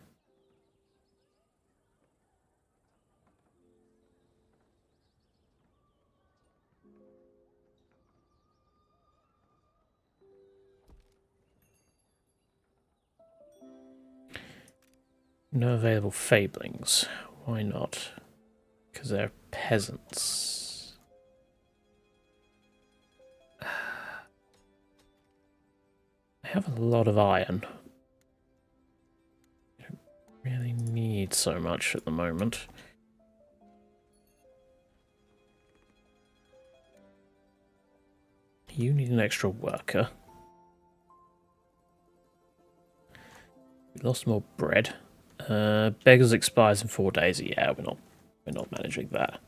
No available fablings. Why not? Because they're peasants. I have a lot of iron. I don't really need so much at the moment. You need an extra worker. We lost more bread. Beggars expires in 4 days. Yeah, we're not managing that.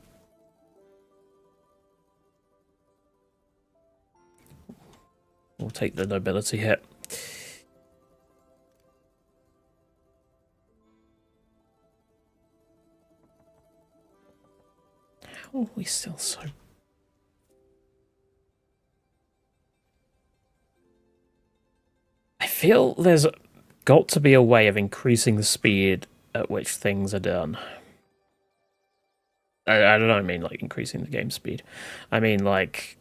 We'll take the nobility hit. How are we still so... I feel there's got to be a way of increasing the speed at which things are done. I don't mean like increasing the game speed. I mean like...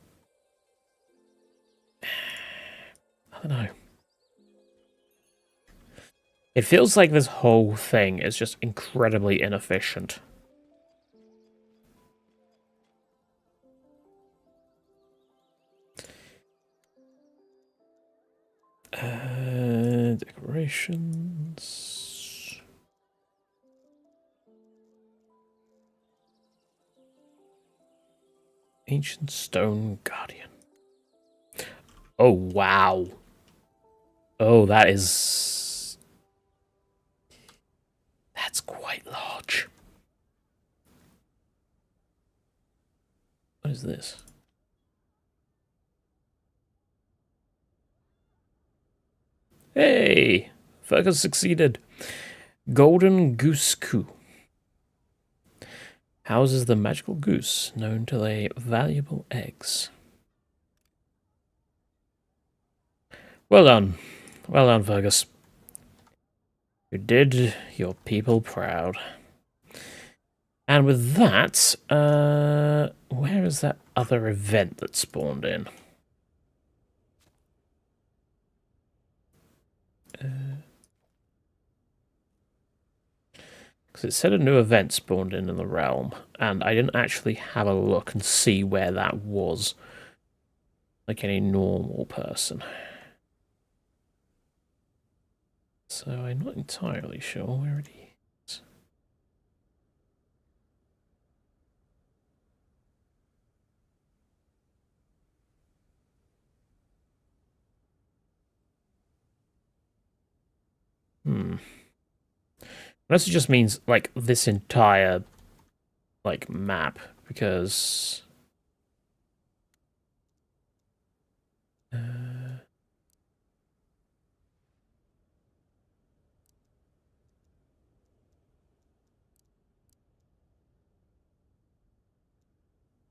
I don't know. It feels like this whole thing is just incredibly inefficient. Decorations. Ancient Stone Guardian. Oh, wow. Oh, that is... That's quite large. What is this? Hey! Fergus succeeded. Golden Goose Coup. Houses the magical goose, known to lay valuable eggs. Well done. Well done, Fergus. You did your people proud. And with that, where is that other event that spawned in? Because it said a new event spawned in the realm, and I didn't actually have a look and see where that was, like any normal person. So I'm not entirely sure where it is. Unless it just means, like, this entire, like, map, because...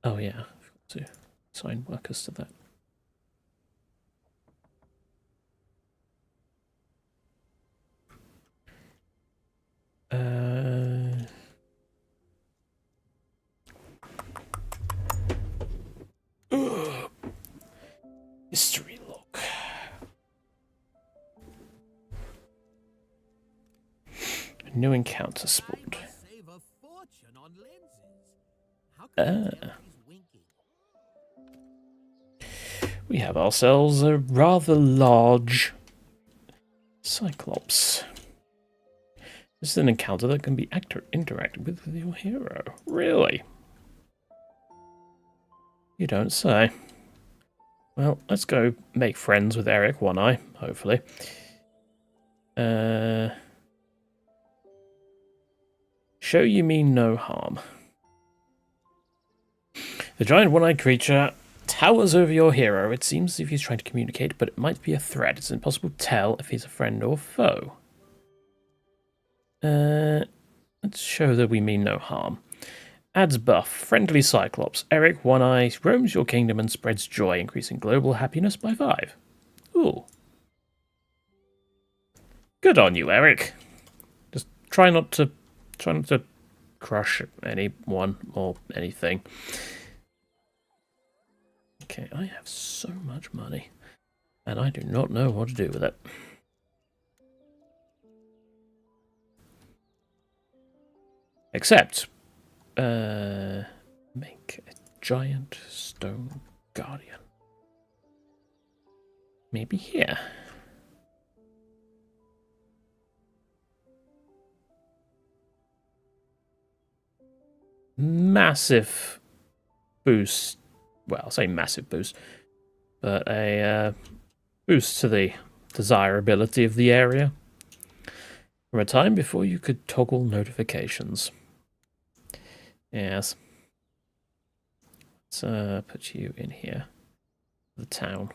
Oh, yeah, I've got to assign workers to that. History log. A new encounter spawned. We have ourselves a rather large Cyclops. This is an encounter that can be interacted with your hero. Really? You don't say. Well, let's go make friends with Eric One-Eye, hopefully. Show you mean no harm. The giant one-eyed creature towers over your hero. It seems as if he's trying to communicate, but it might be a threat. It's impossible to tell if he's a friend or foe. Let's show that we mean no harm. Adds buff. Friendly Cyclops. Eric One-Eye roams your kingdom and spreads joy, increasing global happiness by 5. Ooh. Good on you, Eric. try not to crush anyone or anything. Okay, I have so much money, and I do not know what to do with it. Except, make a giant stone guardian. Maybe here. Massive boost. Well, I'll say massive boost, but a boost to the desirability of the area. From a time before you could toggle notifications. Yes. Let's put you in here. The town.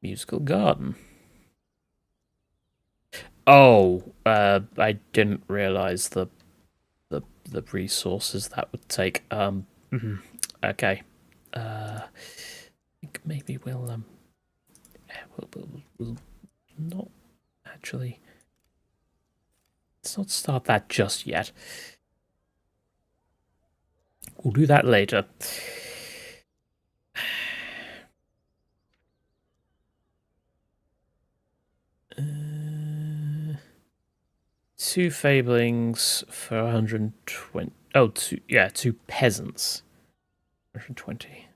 Musical garden. Oh, I didn't realize the resources that would take. Okay. I think maybe we'll not actually. Let's not start that just yet. We'll do that later. Two fablings for 120. Oh, two peasants. 120.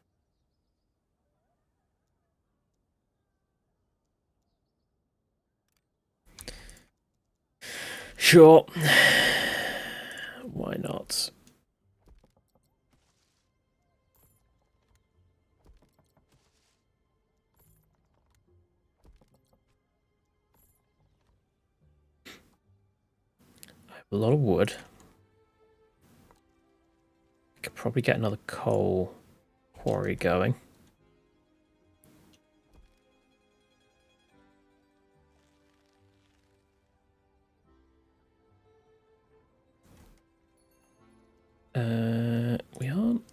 Sure. Why not? I have a lot of wood. I could probably get another coal quarry going. We aren't.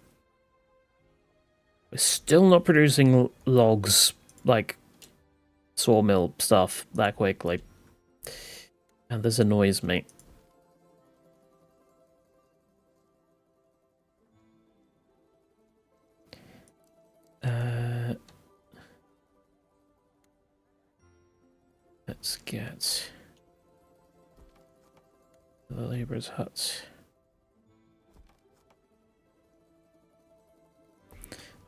We're still not producing logs, like sawmill stuff, that quickly. And this annoys me. Let's get the laborer's huts.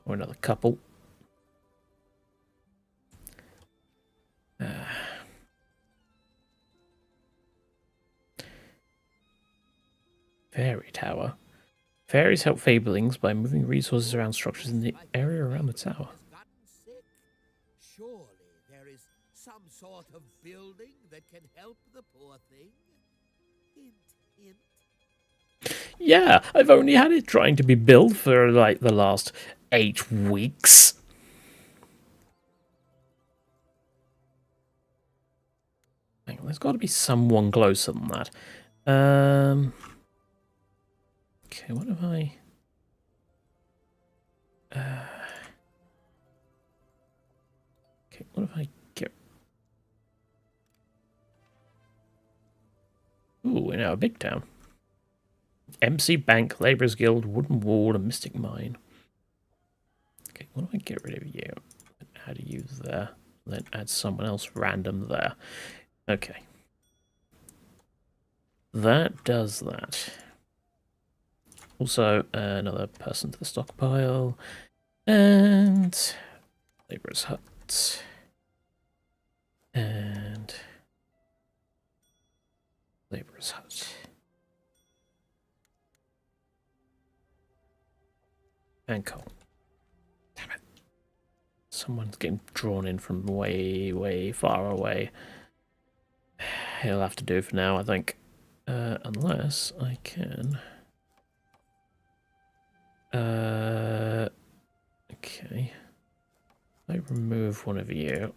Or another couple. Fairy tower. Fairies help fablings by moving resources around structures in the area around the tower. Surely there is some sort of building that can help the poor thing. Hint, hint. Yeah, I've only had it trying to be built for like the last 8 weeks. Hang on, there's got to be someone closer than that. Okay, what have I? Okay, what if I get? Ooh, we're now a big town. MC Bank, Labourers Guild, Wooden Wall, and Mystic Mine. Okay, what do I get rid of you? Add you there. Then add someone else random there. Okay. That does that. Also, another person to the stockpile. And Labourer's Hut. And Labourer's Hut. And coal. Damn it. Someone's getting drawn in from way, way far away. He'll have to do for now, I think. Unless I can... okay. I remove one of you.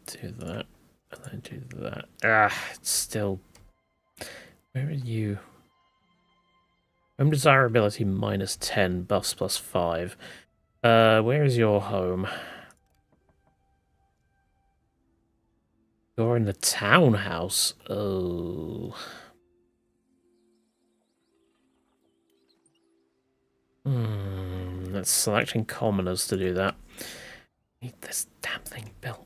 Do that. And then do that. It's still... Where are you? Home desirability -10, buffs +5. Where is your home? You're in the townhouse. Oh. That's selecting commoners to do that. Need this damn thing built.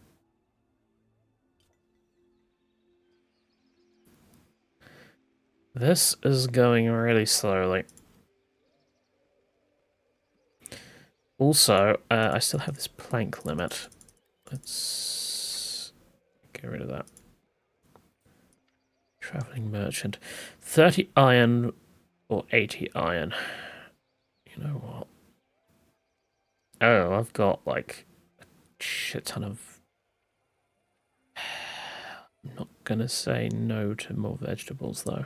This is going really slowly. Also, I still have this plank limit. Let's get rid of that. Traveling merchant. 30 iron or 80 iron. You know what? Oh, I've got like a shit ton of... I'm not gonna say no to more vegetables though.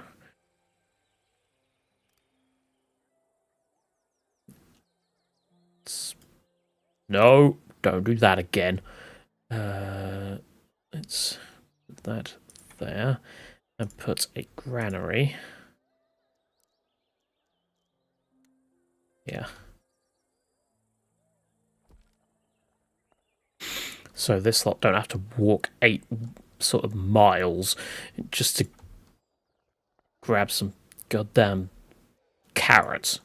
No, don't do that again. Let's put that there and put a granary. Yeah. So this lot don't have to walk 8 sort of miles just to grab some goddamn carrots.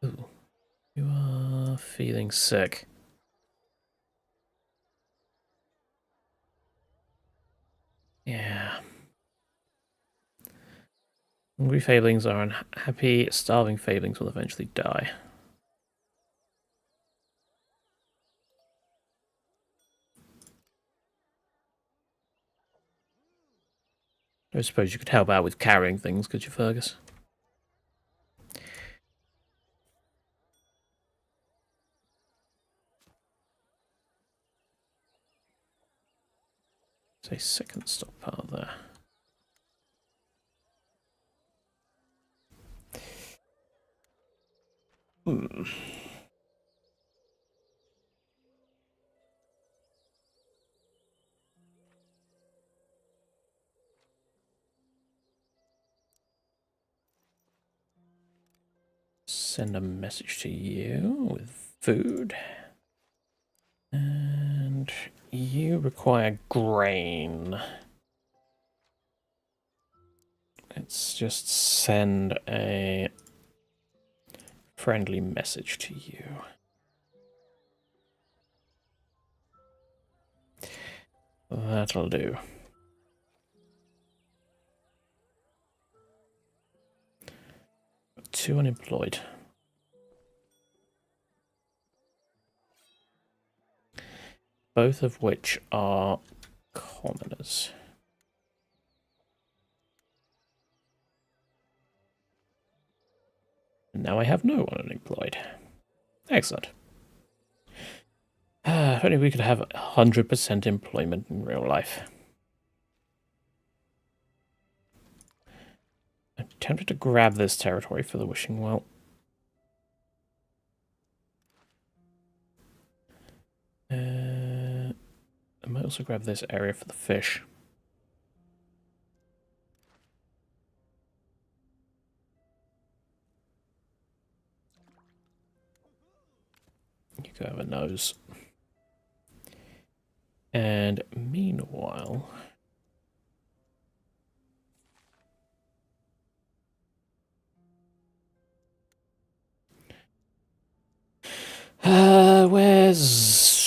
Ooh, you are feeling sick. Yeah. Hungry fablings are unhappy. Starving fablings will eventually die. I suppose you could help out with carrying things, could you, Fergus? It's a second stockpile there. Send a message to you with food. And you require grain. Let's just send a friendly message to you. That'll do. Two unemployed. Both of which are commoners. And now I have no one unemployed. Excellent. If only we could have 100% employment in real life. I'm tempted to grab this territory for the wishing well. I might also grab this area for the fish. You go have a nose. And meanwhile... where's...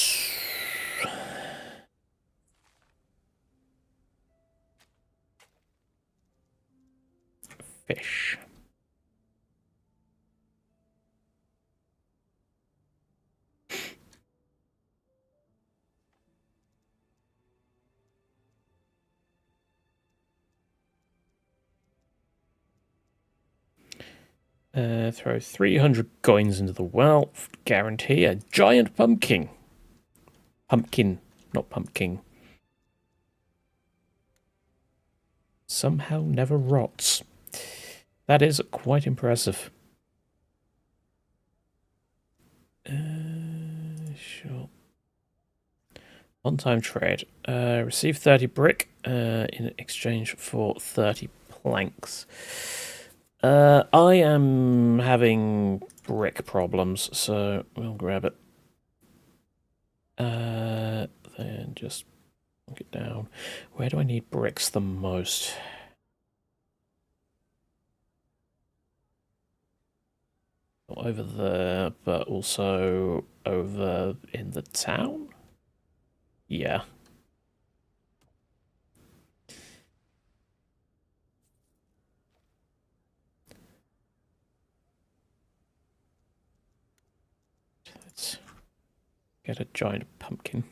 fish? Throw 300 coins into the well. Guarantee a giant pumpkin. Pumpkin, not pumpkin. Somehow never rots. That is quite impressive. Sure. On-time trade. Receive 30 brick in exchange for 30 planks. I am having brick problems, so we'll grab it. Then just knock it down. Where do I need bricks the most? Over there, but also over in the town? Yeah. Let's get a giant pumpkin.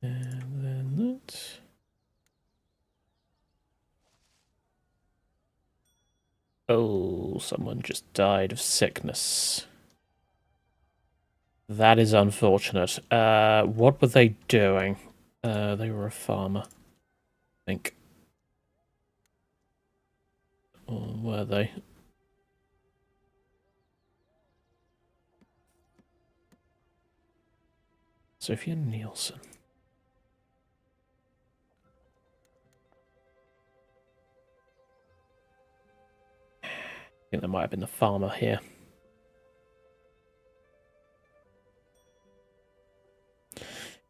And then that. Oh, someone just died of sickness. That is unfortunate. What were they doing? They were a farmer, I think. Or were they? Sophia Nielsen. I think that might have been the farmer here.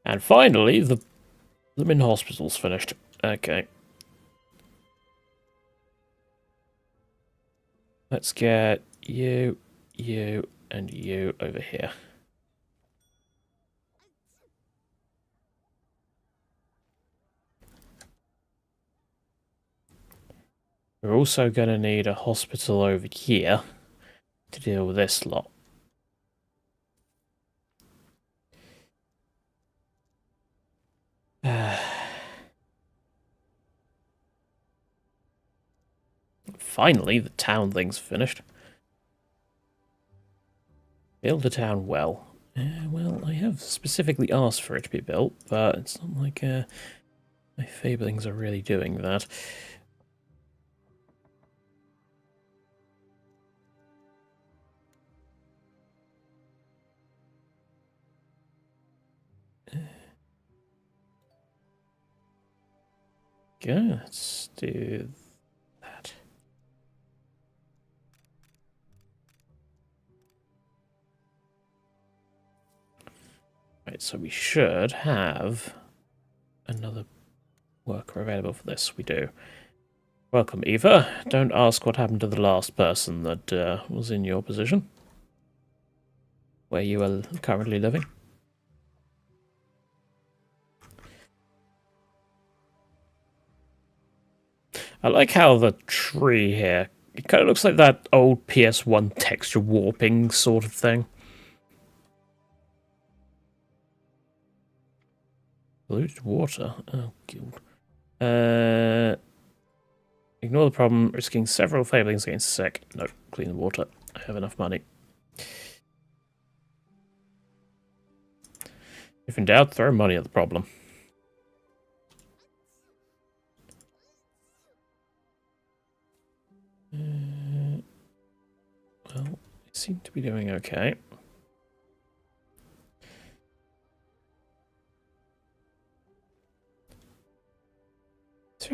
And finally, the Lemon Hospital's finished. Okay. Let's get you, you, and you over here. We're also going to need a hospital over here to deal with this lot. Finally, the town thing's finished. Build a town well. Well, I have specifically asked for it to be built, but it's not like my fablings are really doing that. Okay, let's do that. Right, so we should have another worker available for this. We do. Welcome, Eva. Don't ask what happened to the last person that was in your position, where you are currently living. I like how the tree here, it kind of looks like that old PS1 texture warping sort of thing. Polluted water. Oh, God. Ignore the problem, risking several fablings getting sick. No, clean the water. I have enough money. If in doubt, throw money at the problem. Well, they seem to be doing okay. It's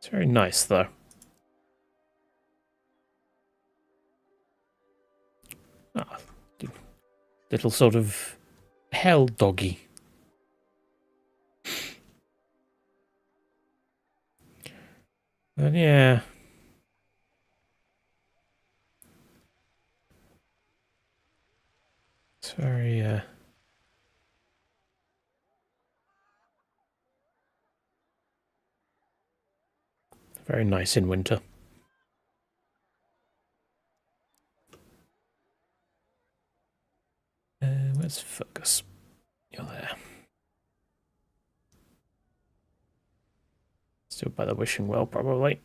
very nice, though. Ah, little sort of hell doggy. But yeah. It's very nice in winter. Where's Focus? You're there. Still by the wishing well, probably.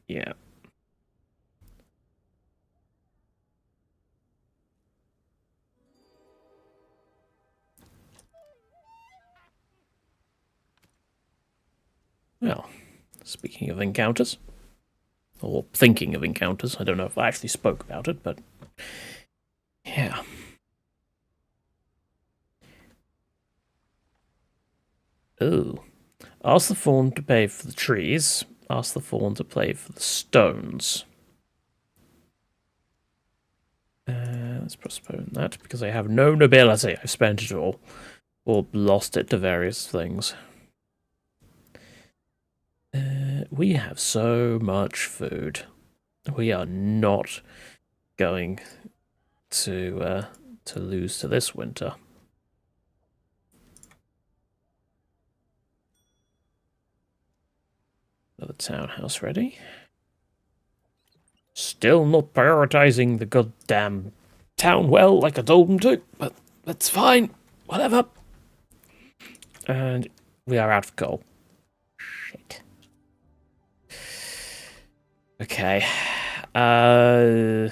Yeah. Well, Speaking of encounters. Or thinking of encounters. I don't know if I actually spoke about it, but... yeah. Ooh. Ask the fawn to pay for the trees. Ask the fawn to pay for the stones. Let's postpone that, because I have no nobility. I've spent it all. Or lost it to various things. We have so much food. We are not going to lose to this winter. Another townhouse ready. Still not prioritizing the goddamn town well like I told them to, but that's fine. Whatever. And we are out of coal. Shit. Okay. I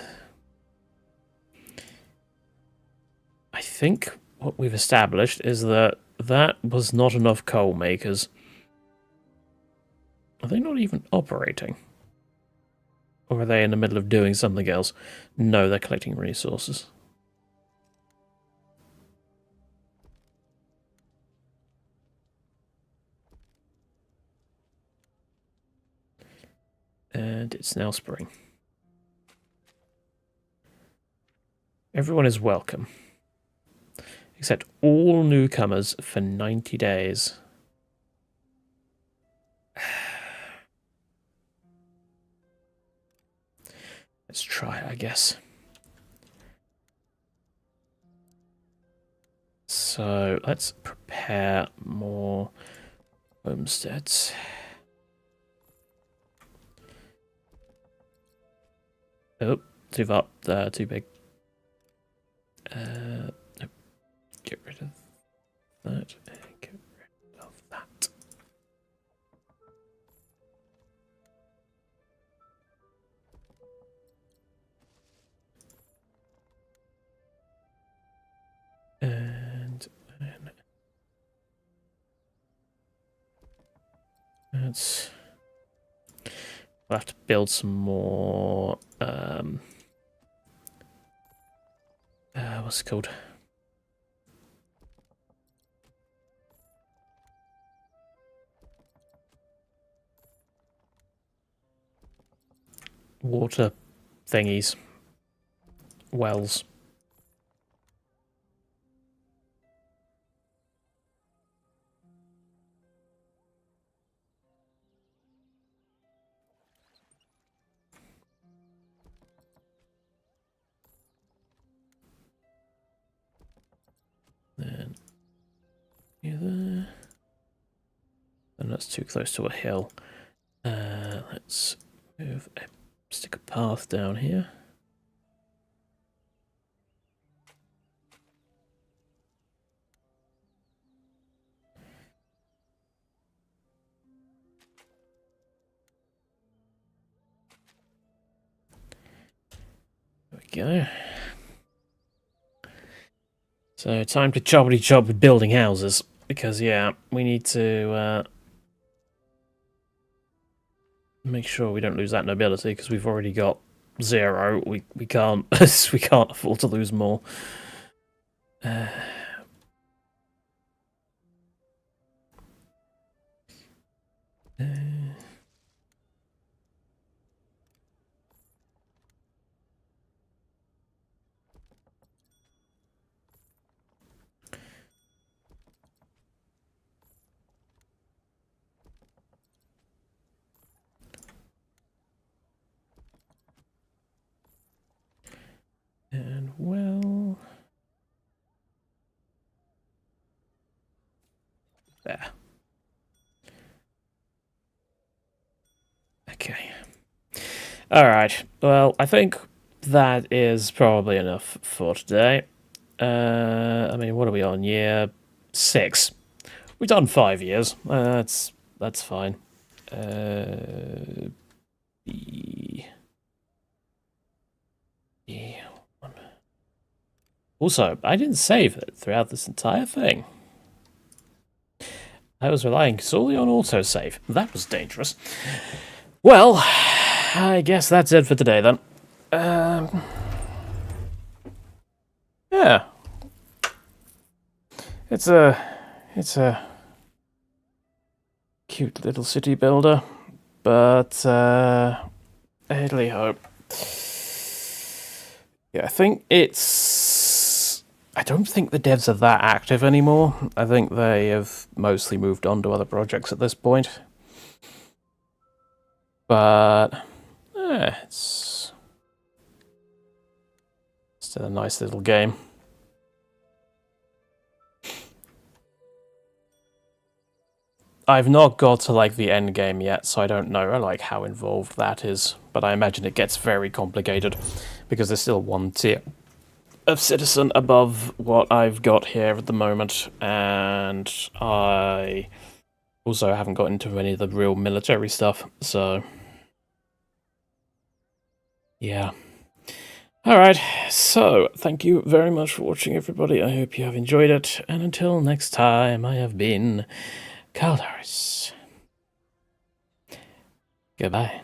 think what we've established is that that was not enough coal makers. Are they not even operating? Or are they in the middle of doing something else? No, they're collecting resources. And it's now spring. Everyone is welcome. Except all newcomers for 90 days. Let's try, I guess. So let's prepare more homesteads. Oh, too far, too big. Nope. Get rid of that and get rid of that. And then let's. We'll have to build some more. What's it called? Water thingies. Wells. Then there. And that's too close to a hill. Let's move stick a path down here. There we go. So time to choppity chop with building houses, because yeah, we need to make sure we don't lose that nobility, because we've already got 0. We can't we can't afford to lose more. And well, there. Okay. All right. Well, I think that is probably enough for today. I mean, what are we on? Year 6. We've done 5 years. That's fine. B. Also, I didn't save it throughout this entire thing. I was relying solely on autosave. That was dangerous. Well, I guess that's it for today then. Yeah. It's a cute little city builder, but Italy hope. Yeah, I think I don't think the devs are that active anymore. I think they have mostly moved on to other projects at this point. But it's still a nice little game. I've not got to like the end game yet, so I don't know like how involved that is. But I imagine it gets very complicated because there's still one tier of citizen above what I've got here at the moment, and I also haven't got into any of the real military stuff, so yeah. Alright, so thank you very much for watching, everybody. I hope you have enjoyed it, and until next time, I have been Caldaris. Goodbye.